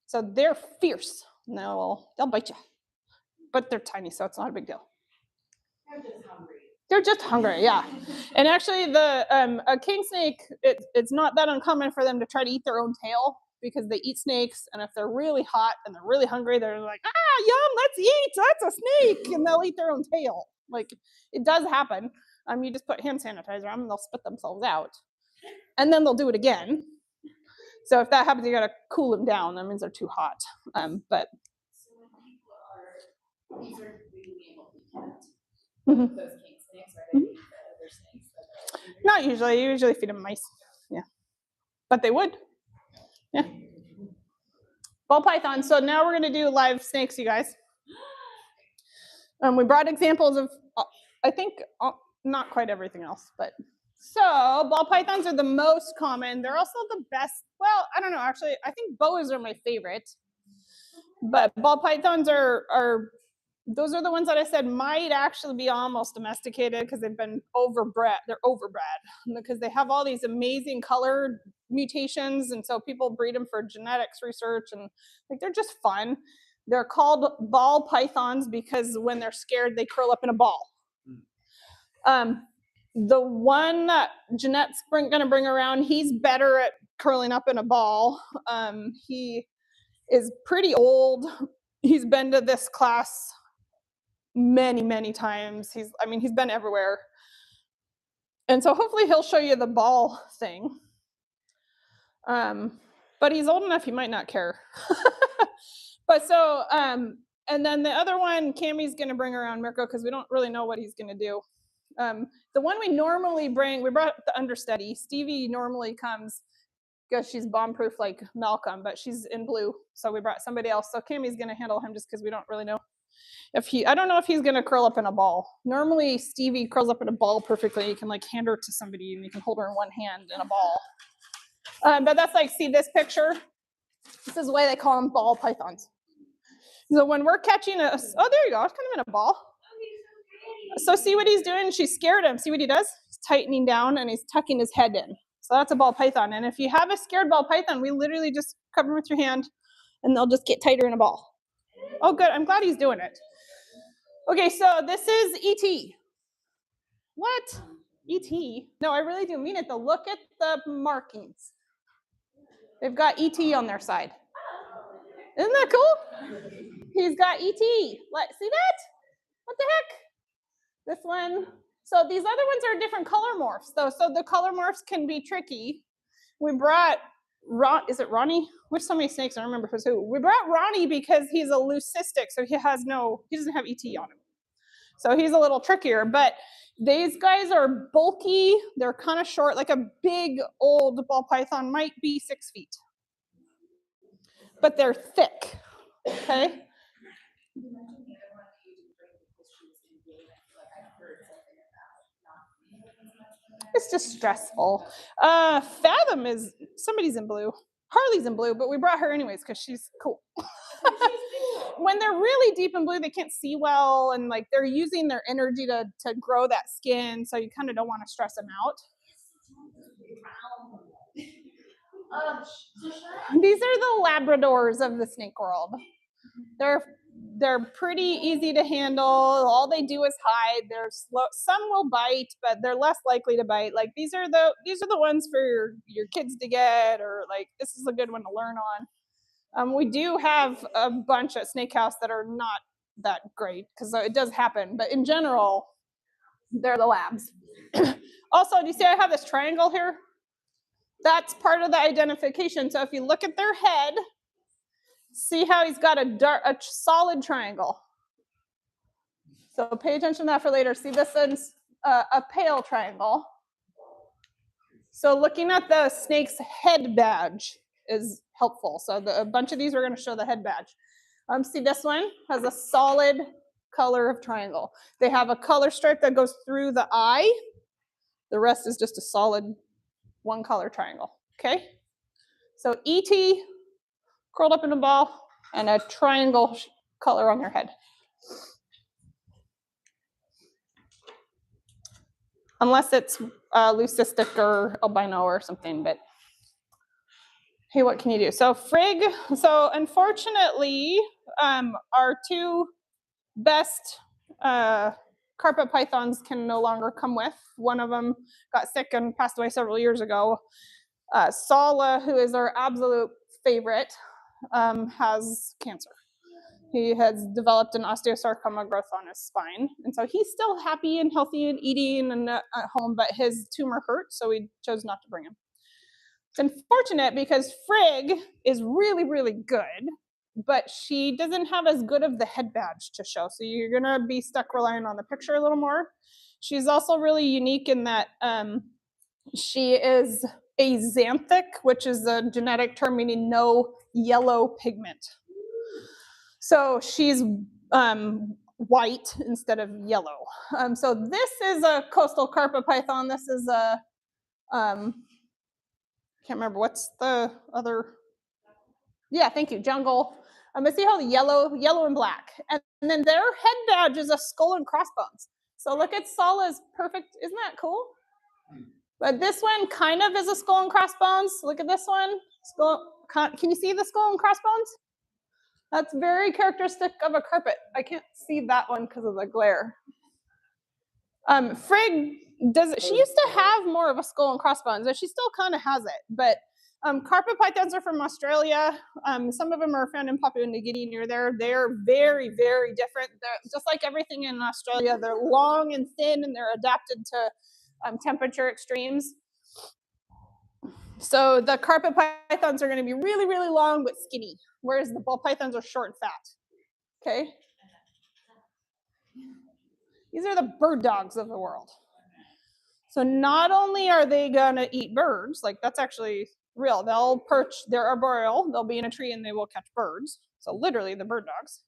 So they're fierce. No, they'll bite you. But they're tiny, so it's not a big deal. They're just hungry, yeah. And actually, a king snake, it's not that uncommon for them to try to eat their own tail because they eat snakes, and if they're really hot and they're really hungry, they're like, ah, yum, let's eat, that's a snake, and they'll eat their own tail. Like, it does happen. You just put hand sanitizer on them, and they'll spit themselves out. And then they'll do it again. So if that happens, you gotta cool them down. That means they're too hot. But mm-hmm. Those king snakes, are they feed the other snakes? Not usually. You usually feed them mice. Yeah. But they would. Yeah. Ball python. So now we're going to do live snakes, you guys. We brought examples of, I think, not quite everything else. But so ball pythons are the most common. They're also the best. Well, I don't know. Actually, I think boas are my favorite. But ball pythons those are the ones that I said might actually be almost domesticated because they've been overbred. They're overbred because they have all these amazing color mutations, and so people breed them for genetics research, and like they're just fun. They're called ball pythons because when they're scared, they curl up in a ball. The one that Jeanette's going to bring around, he's better at curling up in a ball. He is pretty old. He's been to this class many times. He's been everywhere. And so hopefully he'll show you the ball thing. But he's old enough, he might not care. But so, and then the other one, Cammie's gonna bring around Mirko because we don't really know what he's gonna do. The one we normally bring, we brought the understudy. Stevie normally comes because she's bomb-proof like Malcolm, but she's in blue. So we brought somebody else. So Cammie's gonna handle him just because we don't really know. I don't know if he's gonna curl up in a ball. Normally Stevie curls up in a ball perfectly. You can like hand her to somebody and you can hold her in one hand in a ball. But that's like, see this picture? This is why they call them ball pythons. So when we're catching oh, there you go, it's kind of in a ball. So see what he's doing? She scared him. See what he does? He's tightening down and he's tucking his head in. So that's a ball python. And if you have a scared ball python, we literally just cover them with your hand and they'll just get tighter in a ball. Oh, good. I'm glad he's doing it. Okay, so this is E.T. What? E.T.? No, I really do mean it, though. Look at the markings. They've got E.T. on their side. Isn't that cool? He's got E.T. See that? What the heck? This one. So these other ones are different color morphs, though. So the color morphs can be tricky. We brought is it Ronnie? Which so many snakes? I don't remember who's who. We brought Ronnie because he's a leucistic, so he doesn't have ET on him. So he's a little trickier, but these guys are bulky. They're kind of short, like a big old ball python might be 6 feet. But they're thick, okay? is just stressful. Fathom is, somebody's in blue. Harley's in blue, but we brought her anyways because she's cool. When they're really deep in blue, they can't see well, and like they're using their energy to grow that skin, so you kind of don't want to stress them out. These are the Labradors of the snake world. They're pretty easy to handle. All they do is hide. They're slow. Some will bite, but they're less likely to bite. Like these are the ones for your kids to get, or like this is a good one to learn on. We do have a bunch at Snake House that are not that great because it does happen, but in general, they're the labs. Also, do you see I have this triangle here? That's part of the identification. So if you look at their head, see how he's got a solid triangle. So pay attention to that for later. See, this is a pale triangle. So looking at the snake's head badge is helpful. So a bunch of these are going to show the head badge. See, this one has a solid color of triangle. They have a color stripe that goes through the eye. The rest is just a solid one color triangle. Okay? So ET, curled up in a ball, and a triangle color on their head. Unless it's leucistic or albino or something, but hey, what can you do? So Frigg, so unfortunately, our two best carpet pythons can no longer come with. One of them got sick and passed away several years ago. Sala, who is our absolute favorite, has cancer. He has developed an osteosarcoma growth on his spine. And so he's still happy and healthy and eating and at home, but his tumor hurt, so we chose not to bring him. It's unfortunate because Frigg is really, really good, but she doesn't have as good of the head badge to show. So you're gonna be stuck relying on the picture a little more. She's also really unique in that she is axanthic, which is a genetic term meaning no yellow pigment. So she's white instead of yellow. So this is a coastal carpet python. This is a, can't remember, what's the other? Yeah, thank you, jungle. But see how the yellow and black. And then their head badge is a skull and crossbones. So look at Sala's perfect, isn't that cool? But this one kind of is a skull and crossbones. Look at this one. Can you see the skull and crossbones? That's very characteristic of a carpet. I can't see that one because of the glare. Frigg she used to have more of a skull and crossbones, and she still kind of has it. But carpet pythons are from Australia. Some of them are found in Papua New Guinea near there. They're very, very different. They're, just like everything in Australia, they're long and thin, and they're adapted to temperature extremes. So the carpet pythons are going to be really, really long but skinny, whereas the ball pythons are short and fat. Okay? These are the bird dogs of the world. So not only are they going to eat birds, like that's actually real. They'll perch, they're arboreal, they'll be in a tree and they will catch birds. So literally the bird dogs.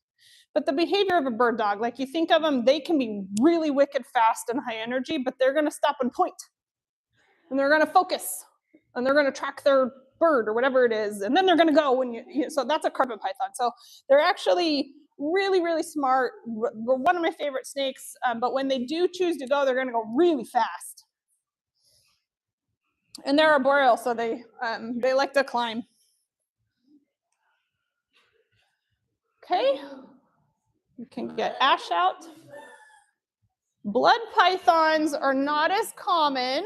But the behavior of a bird dog, like you think of them, they can be really wicked fast and high energy, but they're going to stop and point. And they're going to focus. And they're going to track their bird or whatever it is. And then they're going to go when so that's a carpet python. So they're actually really, really smart. They're one of my favorite snakes. But when they do choose to go, they're going to go really fast. And they're arboreal, so they like to climb. Okay. You can get ash out. Blood pythons are not as common.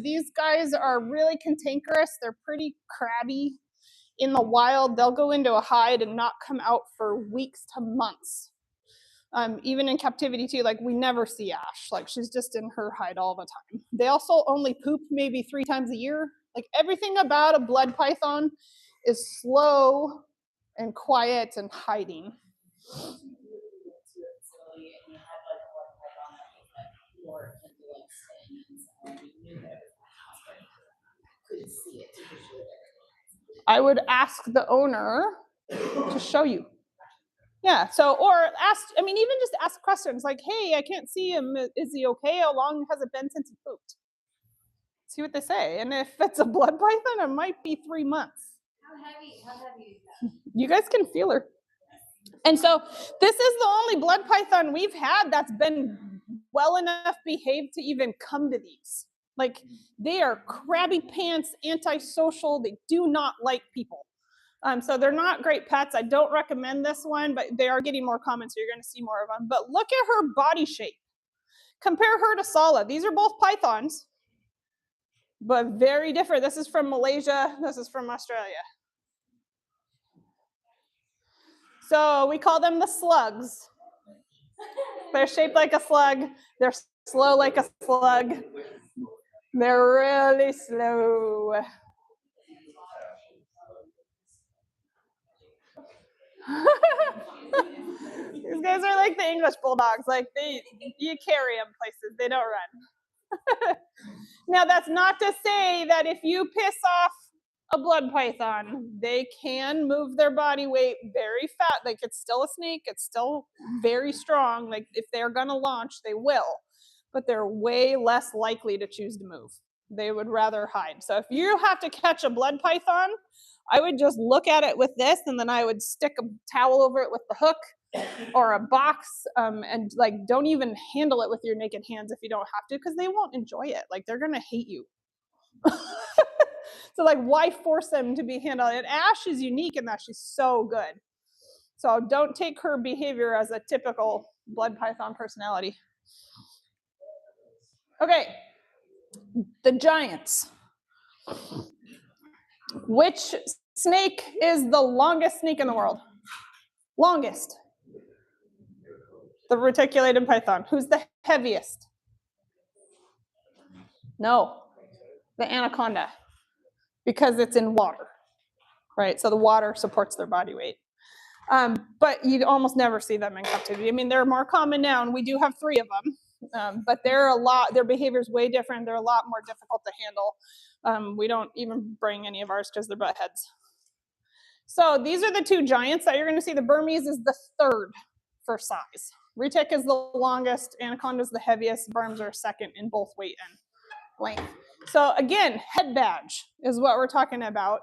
These guys are really cantankerous. They're pretty crabby. In the wild, they'll go into a hide and not come out for weeks to months. Even in captivity too, like we never see Ash. Like she's just in her hide all the time. They also only poop maybe 3 times a year. Like everything about a blood python is slow and quiet and hiding. I would ask the owner to show you. Yeah, so, or ask, I mean, even just ask questions like, hey, I can't see him. Is he okay? How long has it been since he pooped? See what they say. And if it's a blood python, it might be 3 months. How heavy is that? You guys can feel her. And so this is the only blood python we've had that's been well enough behaved to even come to these. Like, they are crabby pants, antisocial. They do not like people. So they're not great pets. I don't recommend this one, but they are getting more common, so you're going to see more of them. But look at her body shape. Compare her to Sala. These are both pythons, but very different. This is from Malaysia. This is from Australia. So we call them the slugs. They're shaped like a slug. They're slow like a slug. They're really slow. These guys are like the English bulldogs. Like, you carry them places. They don't run. Now, that's not to say that if you piss off a blood python, they can move their body weight very fast. Like, it's still a snake. It's still very strong. Like, if they're going to launch, they will. But they're way less likely to choose to move. They would rather hide. So if you have to catch a blood python, I would just look at it with this, and then I would stick a towel over it with the hook or a box, and like, don't even handle it with your naked hands if you don't have to, because they won't enjoy it. Like, they're gonna hate you. So like, why force them to be handled? And Ash is unique in that she's so good. So don't take her behavior as a typical blood python personality. Okay, the giants. Which snake is the longest snake in the world? Longest. The reticulated python. Who's the heaviest? No, the anaconda, because it's in water, right? So the water supports their body weight. But you almost never see them in captivity. I mean, they're more common now, and we do have 3 of them, but their behavior is way different. They're a lot more difficult to handle. We don't even bring any of ours because they're butt heads. So these are the 2 giants that you're going to see. The Burmese is the 3rd for size. Retic is the longest, anaconda is the heaviest, Burms are second in both weight and length. So again, head badge is what we're talking about.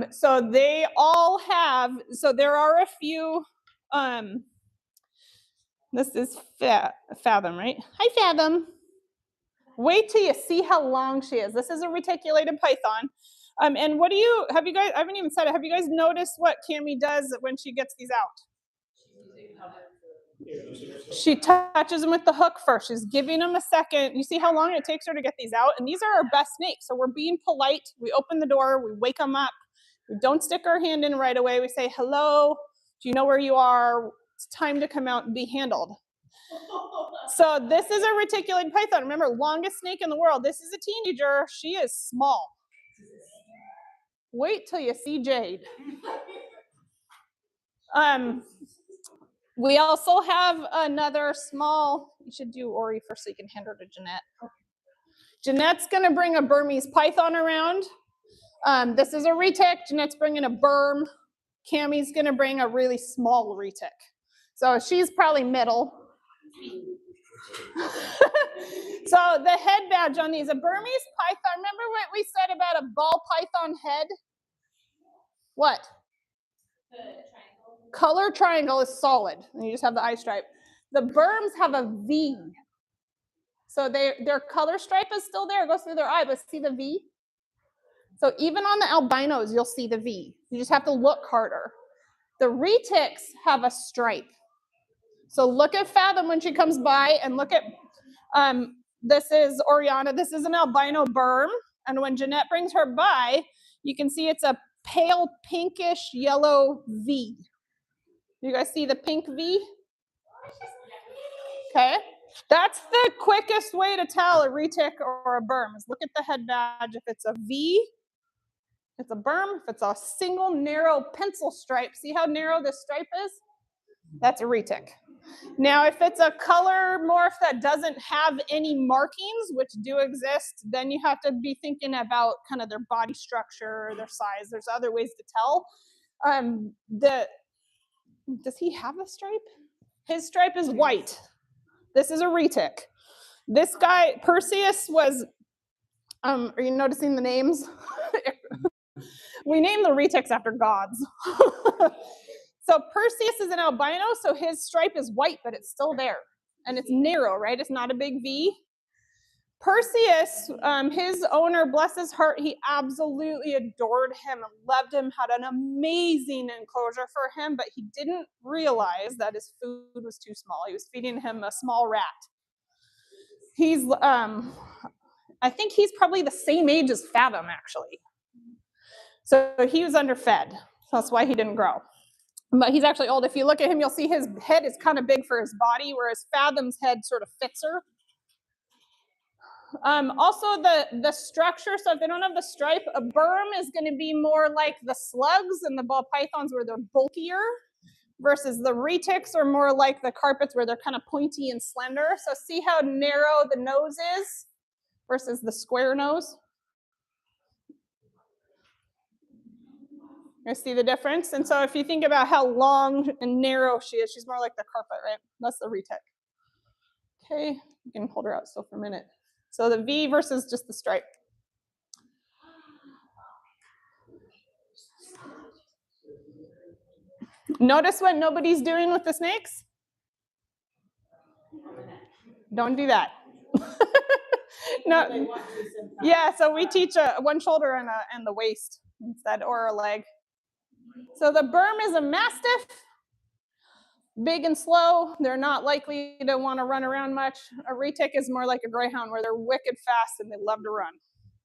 So they all have, so there are a few, this is Fathom, right? Hi, Fathom. Wait till you see how long she is. This is a reticulated python. And have you guys, I haven't even said it, have you guys noticed what Cammie does when she gets these out? She touches them with the hook first. She's giving them a second. You see how long it takes her to get these out? And these are our best snakes. So we're being polite. We open the door. We wake them up. We don't stick our hand in right away. We say, hello, do you know where you are? It's time to come out and be handled. So this is a reticulated python. Remember, longest snake in the world. This is a teenager. She is small. Wait till you see Jade. We also have another small, you should do Ori first so you can hand her to Jeanette. Jeanette's going to bring a Burmese python around. This is a retic. Jeanette's bringing a Burm. Cammie's going to bring a really small retic. So she's probably middle. So the head badge on these, a Burmese python, remember what we said about a ball python head? What? The triangle. Color triangle is solid, and you just have the eye stripe. The Burms have a V. So their color stripe is still there, it goes through their eye, but see the V? So even on the albinos, you'll see the V. You just have to look harder. The retics have a stripe. So look at Fathom when she comes by, and look at, this is Oriana. This is an albino Burm. And when Jeanette brings her by, you can see it's a pale pinkish yellow V. You guys see the pink V? Okay. That's the quickest way to tell a retic or a Burm is look at the head badge. If it's a V, it's a Burm. If it's a single narrow pencil stripe, see how narrow this stripe is? That's a retic. Now, if it's a color morph that doesn't have any markings, which do exist, then you have to be thinking about kind of their body structure, their size. There's other ways to tell. Does he have a stripe? His stripe is white. This is a retic. This guy, Perseus, was Are you noticing the names? We name the retics after gods. So Perseus is an albino, so his stripe is white, but it's still there. And it's narrow, right? It's not a big V. Perseus, his owner, bless his heart, he absolutely adored him and loved him, had an amazing enclosure for him, but he didn't realize that his food was too small. He was feeding him a small rat. He's, I think he's probably the same age as Fathom, actually. So he was underfed. So that's why he didn't grow. But he's actually old. If you look at him, you'll see his head is kind of big for his body, whereas Fathom's head sort of fits her. Also, the structure, so if they don't have the stripe, a berm is going to be more like the slugs and the ball pythons where they're bulkier, versus the retics are more like the carpets where they're kind of pointy and slender. So see how narrow the nose is versus the square nose? You see the difference? And so if you think about how long and narrow she is, she's more like the carpet, right? That's the retic. Okay, you can hold her out still for a minute. So the V versus just the stripe. Notice what nobody's doing with the snakes? Don't do that. No. Yeah, so we teach one shoulder and the waist instead, or a leg. So the berm is a mastiff, big and slow. They're not likely to want to run around much. A retic is more like a greyhound where they're wicked fast and they love to run.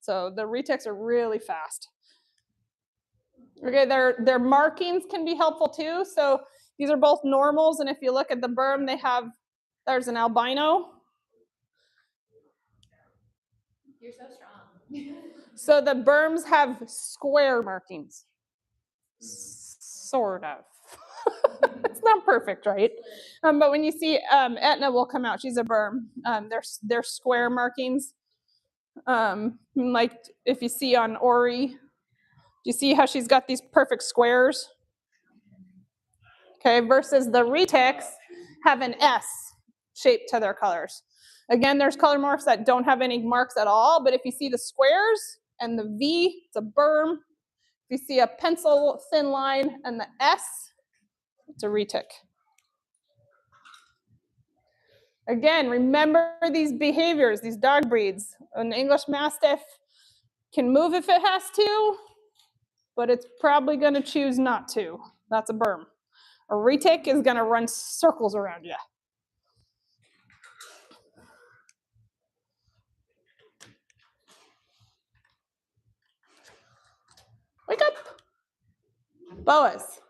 So the retics are really fast. Okay, their markings can be helpful too. So these are both normals, and if you look at the berm, there's an albino. You're so strong. So the berms have square markings. Sort of. It's not perfect, right? But when you see Etna will come out, she's a berm. They're square markings. Like if you see on Ori, do you see how she's got these perfect squares? Okay, versus the retics have an S shape to their colors. Again, there's color morphs that don't have any marks at all, but if you see the squares and the V, it's a berm. If you see a pencil thin line and the S, it's a retic. Again, remember these behaviors, these dog breeds. An English Mastiff can move if it has to, but it's probably going to choose not to. That's a berm. A retic is going to run circles around you. Wake up. Boas.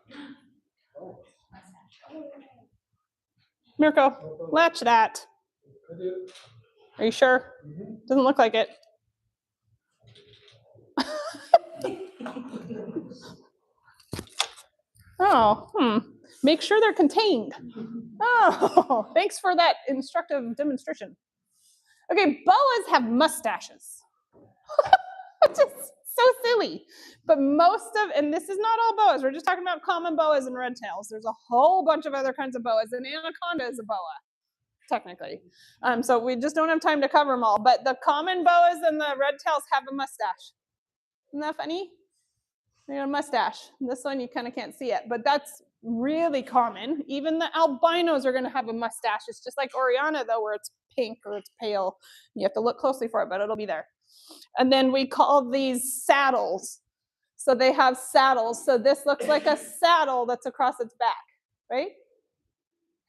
Mirko, latch that. Are you sure? Doesn't look like it. Oh, Make sure they're contained. Oh, thanks for that instructive demonstration. Okay, boas have mustaches. Just so silly. But and this is not all boas, we're just talking about common boas and red tails. There's a whole bunch of other kinds of boas. An anaconda is a boa, technically. So we just don't have time to cover them all. But the common boas and the red tails have a mustache. Isn't that funny? They got a mustache. This one, you kind of can't see it, but that's really common. Even the albinos are going to have a mustache. It's just like Oriana, though, where it's pink or it's pale. You have to look closely for it, but it'll be there. And then we call these saddles. So they have saddles. So this looks like a saddle that's across its back, right?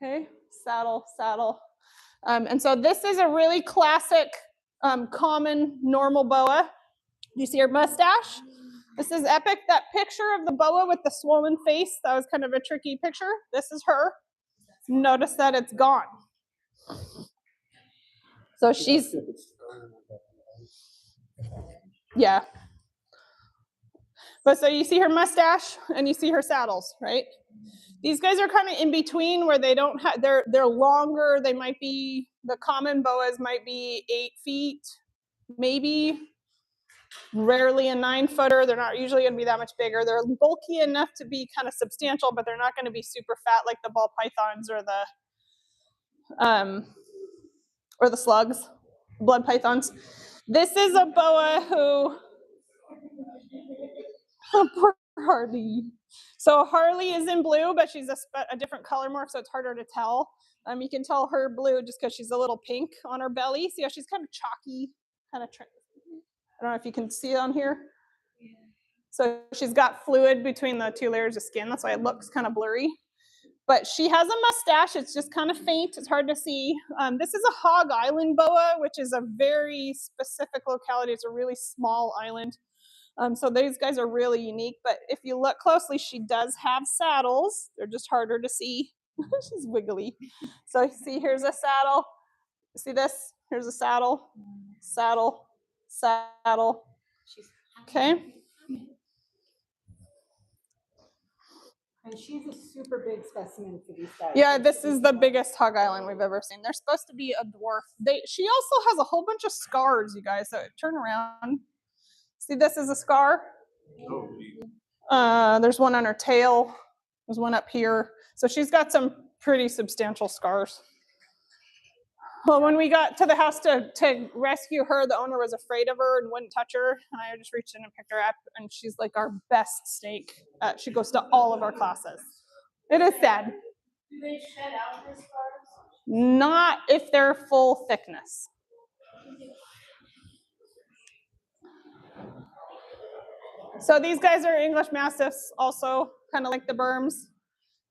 Okay, saddle, saddle. And so this is a really classic, common, normal boa. You see her mustache? This is epic. That picture of the boa with the swollen face, that was kind of a tricky picture. This is her. Notice that it's gone. So she's, yeah. But so you see her mustache and you see her saddles, right? These guys are kind of in between where they don't have, they're longer. They might be, the common boas might be 8 feet, maybe. Rarely a 9-footer. They're not usually going to be that much bigger. They're bulky enough to be kind of substantial, but they're not going to be super fat like the ball pythons or the slugs, blood pythons. This is a boa who, poor Harley. So Harley is in blue, but she's a different color morph, so it's harder to tell. You can tell her blue just because she's a little pink on her belly. See how she's kind of chalky, kind of. I don't know if you can see it on here. So she's got fluid between the two layers of skin. That's why it looks kind of blurry. But she has a mustache. It's just kind of faint. It's hard to see. This is a Hog Island boa, which is a very specific locality. It's a really small island. So these guys are really unique. But if you look closely, she does have saddles. They're just harder to see. She's wiggly. So see, here's a saddle. See this? Here's a saddle, saddle, saddle. Okay. And she's a super big specimen for these guys. Yeah, this is the biggest Hog Island we've ever seen. They're supposed to be a dwarf. She also has a whole bunch of scars, you guys. So turn around. See, this is a scar. There's one on her tail. There's one up here. So she's got some pretty substantial scars. Well, when we got to the house to rescue her, the owner was afraid of her and wouldn't touch her. And I just reached in and picked her up, and she's like our best snake. She goes to all of our classes. It is sad. Do they shed out her scars? Not if they're full thickness. So these guys are English Mastiffs also, kind of like the Burms.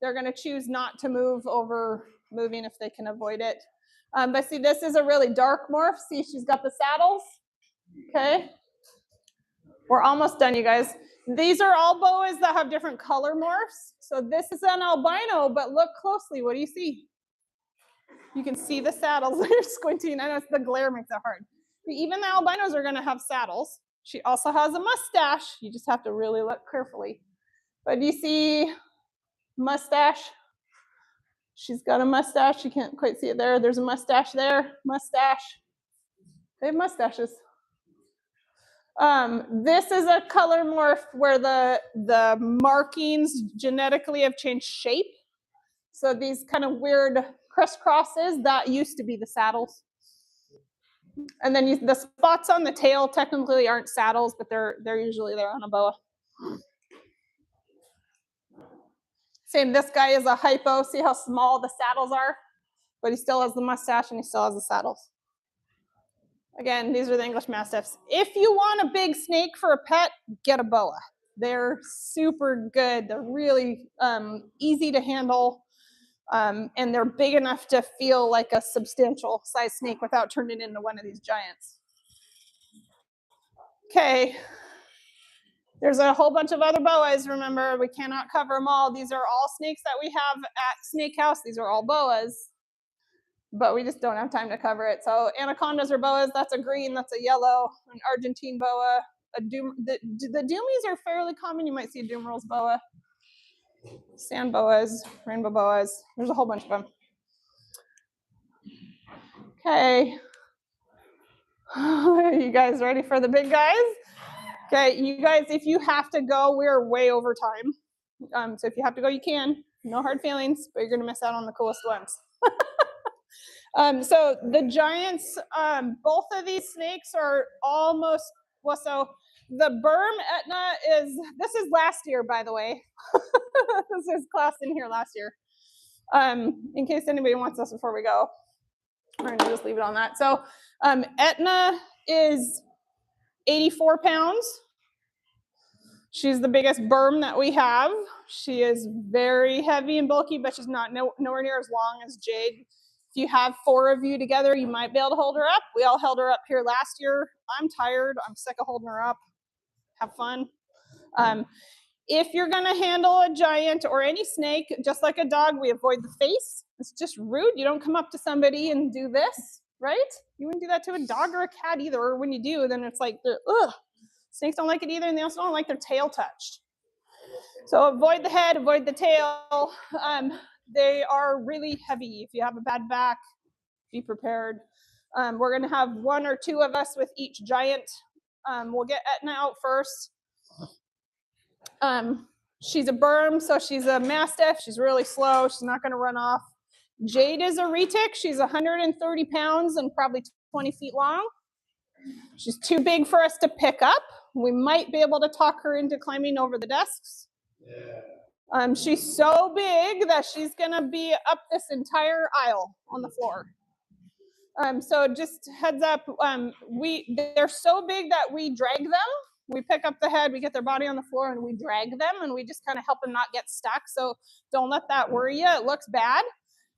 They're going to choose not to move over moving if they can avoid it. But see, this is a really dark morph. See, she's got the saddles. Okay. We're almost done, you guys. These are all boas that have different color morphs. So this is an albino, but look closely. What do you see? You can see the saddles. You're squinting. I know the glare makes it hard. Even the albinos are going to have saddles. She also has a mustache. You just have to really look carefully. But do you see mustache? She's got a mustache. You can't quite see it there. There's a mustache there. Mustache. They have mustaches. This is a color morph where the markings genetically have changed shape. So these kind of weird crisscrosses, that used to be the saddles. And then the spots on the tail technically aren't saddles, but they're usually there on a boa. Same, this guy is a hypo. See how small the saddles are? But he still has the mustache and he still has the saddles. Again, these are the English Mastiffs. If you want a big snake for a pet, get a boa. They're super good. They're really easy to handle. And they're big enough to feel like a substantial size snake without turning into one of these giants. Okay. There's a whole bunch of other boas. Remember, we cannot cover them all. These are all snakes that we have at Snake House. These are all boas, but we just don't have time to cover it. So anacondas are boas. That's a green. That's a yellow. An Argentine boa. The doomies are fairly common. You might see a Dumeral's boa. Sand boas, rainbow boas. There's a whole bunch of them. Okay. You guys ready for the big guys? Okay, you guys, if you have to go, we're way over time. So if you have to go, you can. No hard feelings, but you're going to miss out on the coolest ones. So the giants, both of these snakes are almost, well, so the Burm Etna this is last year, by the way. This is class in here last year. In case anybody wants this before we go, we're going to just leave it on that. So Etna is 84 pounds. She's the biggest Burm that we have. She is very heavy and bulky, but she's not nowhere near as long as Jade. If you have 4 of you together, you might be able to hold her up. We all held her up here last year. I'm tired. I'm sick of holding her up. Have fun. If you're going to handle a giant or any snake, just like a dog, we avoid the face. It's just rude. You don't come up to somebody and do this, right? You wouldn't do that to a dog or a cat either. Or when you do, then it's like, ugh. Snakes don't like it either, and they also don't like their tail touched. So avoid the head, avoid the tail. They are really heavy. If you have a bad back, be prepared. We're going to have 1 or 2 of us with each giant. We'll get Etna out first. She's a Burm, so she's a Mastiff. She's really slow. She's not going to run off. Jade is a retic. She's 130 pounds and probably 20 feet long. She's too big for us to pick up. We might be able to talk her into climbing over the desks. She's so big that she's gonna be up this entire aisle on the floor. So just heads up, they're so big that we drag them. We pick up the head, we get their body on the floor, and we drag them, and we just kind of help them not get stuck. So don't let that worry you. It looks bad,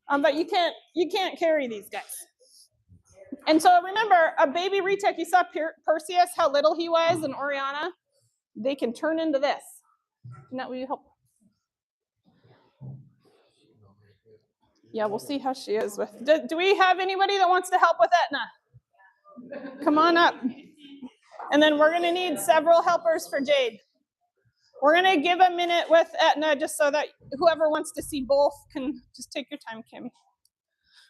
but you can't carry these guys. And so remember, a baby retic, you saw Perseus, how little he was, and Oriana, they can turn into this. Isn't that what you help? Yeah, we'll see how she is with. Do we have anybody that wants to help with Etna? Come on up. And then we're gonna need several helpers for Jade. We're gonna give a minute with Etna just so that whoever wants to see both can, just take your time, Cammie.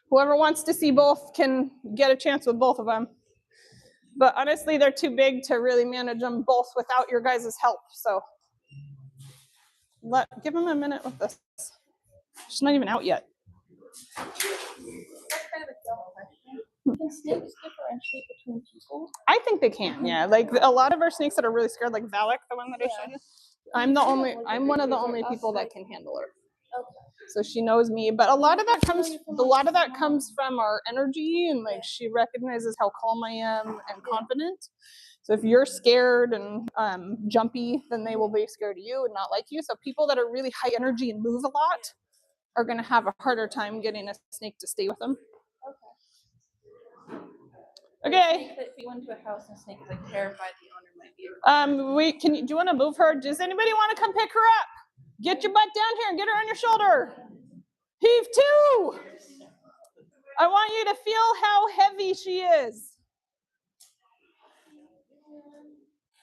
Whoever wants to see both can get a chance with both of them. But honestly, they're too big to really manage them both without your guys' help. So give them a minute with this. She's not even out yet. That's kind of a dumb question. Can snakes differentiate between people? I think they can, yeah. Like a lot of our snakes that are really scared, like Valak, the one that I showed you. I'm one of the only people that can handle her. Okay. So she knows me, but a lot of that comes from our energy, and like she recognizes how calm I am and confident. So if you're scared and jumpy, then they will be scared of you and not like you. So people that are really high energy and move a lot are going to have a harder time getting a snake to stay with them. Okay. If you went to a house and a snake was like terrified, the owner might be. Do you want to move her? Does anybody want to come pick her up? Get your butt down here and get her on your shoulder. Heave to. I want you to feel how heavy she is.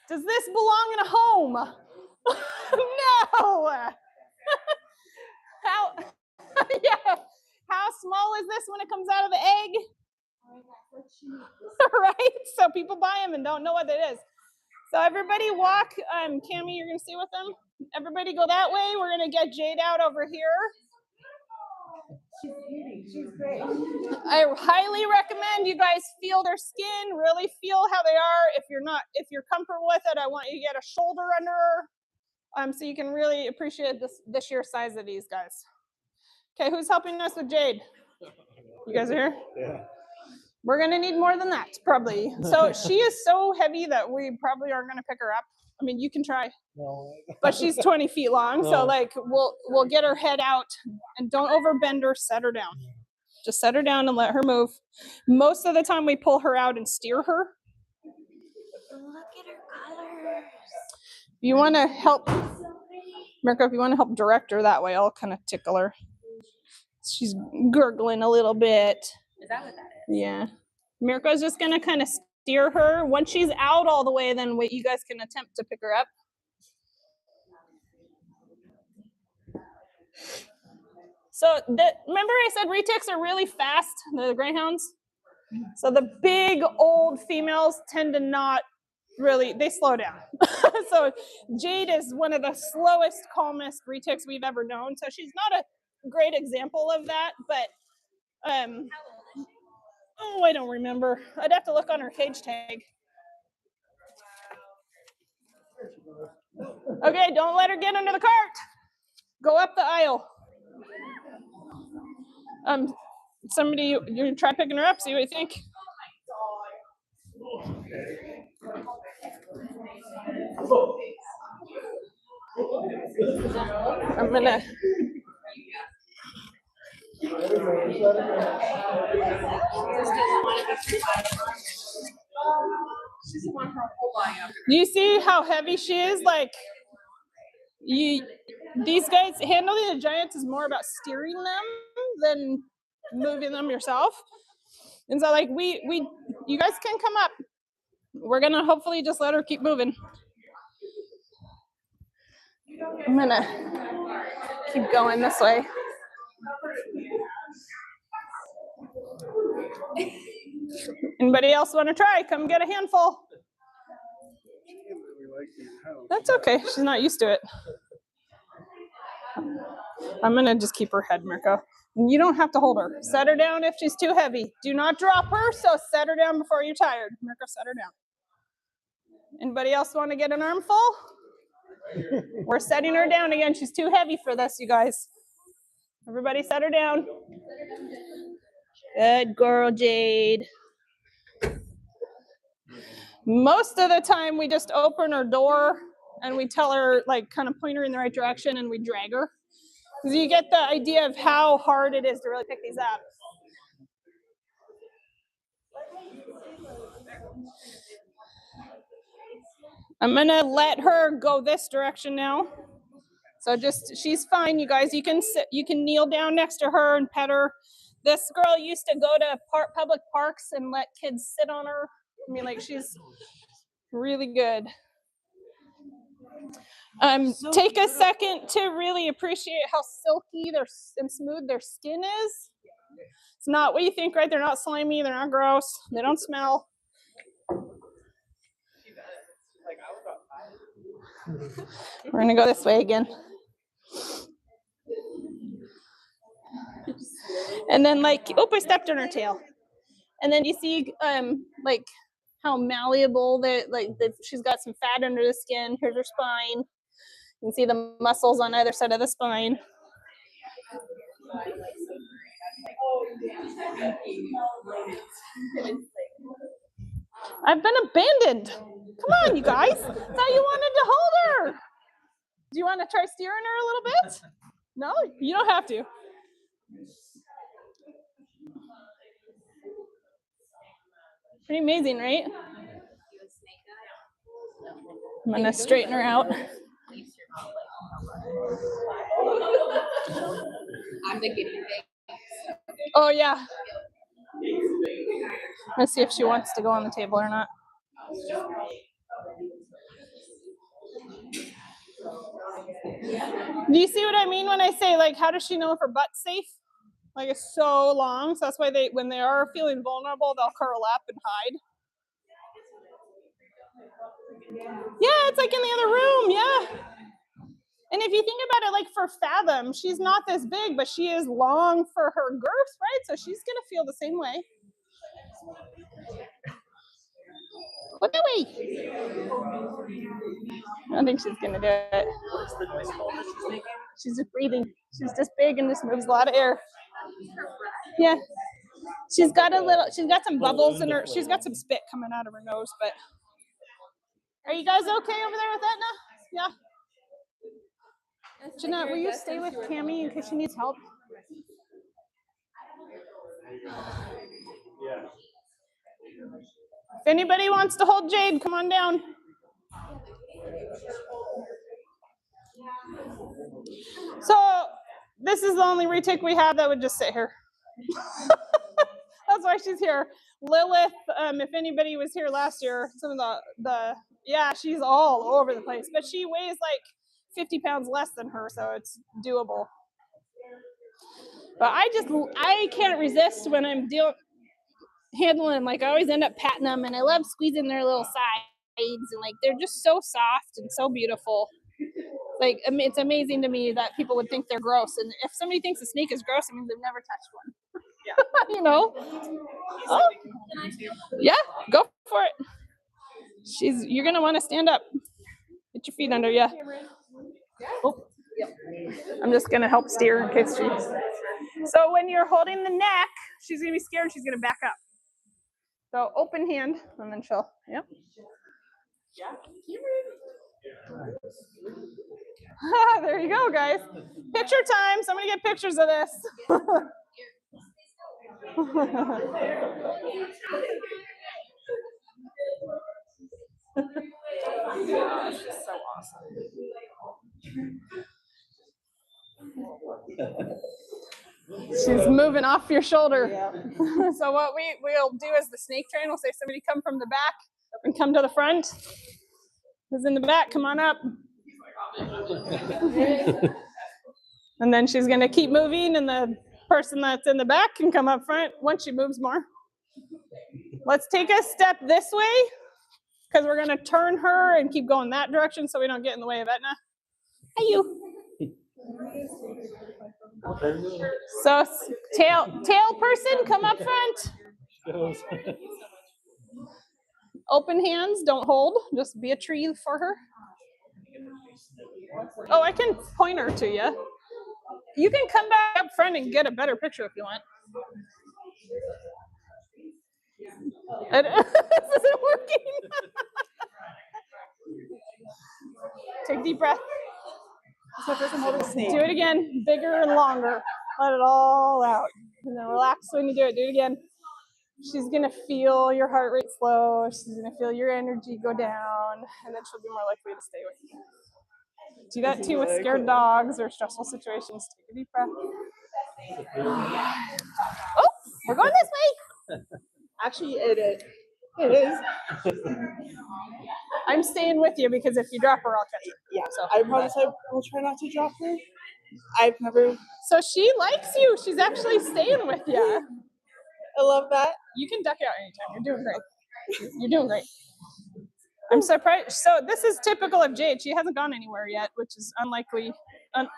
Does this belong in a home? No. How small is this when it comes out of the egg? Right? So people buy them and don't know what it is. So everybody walk. Cammie, you're gonna stay with them. Everybody go that way. We're gonna get Jade out over here. She's great. I highly recommend you guys feel their skin, really feel how they are. If you're comfortable with it, I want you to get a shoulder under her, so you can really appreciate the sheer size of these guys. Okay, who's helping us with Jade? You guys are here? Yeah. We're gonna need more than that, probably. So she is so heavy that we probably aren't gonna pick her up. I mean, you can try. No. But she's 20 feet long, so like we'll get her head out and don't overbend her, set her down. Just set her down and let her move. Most of the time we pull her out and steer her. Look at her colors. You want to help, Mirko, if you want to help direct her that way, I'll kind of tickle her. She's gurgling a little bit. Is that what that is? Yeah. Mirko's just going to kind of steer her. Once she's out all the way, then you guys can attempt to pick her up. So remember I said retics are really fast, the greyhounds? So the big old females tend to not really, they slow down. So Jade is one of the slowest, calmest retics we've ever known. So she's not a great example of that, but I don't remember. I'd have to look on her cage tag. Okay, don't let her get under the cart. Go up the aisle. Somebody, you try picking her up, see what you think. I'm gonna. Do you see how heavy she is? Like, these guys, handling the giants is more about steering them than moving them yourself. And so like you guys can come up. We're gonna hopefully just let her keep moving. I'm gonna keep going this way. Anybody else want to try? Come get a handful. That's okay. She's not used to it. I'm gonna just keep her head, Mirko. You don't have to hold her. Set her down if she's too heavy. Do not drop her, so set her down before you're tired. Mirka, set her down. Anybody else want to get an armful? We're setting her down again. She's too heavy for this, you guys. Everybody set her down. Good girl, Jade. Most of the time, we just open her door and we tell her, like, kind of point her in the right direction and we drag her. So you get the idea of how hard it is to really pick these up. I'm gonna let her go this direction now. So just, she's fine, you guys. You can sit, you can kneel down next to her and pet her. This girl used to go to public parks and let kids sit on her. I mean, like, she's really good. Take a second to really appreciate how silky and smooth their skin is. It's not what you think, right? They're not slimy, they're not gross, they don't smell. We're gonna go this way again. And then, like, oh, I stepped on her tail. And then you see, like, how malleable she's got some fat under the skin. Here's her spine. You can see the muscles on either side of the spine. I've been abandoned. Come on, you guys. I thought you wanted to hold her. Do you want to try steering her a little bit? No, you don't have to. Pretty amazing, right? I'm gonna straighten her out. I'm the guinea pig. Oh yeah. Let's see if she wants to go on the table or not. Do you see what I mean when I say, like, how does she know if her butt's safe? Like, it's so long, so that's why when they are feeling vulnerable, they'll curl up and hide. Yeah, it's like in the other room, yeah. And if you think about it, like, for Fathom, she's not this big, but she is long for her girth, right? So she's gonna feel the same way. Look away. I don't think she's gonna do it. She's just breathing. She's just big and just moves a lot of air. Yeah. She's got some bubbles in her, she's got some spit coming out of her nose, but. Are you guys okay over there with Etna? Yeah. Jeanette, will you stay with Tammy in case she needs help? If anybody wants to hold Jade, come on down. So this is the only retic we have that would just sit here. That's why she's here. Lilith, if anybody was here last year, some of yeah, she's all over the place, but she weighs like 50 pounds less than her, so it's doable. But I can't resist when I'm handling them. Like, I always end up patting them, and I love squeezing their little sides, and like, they're just so soft and so beautiful. Like, I mean, it's amazing to me that people would think they're gross, and if somebody thinks a snake is gross, it means they've never touched one. Yeah. You know? Oh. Yeah, go for it. You're gonna want to stand up. Get your feet under you. Oh. I'm just gonna help steer in case she. So when you're holding the neck, she's gonna be scared and she's gonna back up. So open hand, and then she'll, yep. There you go, guys. Picture time. Somebody get pictures of this. She's so awesome. She's moving off your shoulder. Yeah. So what we'll do is the snake train. We'll say, somebody come from the back and come to the front. Who's in the back? Come on up. And then she's going to keep moving, and the person that's in the back can come up front once she moves more. Let's take a step this way, because we're going to turn her and keep going that direction so we don't get in the way of Etna. Hi, you. So tail person, come up front. Open hands, don't hold. Just be a tree for her. Oh, I can point her to you. You can come back up front and get a better picture if you want. This isn't working. Take a deep breath. So person hold a snake. Do it again, bigger and longer. Let it all out. And then relax when you do it. Do it again. She's gonna feel your heart rate slow. She's gonna feel your energy go down, and then she'll be more likely to stay with you. Do that too with scared dogs or stressful situations. Take a deep breath. Oh, we're going this way. Actually, it is. It is. I'm staying with you because if you drop her, I'll catch her. Yeah. So I promise I will try not to drop her. I've never. So she likes you. She's actually staying with you. I love that. You can duck out anytime. You're doing great. You're doing great. I'm surprised. So this is typical of Jade. She hasn't gone anywhere yet, which is unlikely,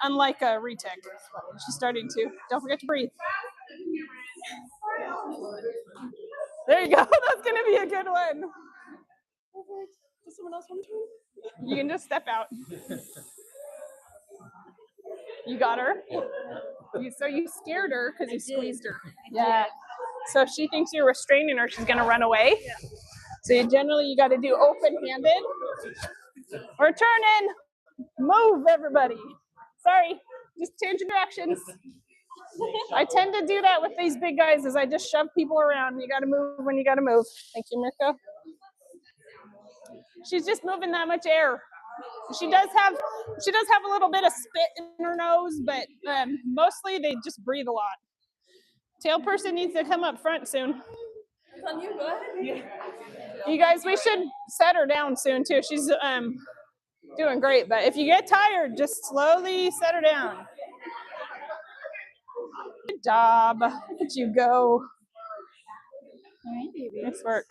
unlike a retic. She's starting to. Don't forget to breathe. There you go. That's going to be a good one. Does someone else want to try? You can just step out. You got her? So you scared her because you squeezed her. Yeah. So if she thinks you're restraining her, she's going to run away. So you got to do open-handed. We're turning. Move, everybody. Sorry, just changing directions. I tend to do that with these big guys is I just shove people around. You got to move when you got to move. Thank you, Mirko. She's just moving that much air. She does have a little bit of spit in her nose, but mostly they just breathe a lot. Tail person needs to come up front soon. It's on you, go ahead. You guys, we should set her down soon too. She's doing great, but if you get tired, just slowly set her down. Good job. Look at you go. Nice work.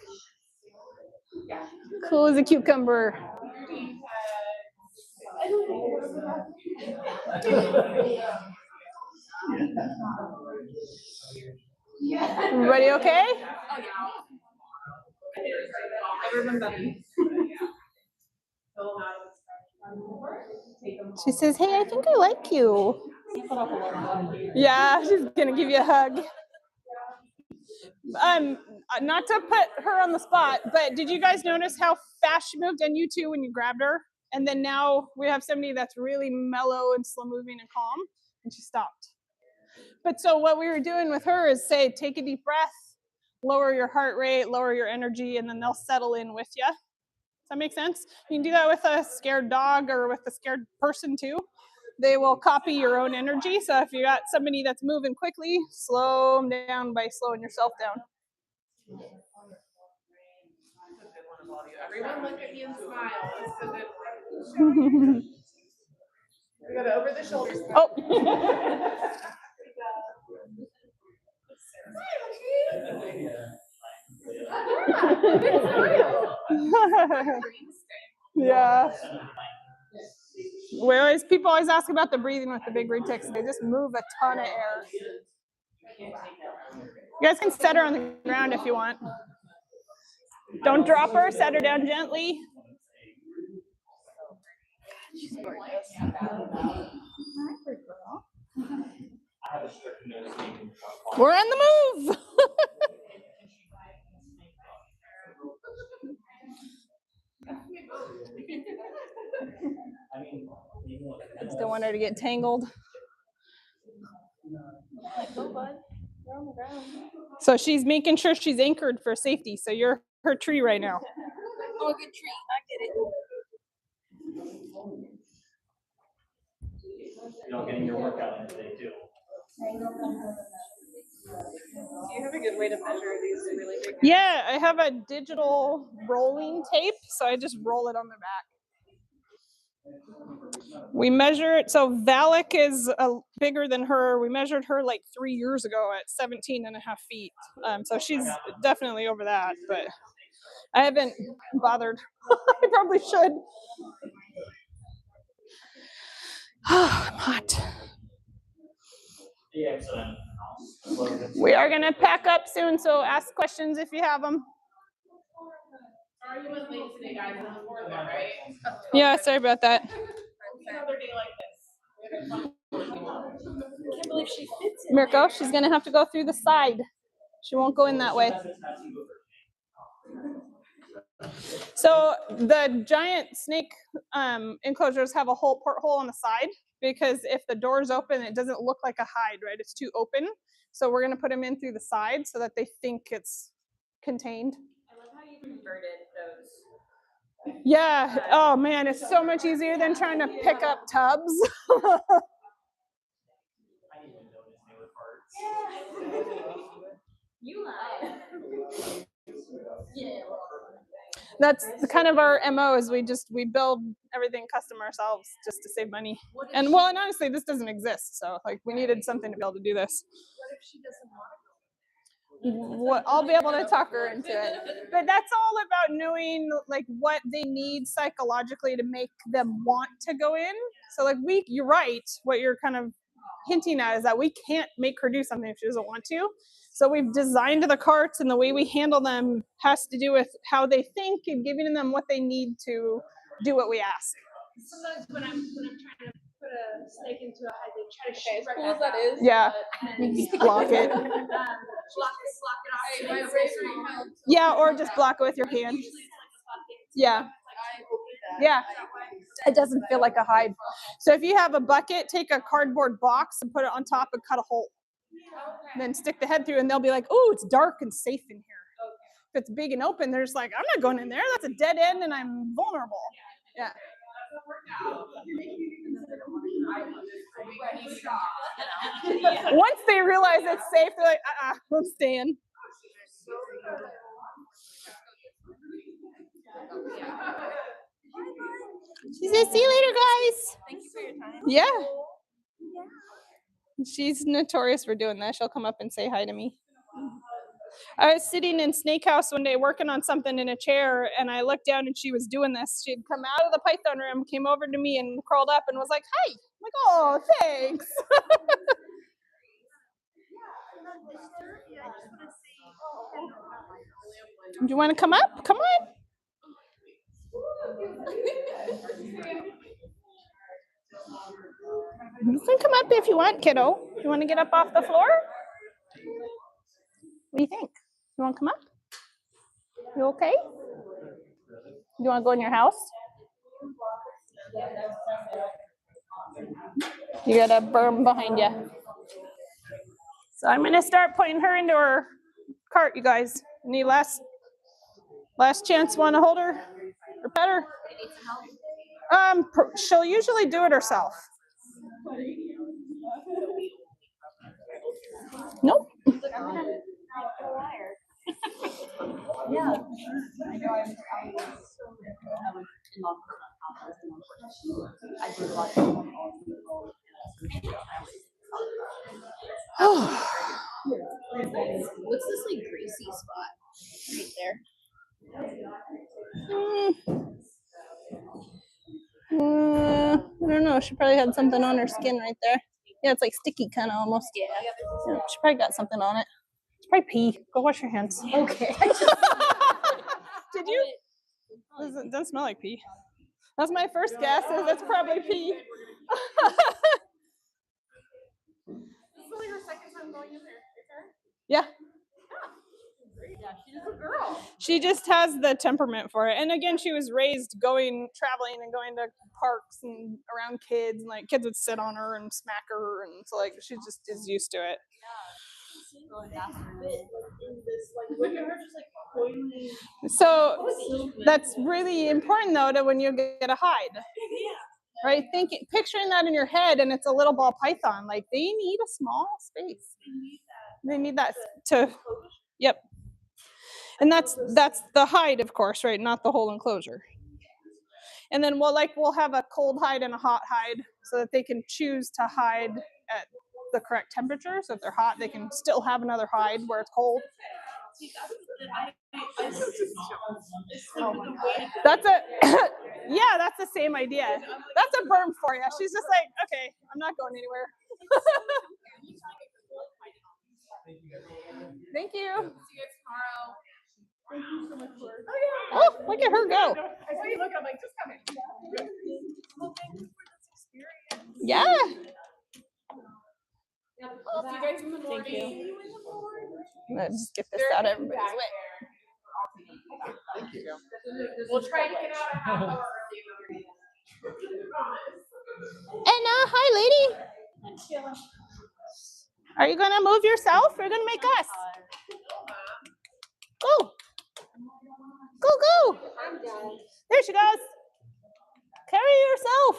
Cool as a cucumber. Everybody okay? She says, hey, I think I like you. Yeah, she's gonna give you a hug. Not to put her on the spot, but did you guys notice how fast she moved, and you too when you grabbed her? And then now we have somebody that's really mellow and slow moving and calm, and she stopped. But so what we were doing with her is say, take a deep breath, lower your heart rate, lower your energy, and then they'll settle in with you. Does that make sense? You can do that with a scared dog or with a scared person too. They will copy your own energy. So if you got somebody that's moving quickly, slow them down by slowing yourself down. Everyone look at me and smile. This is a good one. We got over the shoulders. Oh. Yeah. People always ask about the breathing with the big retics. They just move a ton of air. You guys can set her on the ground if you want. Don't drop her, set her down gently. She's gorgeous. We're on the move. Just don't want her to get tangled. So she's making sure she's anchored for safety. So you're her tree right now. Oh, good tree. I get it. You're getting your workout in today too. Do you have a good way to measure these really big? Yeah, I have a digital rolling tape, so I just roll it on the back. We measure it, so Valak is bigger than her. We measured her like 3 years ago at 17 and a half feet. So she's definitely over that, but I haven't bothered. I probably should. I'm hot. Yeah, excellent. We are going to pack up soon, so ask questions if you have them. Sorry you went late today, guys. On the 4th, right? Yeah, sorry about that. Another day like this. I can't believe she fits in Mirko, she's going to have to go through the side. She won't go in that way. So the giant snake enclosures have a whole porthole on the side because if the door's open, it doesn't look like a hide, right? It's too open. So we're going to put them in through the side so that they think it's contained. I love how you converted those. Yeah. Oh man, it's so much easier than trying to pick up tubs. I didn't even notice they were parts. You lied. Yeah. That's kind of our MO is we build everything custom ourselves just to save money. And honestly, this doesn't exist. So like we needed something to be able to do this. What if she doesn't want to go? What I'll be able to talk her into it. But that's all about knowing like what they need psychologically to make them want to go in. So like you're right, what you're kind of hinting at is that we can't make her do something if she doesn't want to. So we've designed the carts, and the way we handle them has to do with how they think and giving them what they need to do what we ask. Sometimes when I'm trying to put a snake into a hide, they try to shoot As right cool as back that out. is. Yeah. And Just block it. block it off. My bravery helps. Yeah, or just block it with your hand. Usually it's like a bucket. Yeah. I believe that. Yeah. It doesn't feel like a hide. So if you have a bucket, take a cardboard box and put it on top and cut a hole. And then stick the head through, and they'll be like, "Oh, it's dark and safe in here." If it's big and open, they're just like, "I'm not going in there. That's a dead end, and I'm vulnerable." Yeah. Once they realize it's safe, they're like, I'm staying. She says, "See you later, guys." Thank you for your time. Yeah. She's notorious for doing that. She'll come up and say hi to me. I was sitting in Snake House one day working on something in a chair, and I looked down and she was doing this. She'd come out of the python room, came over to me and crawled up and was like, "Hi." I'm like, "Oh, thanks." Do you want to come up? Come on. You can come up if you want, kiddo. You want to get up off the floor? What do you think? You want to come up? You okay? You want to go in your house? You got a berm behind you. So I'm going to start putting her into her cart, you guys. Any last chance? Want to hold her or pet her? She'll usually do it herself. Nope. Yeah. What's this like greasy spot right there? I don't know. She probably had something on her skin right there. Yeah, it's like sticky kind of almost. Yeah, she probably got something on it. It's probably pee. Go wash your hands. Okay. Did you? It doesn't smell like pee. That's my first guess. Is it's probably pee. This is only her second time going in there. Yeah. Yeah, she's a girl. She just has the temperament for it. And again, she was raised traveling and going to parks and around kids, and like kids would sit on her and smack her, and so like she just is used to it. So that's really important though to when you get a hide. Right? Picturing that in your head, and it's a little ball python. Like they need a small space. They need that to. Yep. And that's the hide, of course, right? Not the whole enclosure. And then we'll have a cold hide and a hot hide so that they can choose to hide at the correct temperature. So if they're hot, they can still have another hide where it's cold. That's it. Yeah, that's the same idea. That's a berm for you. She's just like, okay, I'm not going anywhere. Thank you. See you guys tomorrow. Oh, look at her go. I saw you look, I'm like, just come in. Well, thank you for this experience. Yeah. I'll see you guys in the morning. Let's just get this out of everybody's way. Thank you. We'll try to get out a half hour early. And hi, lady. Are you gonna move yourself or are you gonna make us? Go. Go, go. There she goes. Carry yourself.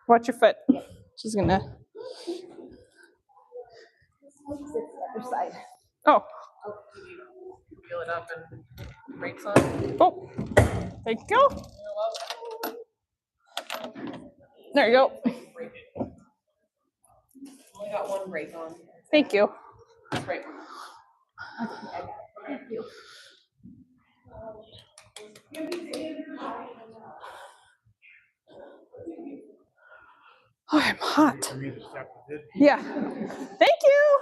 Watch your foot. She's gonna. Oh. Feel it up and brakes on. Oh. Thank you. There you go. Only got one brake on. Thank you. That's right. Oh, I'm hot. Yeah. Thank you.